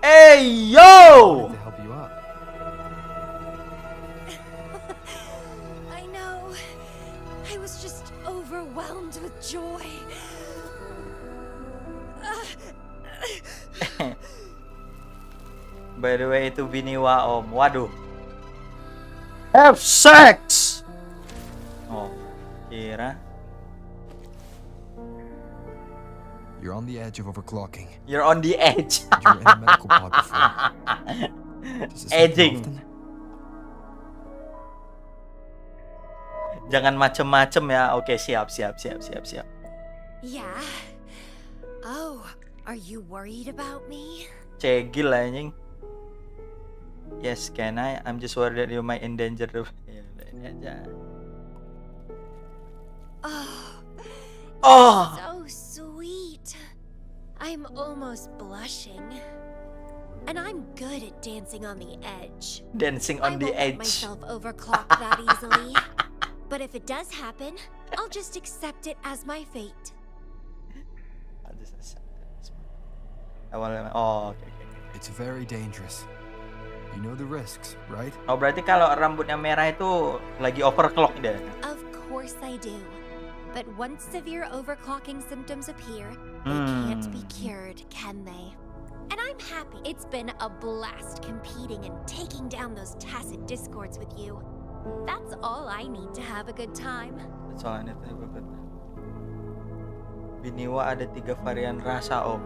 Hey yo! To help you out. I know. I was just overwhelmed with joy. By the way itu biniwa om. Waduh. Have sex. Oh, kira. You're on the edge of overclocking. You're on the edge. You're in a medical pod before. Does this happen Edging. often? Jangan macem-macem ya. Oke, siap. Yeah. Oh, are you worried about me? Cegil anjing. Yes, can I? I'm just worried that you might endanger the... Ya, ini aja. Oh, so sweet. I'm almost blushing. And I'm good at dancing on the edge. Dancing on the I won't let edge. myself overclock that easily. But if it does happen, I'll just accept it as my fate. Awalnya, oh, oke. It's very dangerous. You know the risks, right? Oh, berarti kalau rambutnya merah itu lagi overclock dia. Of course I do. But once severe overclocking symptoms appear, they can't be cured, can they? And I'm happy. It's been a blast competing and taking down those tacit discords with you. That's all I need to have a good time. That's all I need to have a good time. Biniwa ada 3 varian rasa, Om.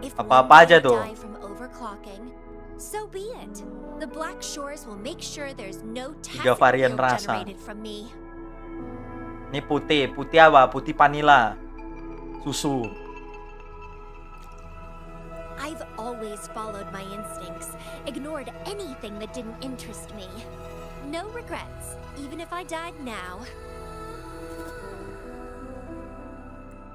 If Apa-apa aja one tuh. die from overclocking, so be it. The Black Shores will make sure there's no 3 tacit varian guilt rasa. generated from me. Ini putih apa? Putih vanila. Susu. I've always followed my instincts, ignored anything that didn't interest me. No regrets, even if I died now.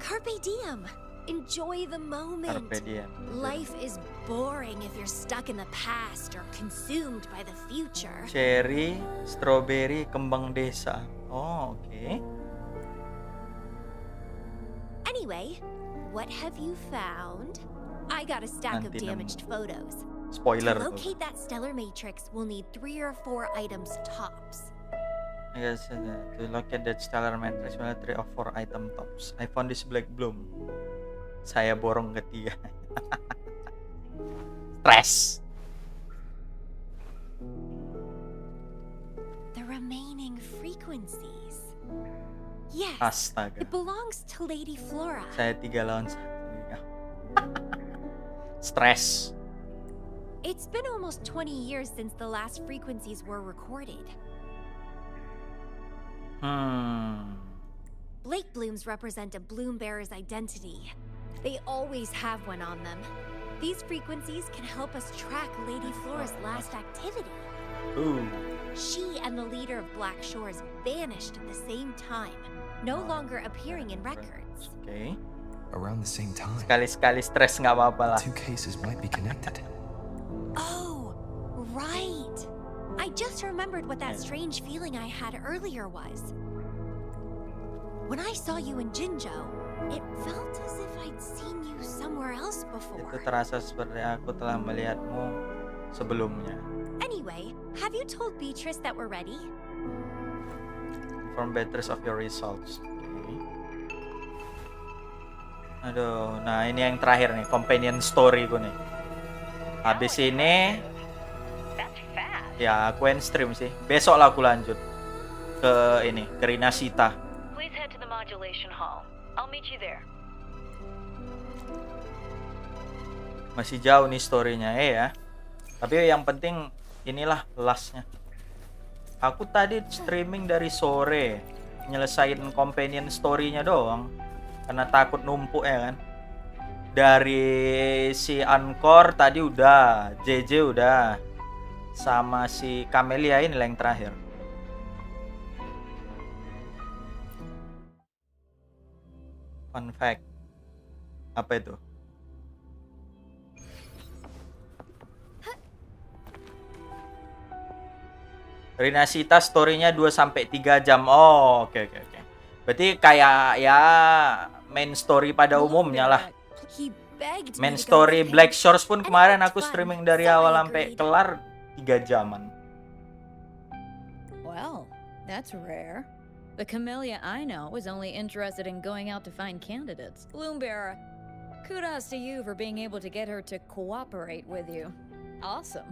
Carpe diem. Enjoy the moment. Carpe diem. Life is boring if you're stuck in the past or consumed by the future. Cherry, strawberry, kembang desa. Oh, oke. Anyway, what have you found? I got a stack of Nanti damaged photos. Spoiler To tuh. locate that stellar matrix, we'll need 3 or 4 items tops. I guess to locate that stellar matrix, we'll need 3 or 4 item tops. I found this black bloom. Saya borong ketiga. Stress. The remaining frequencies. Yes, Astaga. it belongs to Lady Flora. Saya 3 lawan 1. Stress. It's been almost 20 years since the last frequencies were recorded. Blake blooms represent a bloom bearer's identity. They always have one on them. These frequencies can help us track Lady Flora's last activity. Ooh. She and the leader of Black Shores vanished at the same time, no longer appearing in records. Okay. Around the same time. Sekali-sekali stres nggak apa-apa lah. 2 cases might be connected. Oh, right. I just remembered what that strange feeling I had earlier was. When I saw you in Jinjo, it felt as if I'd seen you somewhere else before. Itu terasa seperti aku telah melihatmu sebelumnya. Anyway, have you told Beatrice that we're ready? Inform Beatrice of your results. Okay. Aduh, nah ini yang terakhir nih, companion story ku nih. Habis ini, ya aku end stream sih. Besok lah aku lanjut ke ini, ke RINASCITA. Please head to the modulation hall. I'll meet you there. Masih jauh nih story-nya ya. Tapi yang penting inilah lastnya. Aku tadi streaming dari sore, nyelesain companion story-nya doang. Karena takut numpuk ya kan. Dari si Anchor tadi udah, JJ udah. Sama si Camelia ini yang terakhir. Fun fact. Apa itu? RINASCITA story-nya 2-3 jam. Oh, oke. Berarti kayak ya main story pada umumnya lah. Main story Black Shores pun kemarin aku streaming dari awal sampai kelar 3 jaman. Well, that's rare. The Camellia I know was only interested in going out to find candidates. Bloombearer, kudos to you for being able to get her to cooperate with you. Awesome.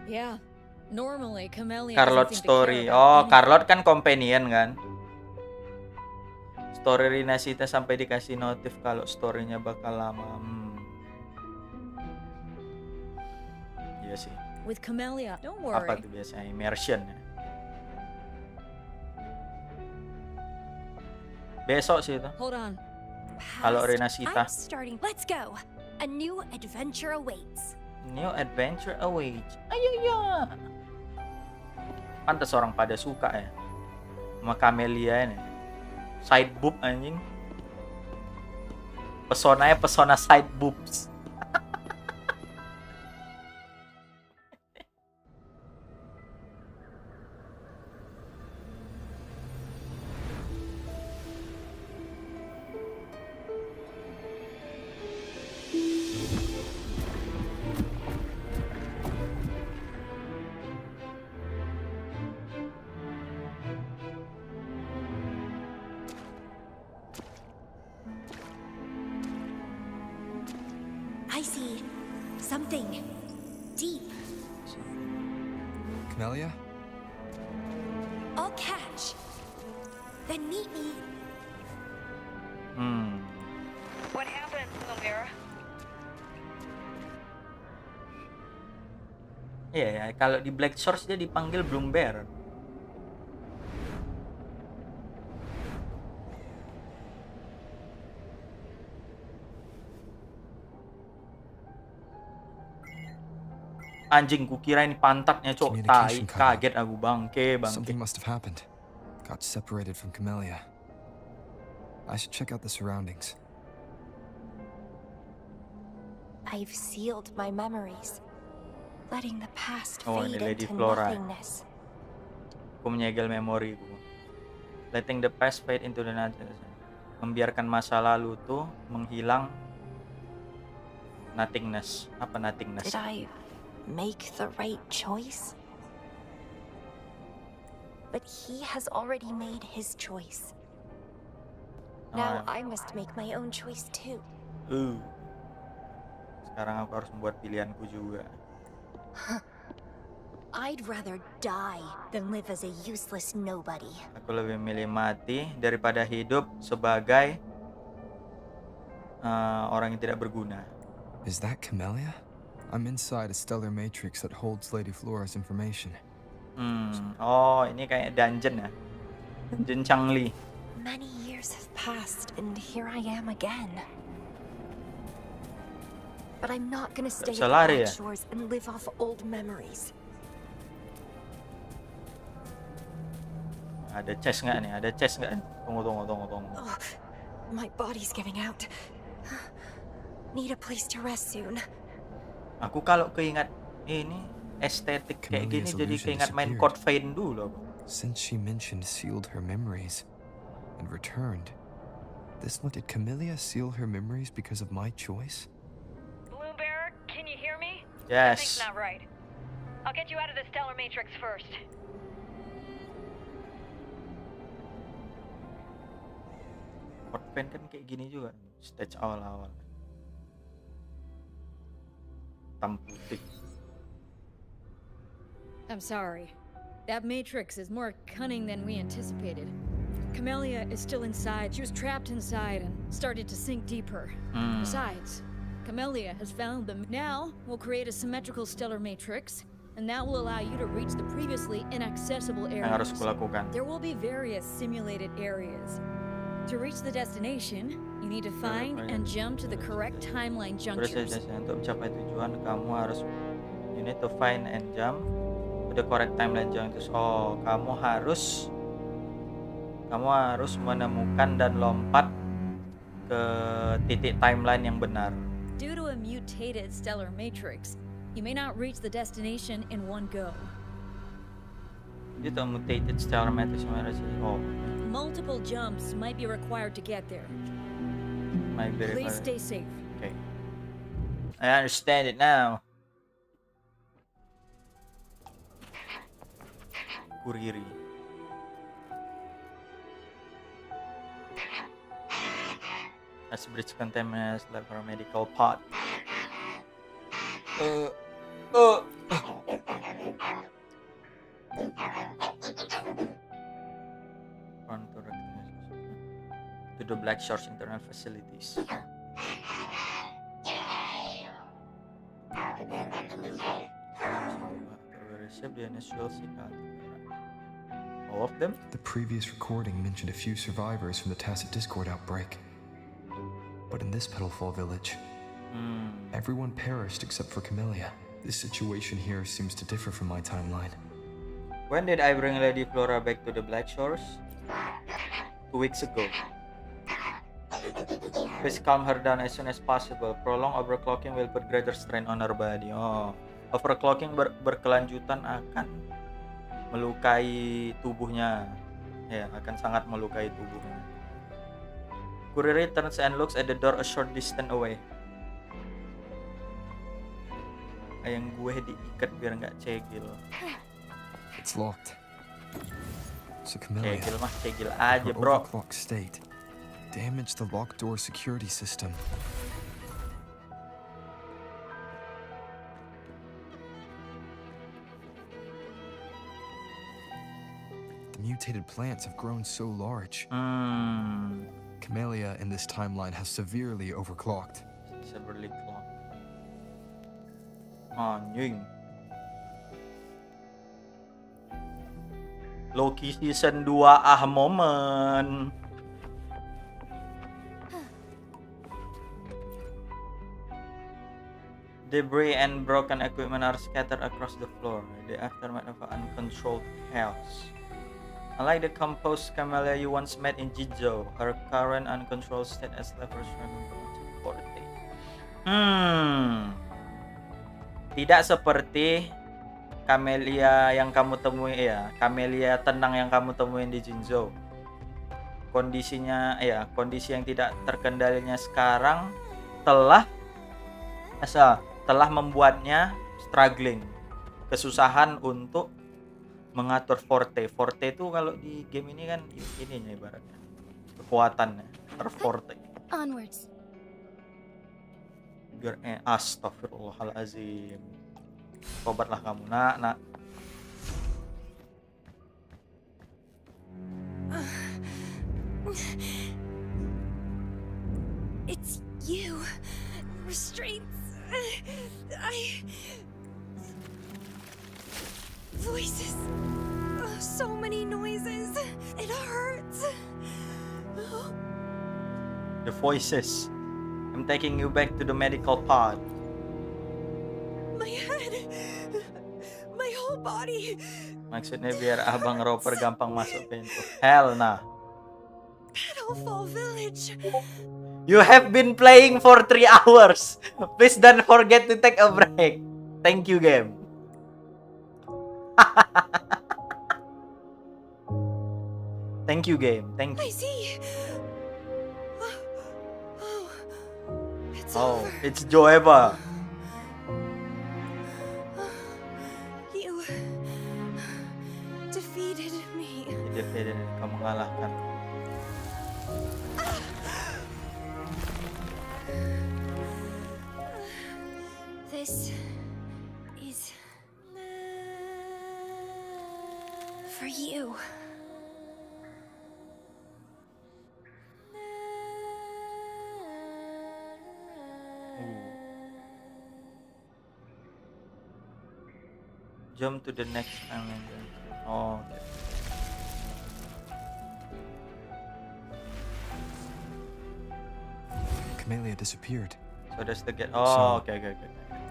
Yeah, normally Camellia Carlot doesn't seem to story. care about Oh, anything. Carlot kan companion kan. Story RINASCITA sampai dikasih notif kalau story-nya bakal lama. Iya sih. With Camellia, don't worry. Apa tuh biasanya immersion ya? Besok sih itu. Hold on. Kalau RINASCITA. I'm starting. Let's go. A new adventure awaits. New adventure awaits. Ayo ya. Pantes orang pada suka ya sama Camellia ini. Side boob anjing. Pesonanya pesona side boobs. I see something deep. Camellia? I'll catch. Then meet me What happened, Lumira? Iya ya, kalau di Black Source dia dipanggil Bloombear. Anjing, kukira ini pantatnya, cok. Tai, Communication cut out. kaget aku, bangke. Something must have happened. Got separated from Camellia. I should check out the surroundings. I've sealed my memories, letting the past Oh, ini fade Lady into Flora. nothingness. Aku menyegel memoriku. Letting the past fade into the night. Membiarkan masa lalu tuh menghilang. Nothingness. Apa nothingness? Did I make the right choice? But he has already made his choice. Now I must make my own choice too. Sekarang aku harus membuat pilihanku juga. I'd rather die than live as a useless nobody. Aku lebih milih mati daripada hidup sebagai orang yang tidak berguna. Is that Camellia? I'm inside a stellar matrix that holds Lady Flora's information. Oh, ini kayak dungeon ya. Dungeon Changli. Many years have passed and here I am again. But I'm not gonna stay at the Black Shores and live off old memories. Ada chest nggak nih? Ada chest nggak? Tunggu. Oh, my body's giving out. Need a place to rest soon. Aku kalau keingat ini estetik kayak gini jadi keingat main Code Vein dulu. Since she mentioned sealed her memories and returned, did Camellia seal her memories because of my choice? Bloombear, can you hear me? Yes. Something's not right. I'll get you out of the stellar matrix first. Code Vein kan kayak gini juga. Stage awal-awal. Hitam putih. I'm sorry. That matrix is more cunning than we anticipated. Camellia is still inside. She was trapped inside and started to sink deeper. Besides, Camellia has found them. Now, we'll create a symmetrical stellar matrix, and that will allow you to reach the previously inaccessible areas. Yang harus kulakukan. There will be various simulated areas. To reach the destination, you need to find and jump to the correct timeline junctures. Untuk mencapai tujuan, kamu harus you need to find and jump to the correct timeline junctures. Oh, kamu harus menemukan dan lompat ke titik timeline yang benar. Due to a mutated stellar matrix, you may not reach the destination in one go. Due to a mutated stellar matrix, multiple jumps might be required to get there. Please stay safe. Okay. I understand it now. Kuriri. As bridge containers left for a medical pod. To the Black Shores internal facilities. All of them? The previous recording mentioned a few survivors from the Tacit Discord outbreak. But in this Petalfall village, everyone perished except for Camellia. This situation here seems to differ from my timeline. When did I bring Lady Flora back to the Black Shores? 2 weeks ago. Please calm her down as soon as possible. Prolonged overclocking will put greater strain on her body. Oh, overclocking berkelanjutan akan melukai tubuhnya. Ya, akan sangat melukai tubuhnya. Courier turns and looks at the door a short distance away. Ayang gue diikat biar nggak cegil. It's locked. So Camellia, cegil mah cegil aja, her bro. overclock state damaged the locked door security system. The mutated plants have grown so large. Camellia in this timeline has severely overclocked. Severely clock. Anjing. Loki season 2 moment. Debris and broken equipment are scattered across the floor, the aftermath of uncontrolled chaos. Unlike the composed Camellia you once met in Jizo, her current uncontrolled state has left her forte. Tidak seperti Camellia yang kamu temui Camellia tenang yang kamu temuin di Jinzo. Kondisinya kondisi yang tidak terkendalinya sekarang telah membuatnya struggling, kesusahan untuk mengatur forte. Forte itu kalau di game ini kan ininya ibaratnya kekuatannya, forte. Onwards. Biar astagfirullahalazim. Tobatlah kamu, nak. It's you. Restraints. Voices. So many noises. It hurts. The voices. I'm taking you back to the medical pod. My head. My whole body. Maksudnya biar Abang Roper gampang masuk pintu. Hell nah. Petalfall Village. You have been playing for 3 hours. Please don't forget to take a break. Thank you, game. Thank you, game. Thank you. I see. It's Joeva. You defeated me. Kau mengalahkan. This is for you. Jump to the next island. Oh, okay. Camellia disappeared. So that's the get. Oh, okay.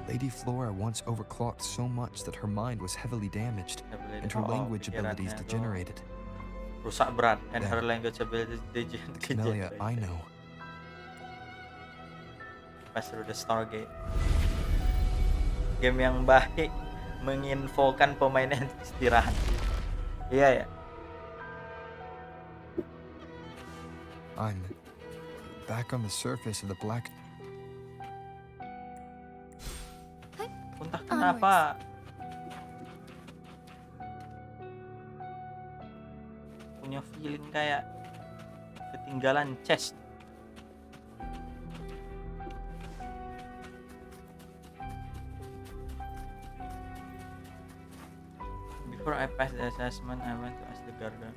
Lady Flora once overclocked so much that her mind was heavily damaged and her language abilities degenerated. Rusak berat and her language abilities degenerated. Camellia, I know. Pass through the Stargate. Game yang baik menginfokan pemainnya istirahat. Iya ya. I'm back on the surface of the black. Entah kenapa punya feeling kayak ketinggalan chest. Before I pass the assessment, I went to ask the garden.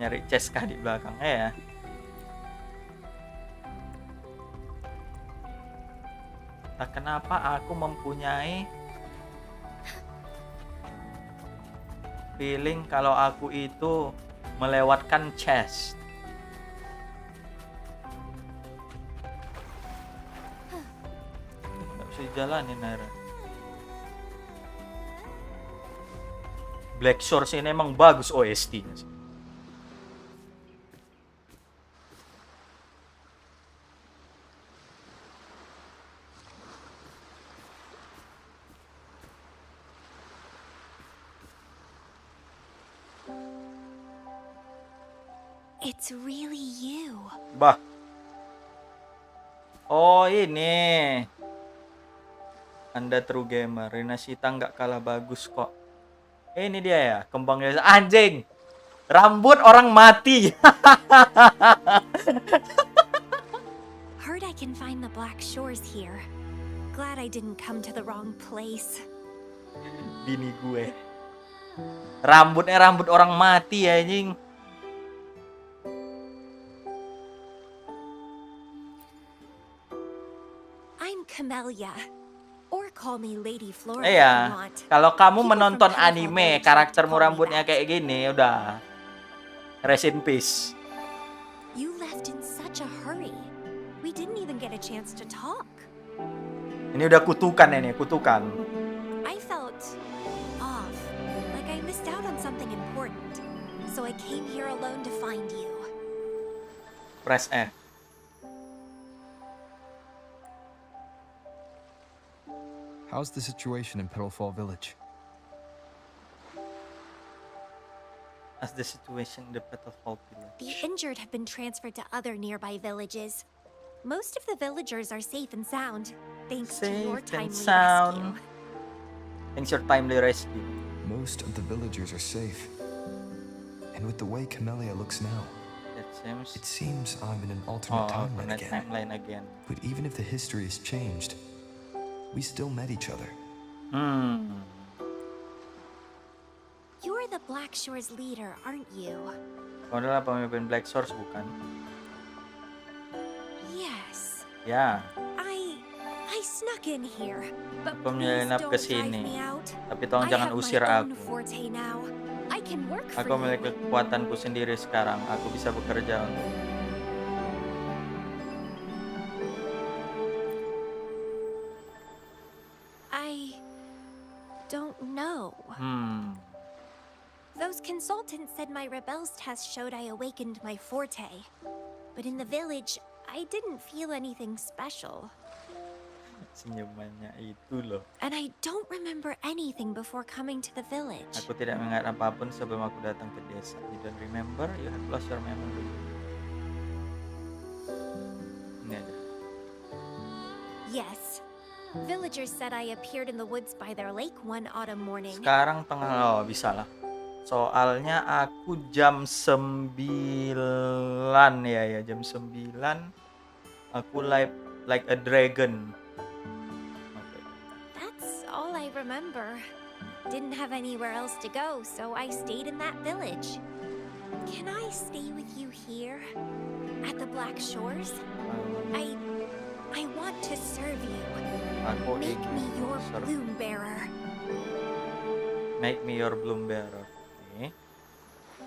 Nyari chest kah di belakangnya ya? Tak kenapa aku mempunyai feeling kalau aku itu melewatkan chest. Nggak bisa dijalanin, Nara. Black Shores ini emang bagus OST-nya sih. It's really you. Bah. Oh, ini. Anda true gamer. RINASCITA nggak kalah bagus kok. Ini dia ya, kembang desa. Anjing. Rambut orang mati. Heard I can find the Black Shores here. Glad I didn't come to the wrong place. Bini gue. Rambutnya rambut orang mati ya anjing. I'm Camellia. Or call me Lady Flora if you Iya, want. kalau kamu People menonton from Pedophile anime, Village like to karaktermu call me rambutnya that. kayak gini, udah rest in peace. You left in such a hurry. We didn't even get a chance to talk. Ini udah kutukan ini, kutukan. I felt off, like I missed out on something important. So I came here alone to find you. Press F. How's the situation in Petalfall Village? As the situation in the Petalfall Village. The injured have been transferred to other nearby villages. Most of the villagers are safe and sound, thanks to your Safe and timely sound. rescue. Thanks your timely rescue. Most of the villagers are safe. And with the way Camellia looks now, it seems I'm in an alternate timeline alternate again. timeline again. But even if the history has changed, we still met each other. You're the Black Shore's leader, aren't you? Kau adalah pemimpin Black Source bukan? Yes. Ya, I snuck in here, but aku please menyelinap don't ke drive sini. me out. Tapi tolong I jangan have usir my own aku. forte now. I can work for Aku you. memiliki kekuatanku sendiri sekarang. Aku bisa bekerja untuk. I don't know. Those consultants said my rebels test showed I awakened my forte. But in the village, I didn't feel anything special. Senyumannya itu loh. And I don't remember anything before coming to the village. Aku tidak mengingat apapun sebelum aku datang ke desa. You don't remember? You have lost your memory. Ini aja. Yes. Villagers said I appeared in the woods by their lake one autumn morning. Sekarang tengah, bisa lah. Soalnya aku jam 9 ya, jam 9 aku like a dragon. That's all I remember. Didn't have anywhere else to go, so I stayed in that village. Can I stay with you here at the Black Shores? I want to serve you. Aku Make ingin me your serve. bloom bearer. Make me your bloom bearer. Okay.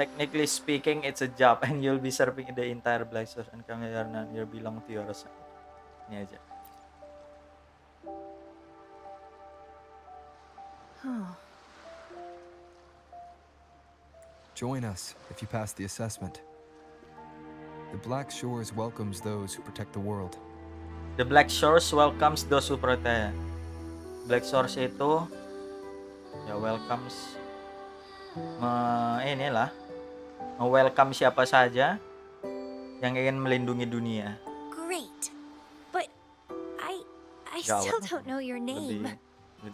Technically speaking, it's a job and you'll be serving the entire Black Source and Camellia you belong to your side. Ini aja. Join us if you pass the assessment. The Black Shores welcomes those who protect the world. The Black Shores welcomes those who protect. Black Shores itu ya welcomes welcome siapa saja yang ingin melindungi dunia. Great. But I Gawat. still don't know your name.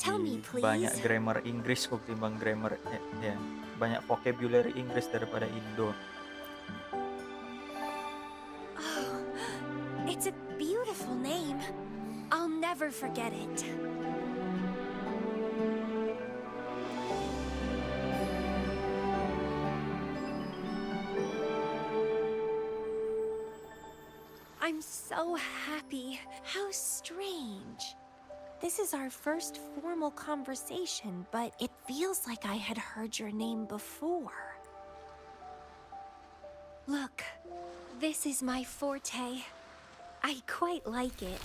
Tell me, please. Banyak grammar Inggris ketimbang grammar ya, banyak vocabulary Inggris daripada Indo. Oh, it's a beautiful name. I'll never forget it. I'm so happy. How strange. This is our first formal conversation, but it feels like I had heard your name before. Look, this is my forte. I quite like it.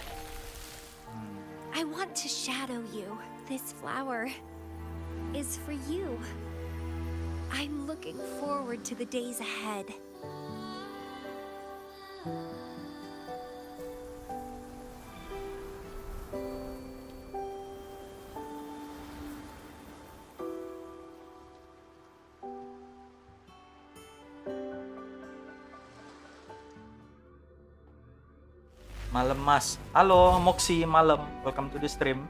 I want to shadow you. This flower is for you. I'm looking forward to the days ahead. Malam Mas. Halo Moxie, malam. Welcome to the stream.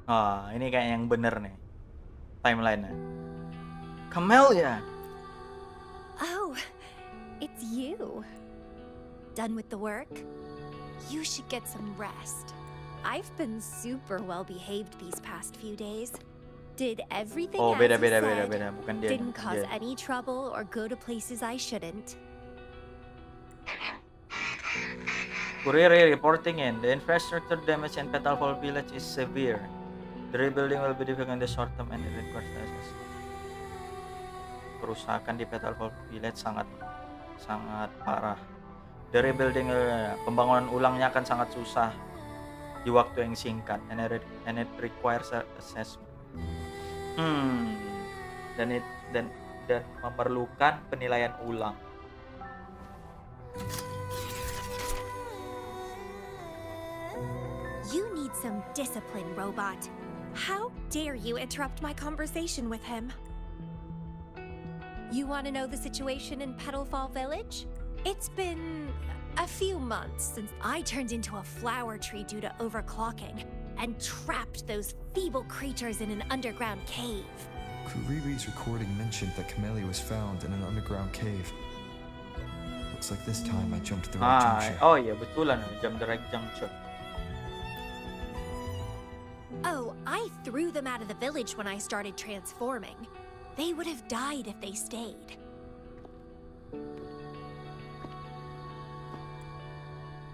Ah, ini kayak yang bener nih timeline-nya. Camellia. Oh, it's you. Done with the work? You should get some rest. I've been super well behaved these past few days. Did everything Oh, as beda you beda said. beda beda, bukan dia. Didn't cause Dia. any trouble or go to places I shouldn't. Courier reporting in. The infrastructure damage in Petalfall Village is severe. The rebuilding will be difficult in the short term and it requires assessment. Kerusakan di Petalfall Village sangat parah. The rebuilding, pembangunan ulangnya akan sangat susah di waktu yang singkat, and it requires assessment. Dan memerlukan penilaian ulang. You need some discipline, robot. How dare you interrupt my conversation with him? You want to know the situation in Petalfall Village? It's been a few months since I turned into a flower tree due to overclocking and trapped those feeble creatures in an underground cave. Kuriri's recording mentioned that Camellia was found in an underground cave. Looks like this time I jumped the right junction. Oh iya, betulan, jump the right junction. Oh, I threw them out of the village when I started transforming. They would have died if they stayed.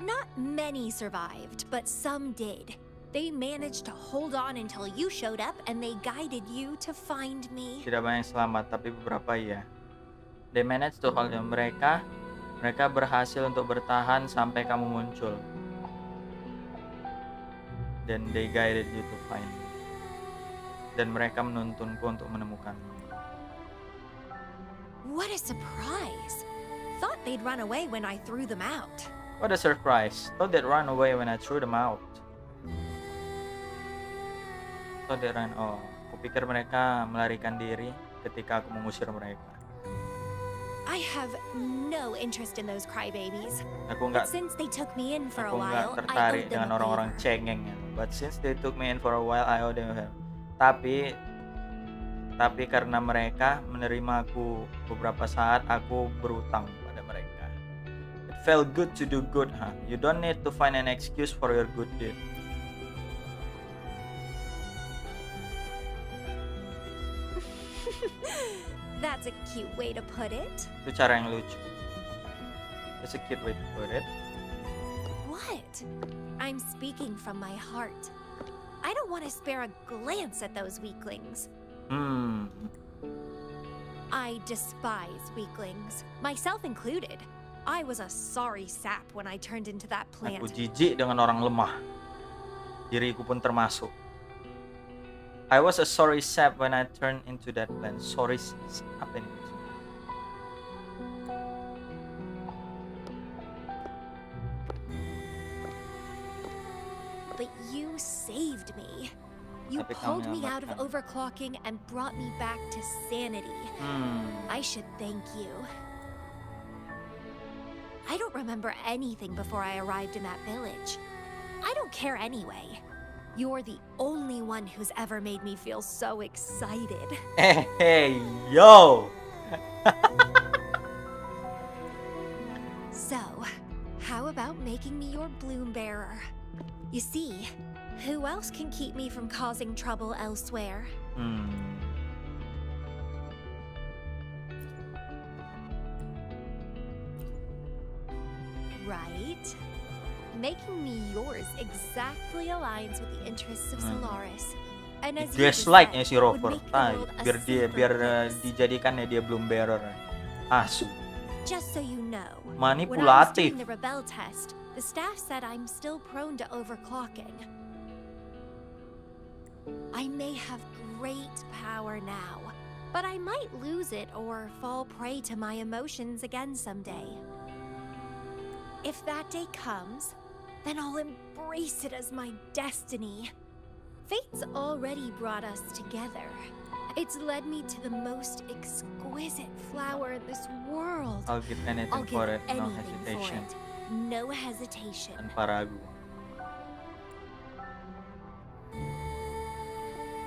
Not many survived, but some did. They managed to hold on until you showed up and they guided you to find me. Tidak banyak selamat, tapi beberapa ya. They managed to hold on. Mereka berhasil untuk bertahan sampai kamu muncul. Dan they guided you to find me. Dan mereka menuntunku untuk menemukanmu. What a surprise! Thought they'd run away when I threw them out. What a surprise! Thought they'd run away when I threw them out. Thought they ran. Oh, kupikir mereka melarikan diri ketika aku mengusir mereka. I have no interest in those crybabies. Aku But since they took me in for a nggak while, I tertarik owed them dengan a orang-orang favor. cengeng. But since they took me in for a while, I owe them a favor. Tapi karena mereka menerima aku beberapa saat, aku berutang pada mereka. It felt good to do good, huh? You don't need to find an excuse for your good deed. That's a cute way to put it. Itu cara yang lucu. That's a cute way to put it. What? I'm speaking from my heart. I don't want to spare a glance at those weaklings. I despise weaklings, myself included. I was a sorry sap when I turned into that plant. Aku jijik dengan orang lemah. Diriku pun termasuk. I was a sorry sap when I turned into that plant. Sorry, apa ini? But you saved me. You Tapi kamu pulled me out of menyelamatkan. overclocking and brought me back to sanity. I should thank you. I don't remember anything before I arrived in that village. I don't care anyway. You're the only one who's ever made me feel so excited. Hey, yo! So, how about making me your bloom bearer? You see, who else can keep me from causing trouble elsewhere? Right? Making me yours exactly aligns with the interests of Solaris. And as you Dislike-nya said, si would Rover. make the world a Biar safer place. dijadikan ya dia bloom bearer. Asu. Just so you know, when I was Manipulatif. doing the rebel test, the staff said I'm still prone to overclocking. I may have great power now, but I might lose it or fall prey to my emotions again someday. If that day comes, then I'll embrace it as my destiny. Fate's already brought us together. It's led me to the most exquisite flower in this world. I'll give anything I'll for give it, no anything for hesitation. it. No hesitation. Tanpa ragu.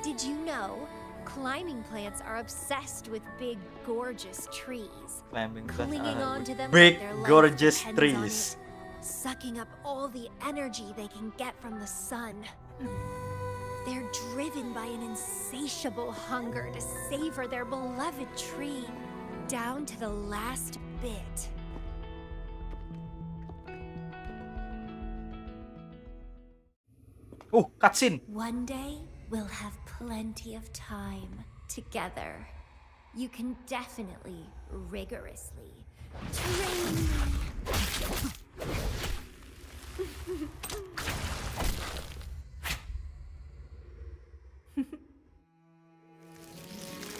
Did you know Climbing plants are obsessed with big, gorgeous trees. Climbing Clinging onto them big like their life gorgeous depends on trees. it, sucking up all the energy they can get from the sun. They're driven by an insatiable hunger to savor their beloved tree, down to the last bit. Oh, cutscene. One day, we'll have plenty of time together. You can definitely, rigorously train me.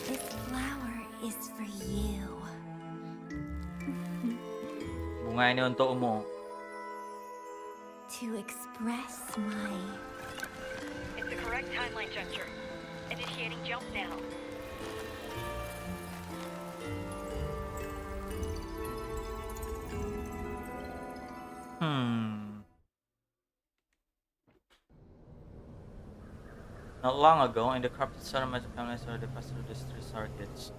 This flower is for you. Bunga ini untukmu. To express my... It's the correct timeline juncture. Initiating jump now. Not long ago, in the corrupted sun, magic families were passed through the three circuits.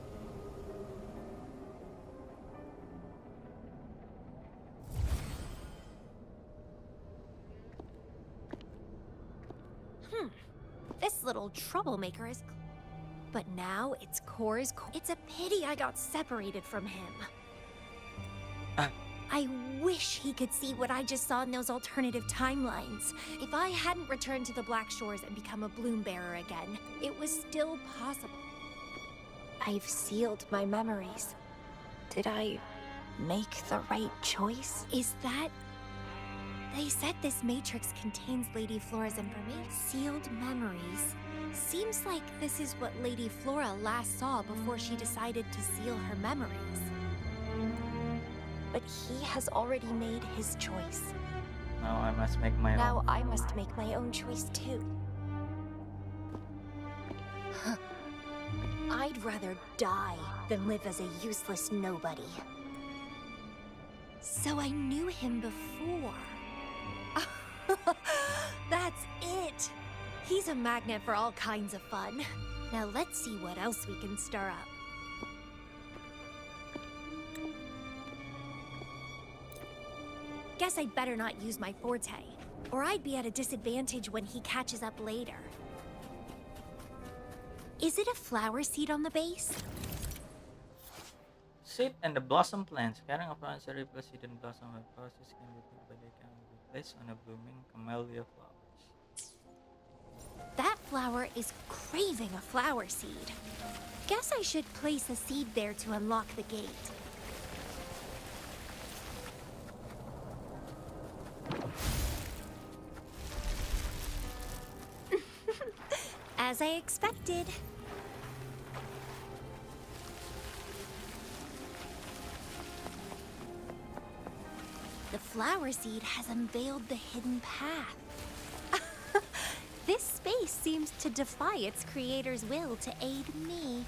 This little troublemaker is... But now its core is... It's a pity I got separated from him. I wish he could see what I just saw in those alternative timelines. If I hadn't returned to the Black Shores and become a bloom bearer again, it was still possible. I've sealed my memories. Did I make the right choice? Is that... They said this matrix contains Lady Flora's information. Sealed memories. Seems like this is what Lady Flora last saw before she decided to seal her memories. But he has already made his choice. Now I must make my own. Now I must make my own choice too. I'd rather die than live as a useless nobody. So I knew him before. That's it! He's a magnet for all kinds of fun. Now let's see what else we can stir up. Guess I'd better not use my forte, or I'd be at a disadvantage when he catches up later. Is it a flower seed on the base? Seed and the blossom plants. Carrying a plant that replaces seed and blossom with process can be picked, but they can be placed on a blooming camellia flowers. That flower is craving a flower seed. Guess I should place a seed there to unlock the gate. As I expected. The flower seed has unveiled the hidden path. This space seems to defy its creator's will to aid me.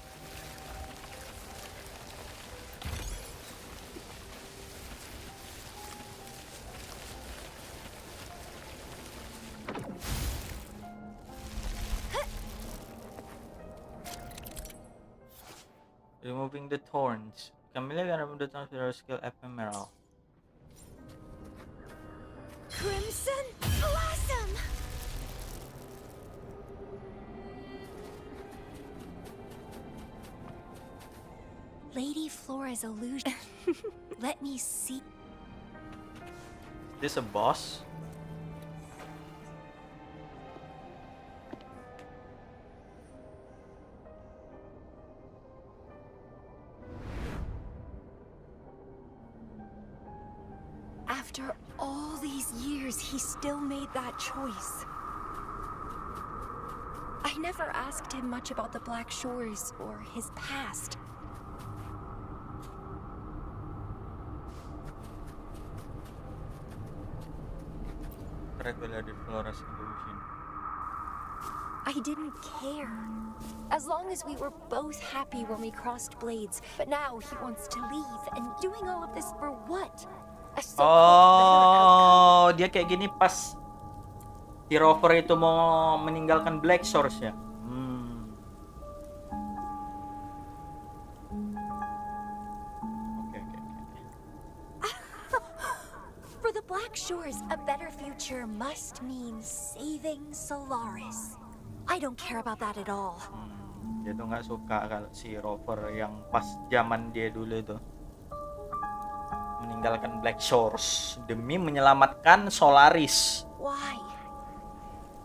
Removing the thorns. Camellia can remove the thorns with her skill ephemeral. Crimson Blossom! Lady Flora's illusion. Let me see. Is this a boss? After all these years, he still made that choice. I never asked him much about the Black Shores or his past. Regular Flora's illusion. I didn't care. As long as we were both happy when we crossed blades. But now he wants to leave, and doing all of this for what? Oh, dia kayak gini pas si Rover itu mau meninggalkan Black Shores ya. adventure must mean saving Solaris. I don't care about that at all. Dia tuh nggak suka kalau si Rover yang pas zaman dia dulu itu meninggalkan Black Shores demi menyelamatkan Solaris. Why?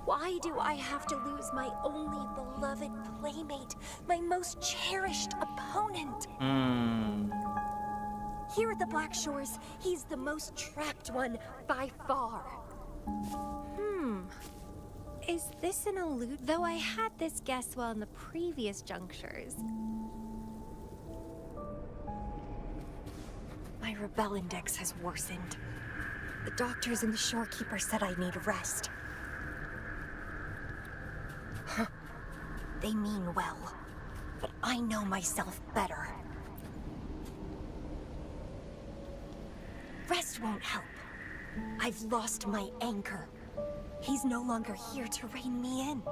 Why do I have to lose my only beloved playmate, my most cherished opponent? Here at the Black Shores, he's the most trapped one by far. Is this an allude? Though I had this guess well in the previous junctures. My rebel index has worsened. The doctors and the shorekeeper said I need rest. They mean well, but I know myself better. Rest won't help. I've lost my anchor. He's no longer here to rein me in.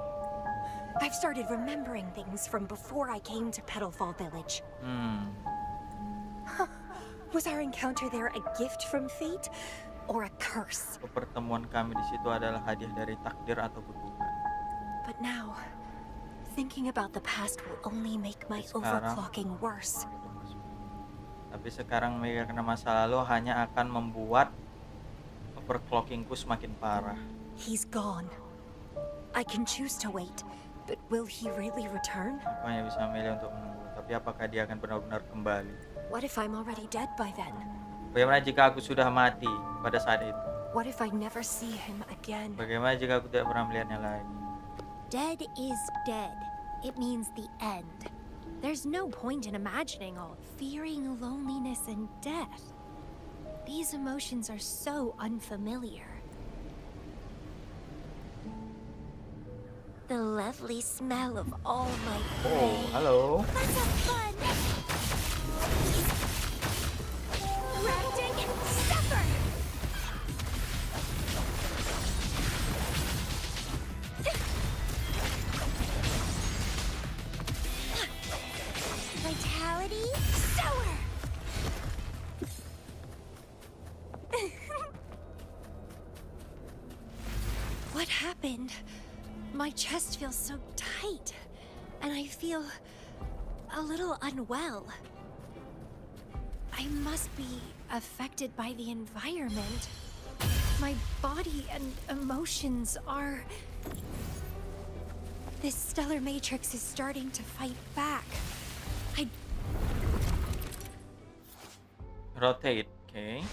I've started remembering things from before I came to Petalfall Village. Was our encounter there a gift from fate or a curse? Pertemuan kami di situ adalah hadiah dari takdir atau kutukan. But now, thinking about the past will only make my overclocking worse. Tapi sekarang memikirkan masa lalu hanya akan membuat overclockingku semakin parah. He's gone. I can choose to wait, but will he really return? Aku hanya bisa memilih untuk menunggu, tapi apakah dia akan benar-benar kembali? What if I'm already dead by then? Bagaimana jika aku sudah mati pada saat itu? What if I never see him again? Bagaimana jika aku tidak pernah melihatnya lagi? Dead is dead. It means the end. There's no point in imagining all fearing loneliness and death. These emotions are so unfamiliar. The lovely smell of all my prey. Oh, hello. Let's have fun! Ranting and suffer! Vitality sour! What happened? My chest feels so tight, and I feel a little unwell. I must be affected by the environment. My body and emotions are... This stellar matrix is starting to fight back. Rotate, okay.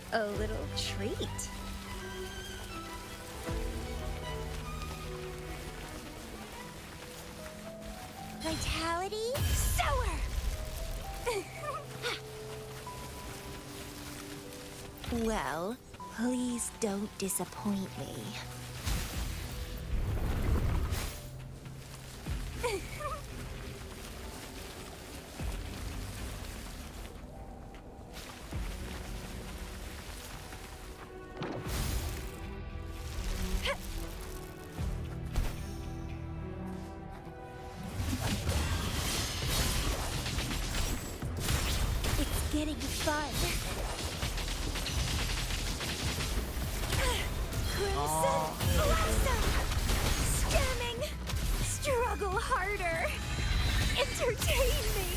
A little treat. Vitality sour. Well, please don't disappoint me. Getting fun. Crimson blossom. Stemming. Struggle harder. Entertain me.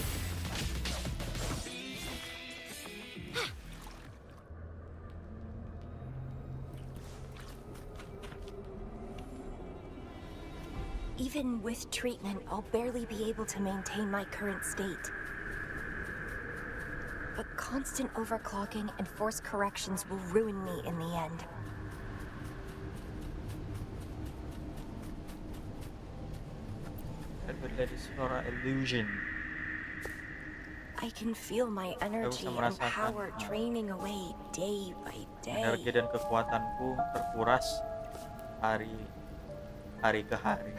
Even with treatment, I'll barely be able to maintain my current state. But constant overclocking and forced corrections will ruin me in the end. That is for illusion. I can feel my energy and power draining away day by day. Energi dan kekuatanku terkuras hari ke hari.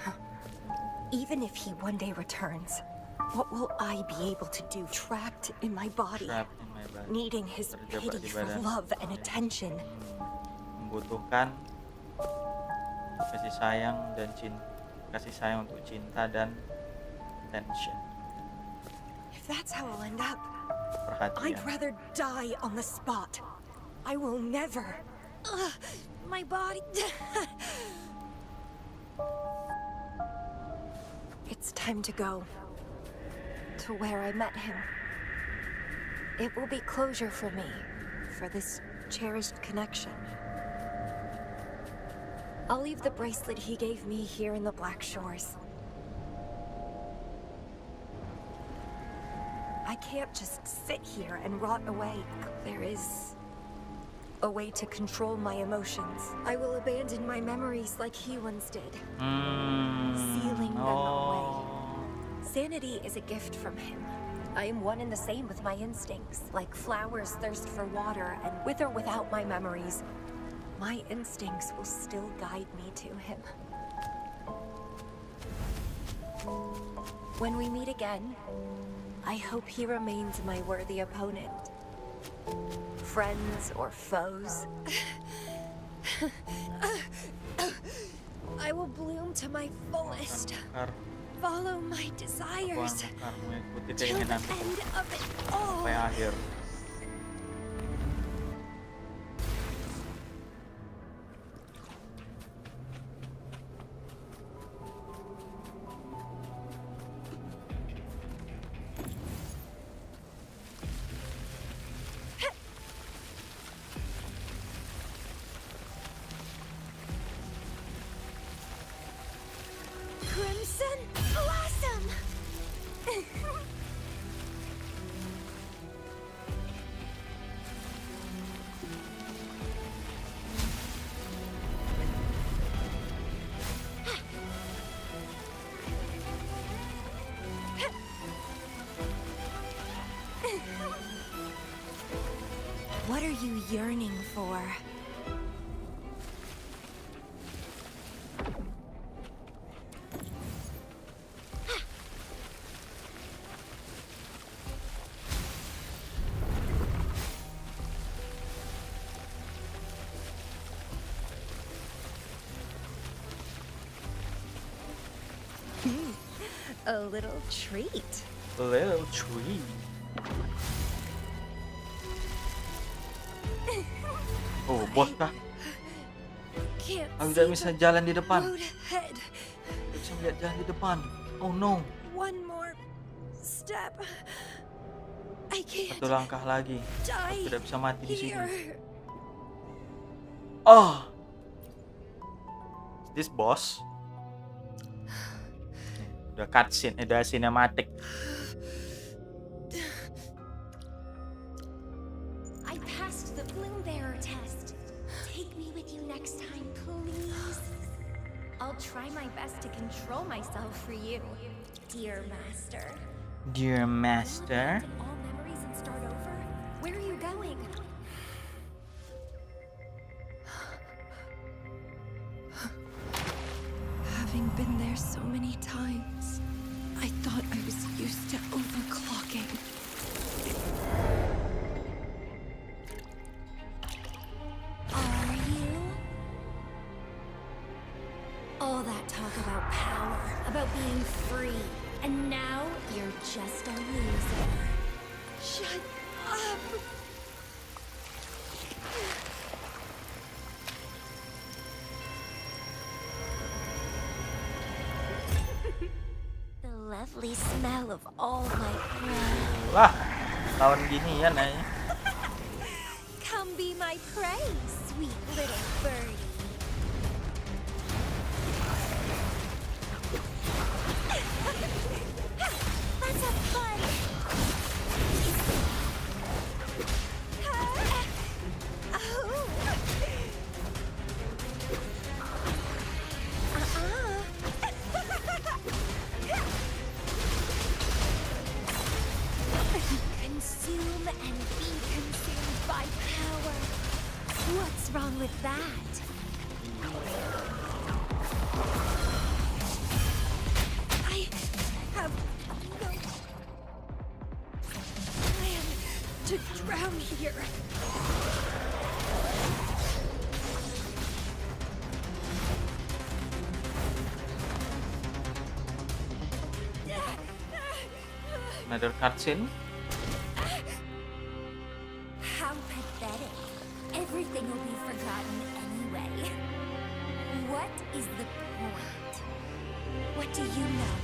Even if he one day returns, what will I be able to do trapped in my body, needing his pity for love and attention? Membutuhkan kasih sayang dan kasih sayang untuk cinta dan attention. If If that's how I'll end up, Perhatian. I'd rather die on the spot. I will never. My body. It's time to go. To where I met him. It will be closure for me. For this cherished connection. I'll leave the bracelet he gave me here in the Black Shores. I can't just sit here and rot away. There is a way to control my emotions. I will abandon my memories like he once did. Sealing them away. Sanity is a gift from him. I am one and the same with my instincts. Like flowers thirst for water, and with or without my memories, my instincts will still guide me to him. When we meet again, I hope he remains my worthy opponent. Friends or foes. I will bloom to my fullest. Follow my desires. Till the end of it all. Sampai akhir. Crimson Blossom! What are you yearning for? A little treat. A little treat. Oh, bos kah? Aku tidak bisa jalan di depan. Head. Bisa lihat jalan di depan. Oh no. One more step. I can't. Satu langkah lagi. Aku tidak bisa mati di sini. Here. Oh. Is this boss? Udah cutscene, udah cinematic. I passed the Bloom Bearer test. Take me with you next time, please. I'll try my best to control myself for you, dear master. Dear master. All memories and start over? Where are you going? Having been there so many times, I thought I was used to overclocking. Are you? All that talk about power, about being free, and now you're just a loser. Shut up! The lovely smell of all my prey. Wah, tahun ginian aja. Come be my prey, sweet little birdie. Let's have fun. Consume and be consumed by power. What's wrong with that? I have no plan to drown here. Another cutscene. How pathetic. Everything will be forgotten anyway. What is the point? What do you know?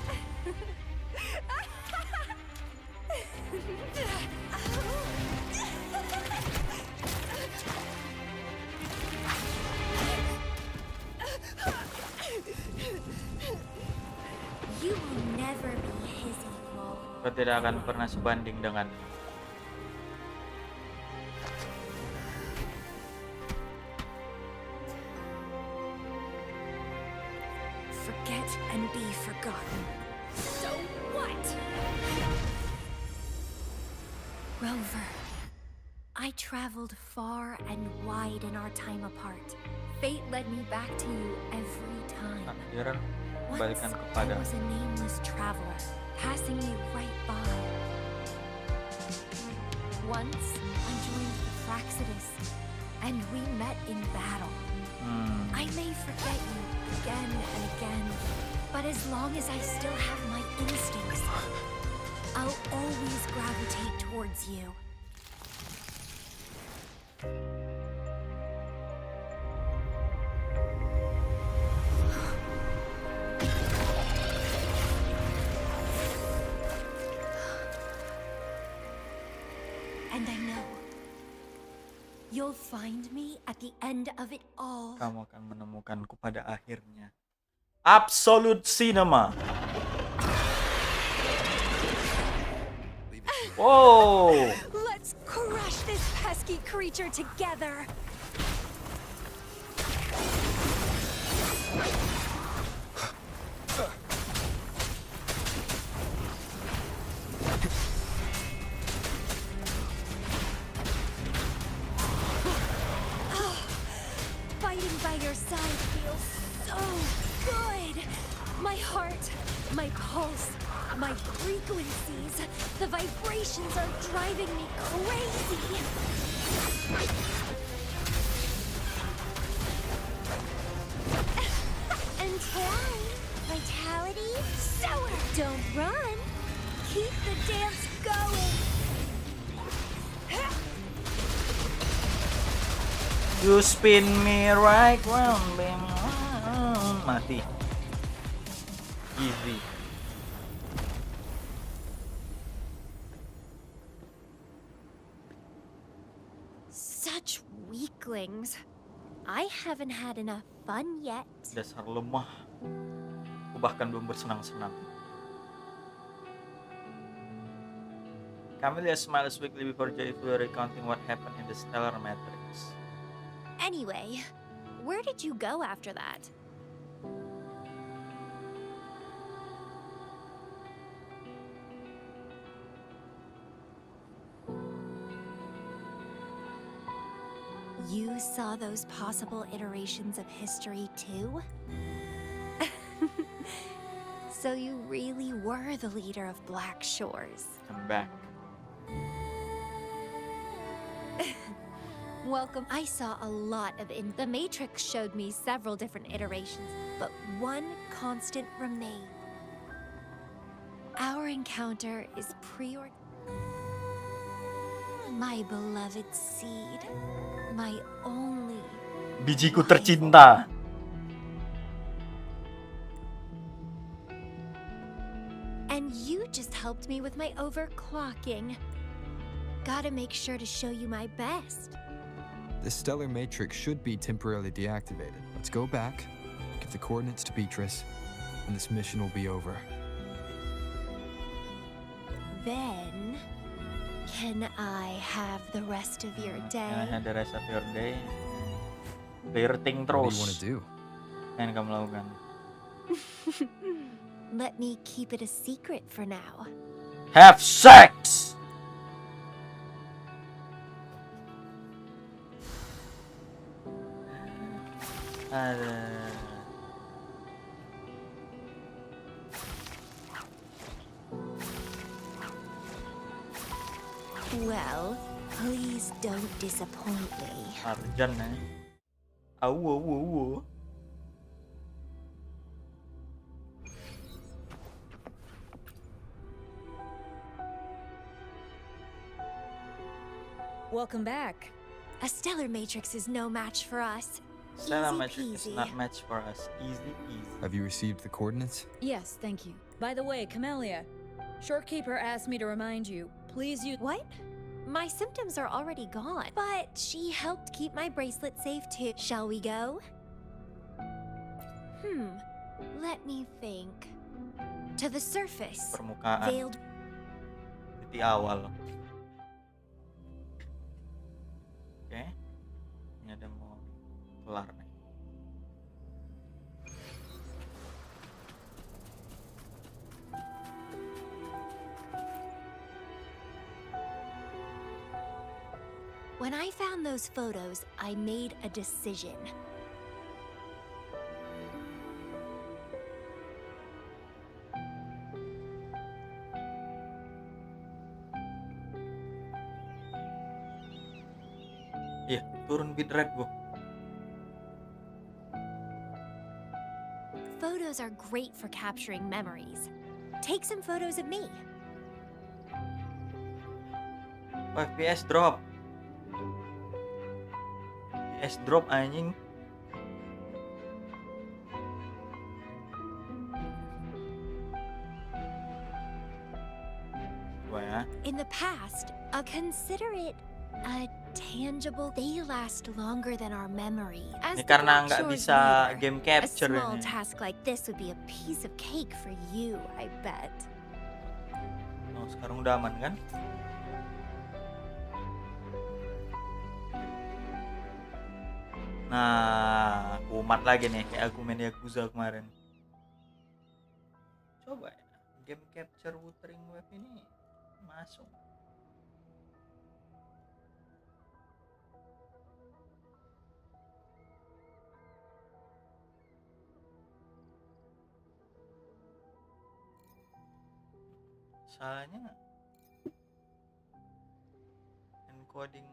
You will never be his equal. Kau tidak akan pernah sebanding dengan. Forget and be forgotten. So what? Rover, I traveled far and wide in our time apart. Fate led me back to you every time. Takdir Once kembalikan I kepada. was a nameless traveler, passing me right by. Once I joined the Fraxidus, and we met in battle. I may forget you again and again, but as long as I still have my instincts, I'll always gravitate towards you. And I know you'll find me at the end of it all. Kamu akan menemukanku pada akhirnya. Absolute Cinema. Whoa! Let's crush this pesky creature together. Fighting by your side feels so good. My heart, my pulse, my frequencies, the vibrations are driving me crazy. And time, vitality, sour. Don't run. Keep the dance going. You spin me right round, baby. Mati. Easy. Such weaklings. I haven't had enough fun yet. Dasar lemah. Aku bahkan belum bersenang-senang. Camelia smiles weakly before joyfully recounting what happened in the stellar matrix. Anyway, where did you go after that? You saw those possible iterations of history too? So you really were the leader of Black Shores. I'm back. Welcome. I saw a lot of The Matrix showed me several different iterations, but one constant remained. Our encounter is my beloved seed, my only. Bijiku tercinta. And you just helped me with my overclocking. Gotta make sure to show you my best. This stellar matrix should be temporarily deactivated. Let's go back, give the coordinates to Beatrice, and this mission will be over. Then, can I have the rest of your day? Can I have the rest of your day? Flirting terus. What do you want to do? Yang kamu lakukan? Let me keep it a secret for now. Have sex! Well, please don't disappoint me. Arjan ya. Awo. Welcome back. A stellar matrix is no match for us. Stellar Easy Matrix is peasy. not match for us. Easy peasy. Have you received the coordinates? Yes, thank you. By the way, Camellia, Shorekeeper asked me to remind you, please use— What? My symptoms are already gone, but she helped keep my bracelet safe too. Shall we go? Let me think. To the surface. Permukaan. Veiled. Titik awal. Oke. Ini ada mau kelar nih. When I found those photos, I made a decision. Iya, turun bitrate gua. Photos are great for capturing memories. Take some photos of me. Oh, FPS drop. FPS drop anjing. Coba ya. In the past, consider it a tangible. They last longer than our memory. As Ini the karena Black nggak Shores bisa leader, game a capture small ini. task like this would be a piece of cake for you, I bet. Oh, sekarang udah aman kan? Nah, kumat lagi nih kayak aku main Yakuza kemarin. Coba ya, game capture Wuthering web ini masuk. Soalnya encoding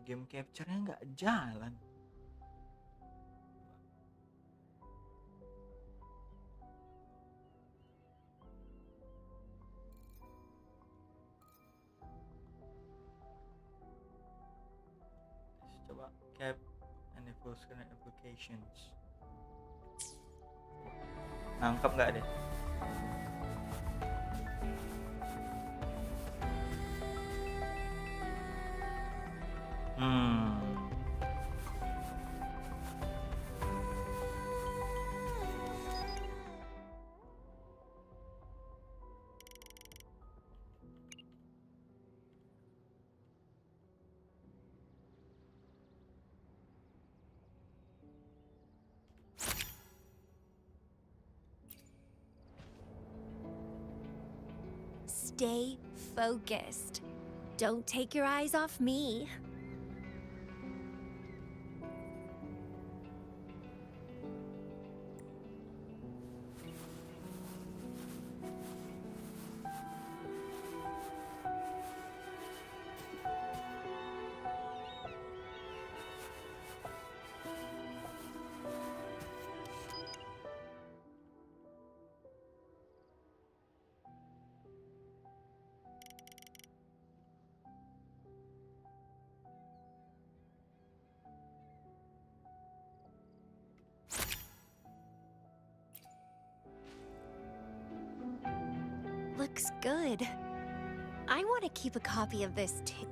game capture-nya nggak jalan. Coba cap and evolution applications. Nangkep nggak deh? Stay focused. Don't take your eyes off me. Looks good. I want to keep a copy of this too.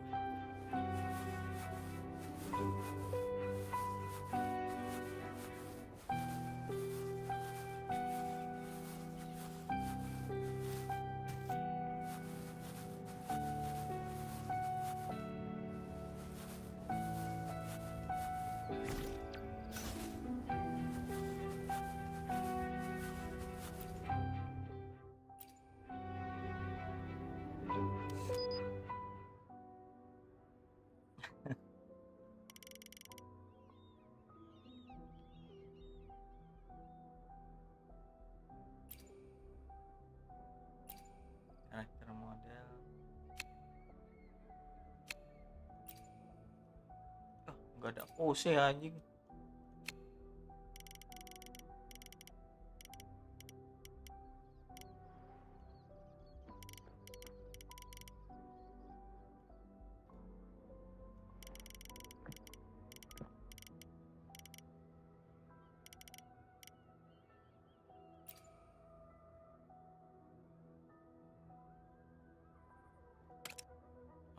Karakter model. Oh, nggak ada pose anjing.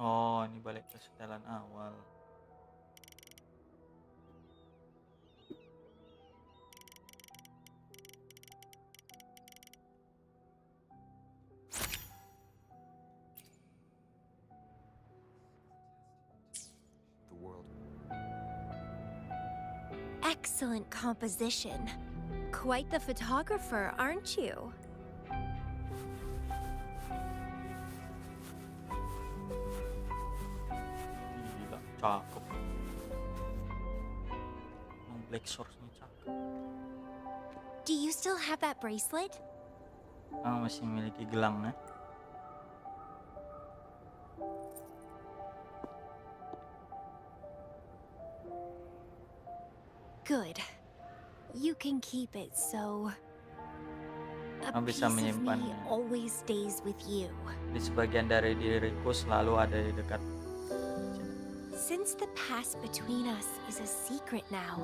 Oh, ini balik ke setelan awal. The world. Excellent composition. Quite the photographer, aren't you? Gila, cakep. Black Source-nya cakep. Do you still have that bracelet? Masih memiliki gelangnya. Good. You can keep it so a Bisa piece of me menyimpannya. always stays with you. Di sebagian dari diriku selalu ada di dekat. Since the past between us is a secret now,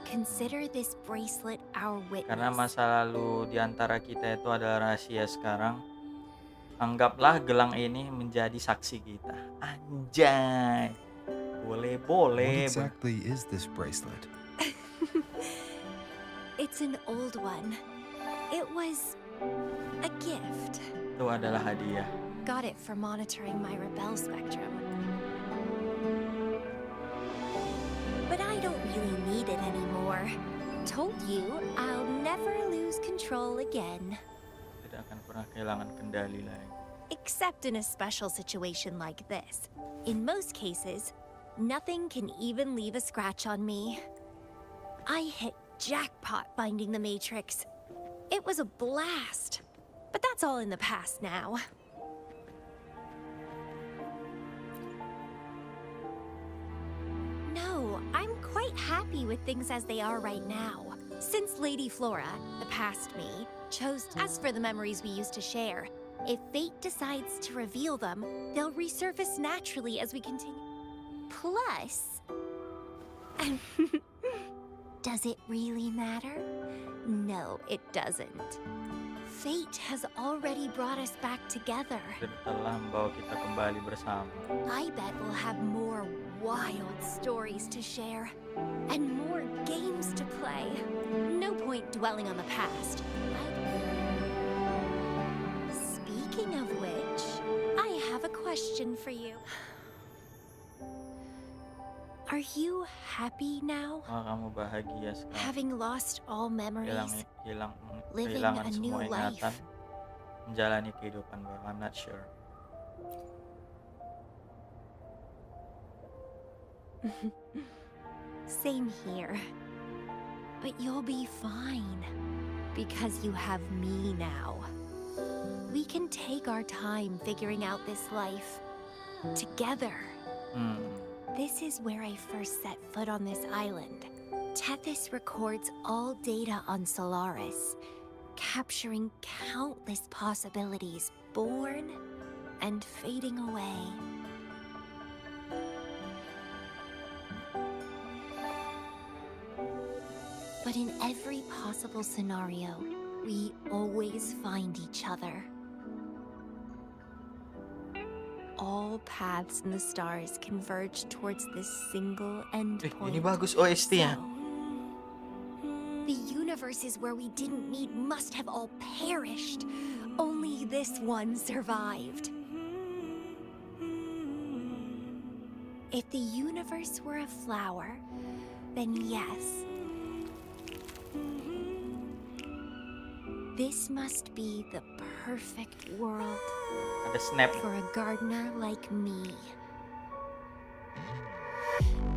consider this bracelet our Karena witness. masa lalu di antara kita itu adalah rahasia sekarang. Anggaplah gelang ini menjadi saksi kita. Anjay. Boleh. What exactly is this bracelet? It's an old one. It was a gift. Itu adalah hadiah. Got it for monitoring my rebel spectrum. But I don't really need it anymore. Told you I'll never lose control again. Tidak akan pernah kehilangan kendali lagi. Except in a special situation like this. In most cases, nothing can even leave a scratch on me. I hit jackpot finding the Matrix. It was a blast. But that's all in the past now. No, I'm quite happy with things as they are right now. Since Lady Flora, the past me, chose as for the memories we used to share, if fate decides to reveal them, they'll resurface naturally as we continue. Plus... Does it really matter? No, it doesn't. Fate has already brought us back together. Telah membawa kita kembali bersama. I bet we'll have more wild stories to share and more games to play. No point dwelling on the past. Speaking of which, I have a question for you. Are you happy now? Kamu bahagia sekarang. Having lost all memories, living kehilangan a new semua ingatan, life. menjalani kehidupan baru. I'm not sure. Same here. But you'll be fine. Because you have me now. We can take our time figuring out this life. Together. This is where I first set foot on this island. Tethys records all data on Solaris, capturing countless possibilities born and fading away. But in every possible scenario, we always find each other. All paths in the stars converge towards this single endpoint. Ini bagus OST-nya. The universes where we didn't meet must have all perished. Only this one survived. If the universe were a flower, then yes. This must be the perfect world. Ada snap. For a gardener like me.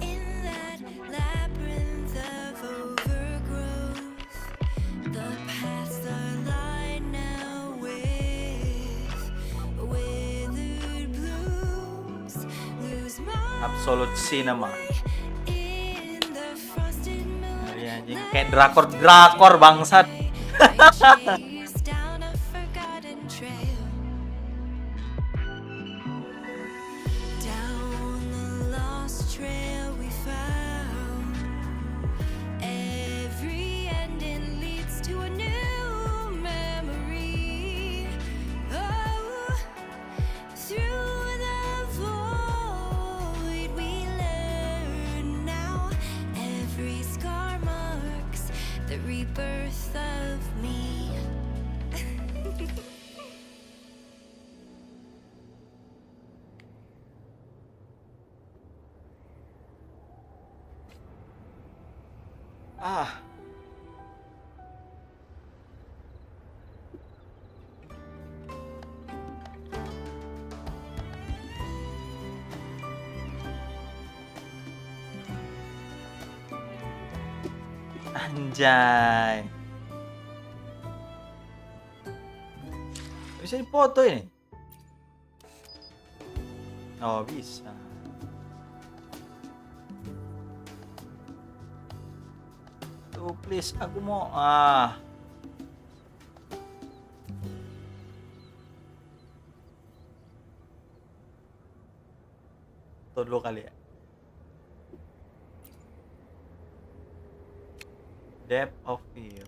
In that labyrinth of overgrowth, the paths are lined now with withered blooms. Lose my Absolute Cinema. in the frosted moon. Dari anjing kayak drakor bangsat. Chase down a forgotten trail. Down the lost trail we found. Every ending leads to a new memory. Oh, through the void. Ah. Anjay. Bisa dipoto ini? Oh, bisa. Tuh, please, aku mau Tuh dulu kali ya. Depth of field.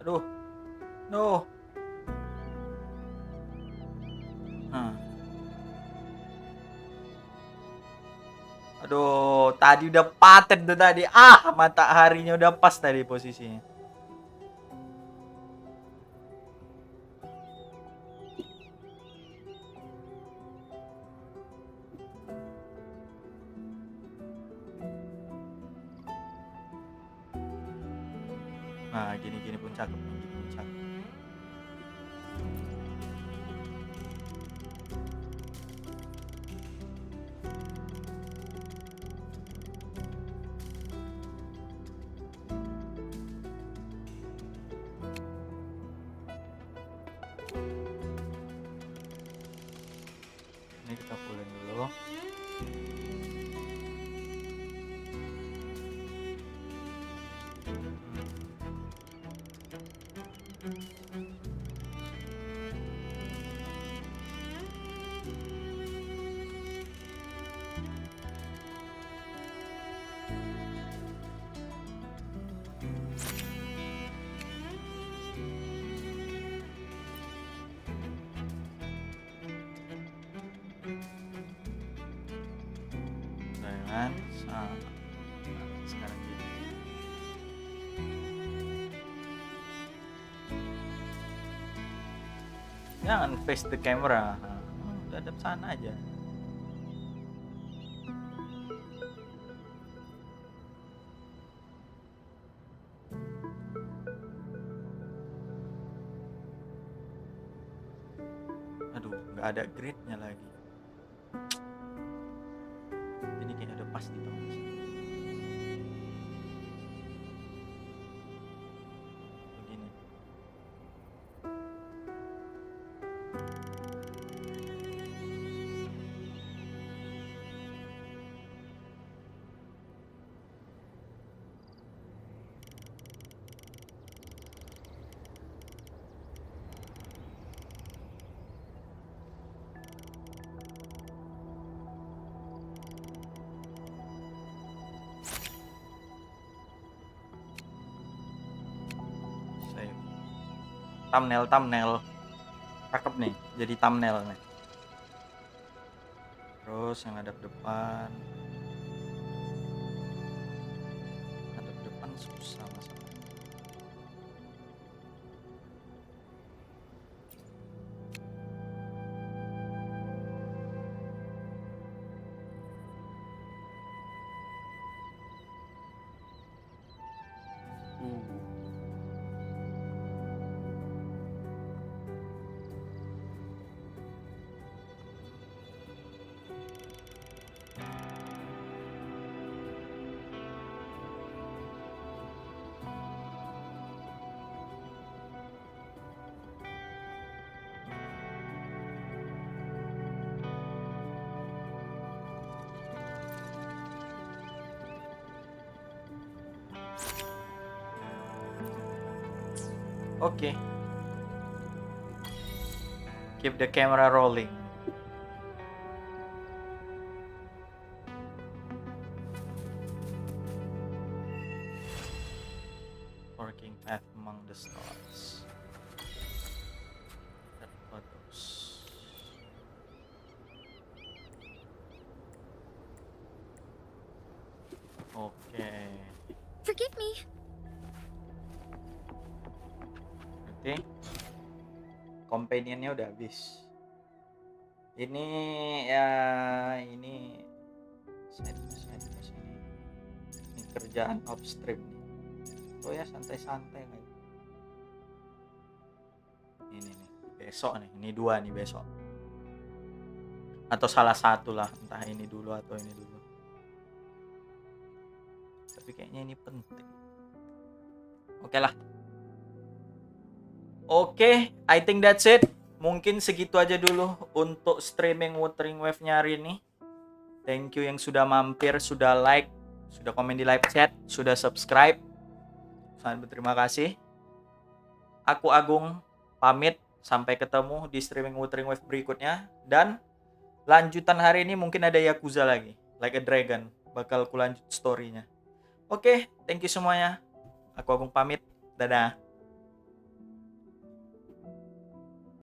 Aduh. No. Aduh, tadi udah paten tuh tadi. Mataharinya udah pas tadi posisinya. Nah, gini-gini pun cakep, gini pun cakep. Ini kita pulin dulu. Dengan sekarang gini. Jangan face the camera. Hadap sana aja. Aduh, nggak ada grid-nya lagi. Ini kayaknya udah pas di tahun sini. Begini. Thumbnail cakep nih, jadi thumbnail nih. Terus yang hadap depan susah masalah. Oke. Keep the camera rolling. Working path among the stars. That photos. Oke. Forgive me. Berarti companionnya udah habis. Ini ya ini side quest ini. Ini kerjaan upstream nih. Oh ya santai-santai nih. Ini nih besok nih. Ini 2 nih besok. Atau salah satu lah, entah ini dulu atau ini dulu. Tapi kayaknya ini penting. Oke lah. Oke, I think that's it. Mungkin segitu aja dulu untuk streaming Wuthering Wave-nya hari ini. Thank you yang sudah mampir, sudah like, sudah komen di live chat, sudah subscribe. Sangat berterima kasih. Aku Agung pamit. Sampai ketemu di streaming Wuthering Wave berikutnya. Dan lanjutan hari ini mungkin ada Yakuza lagi. Like a Dragon. Bakal kulanjut story-nya. Oke, thank you semuanya. Aku Agung pamit. Dadah.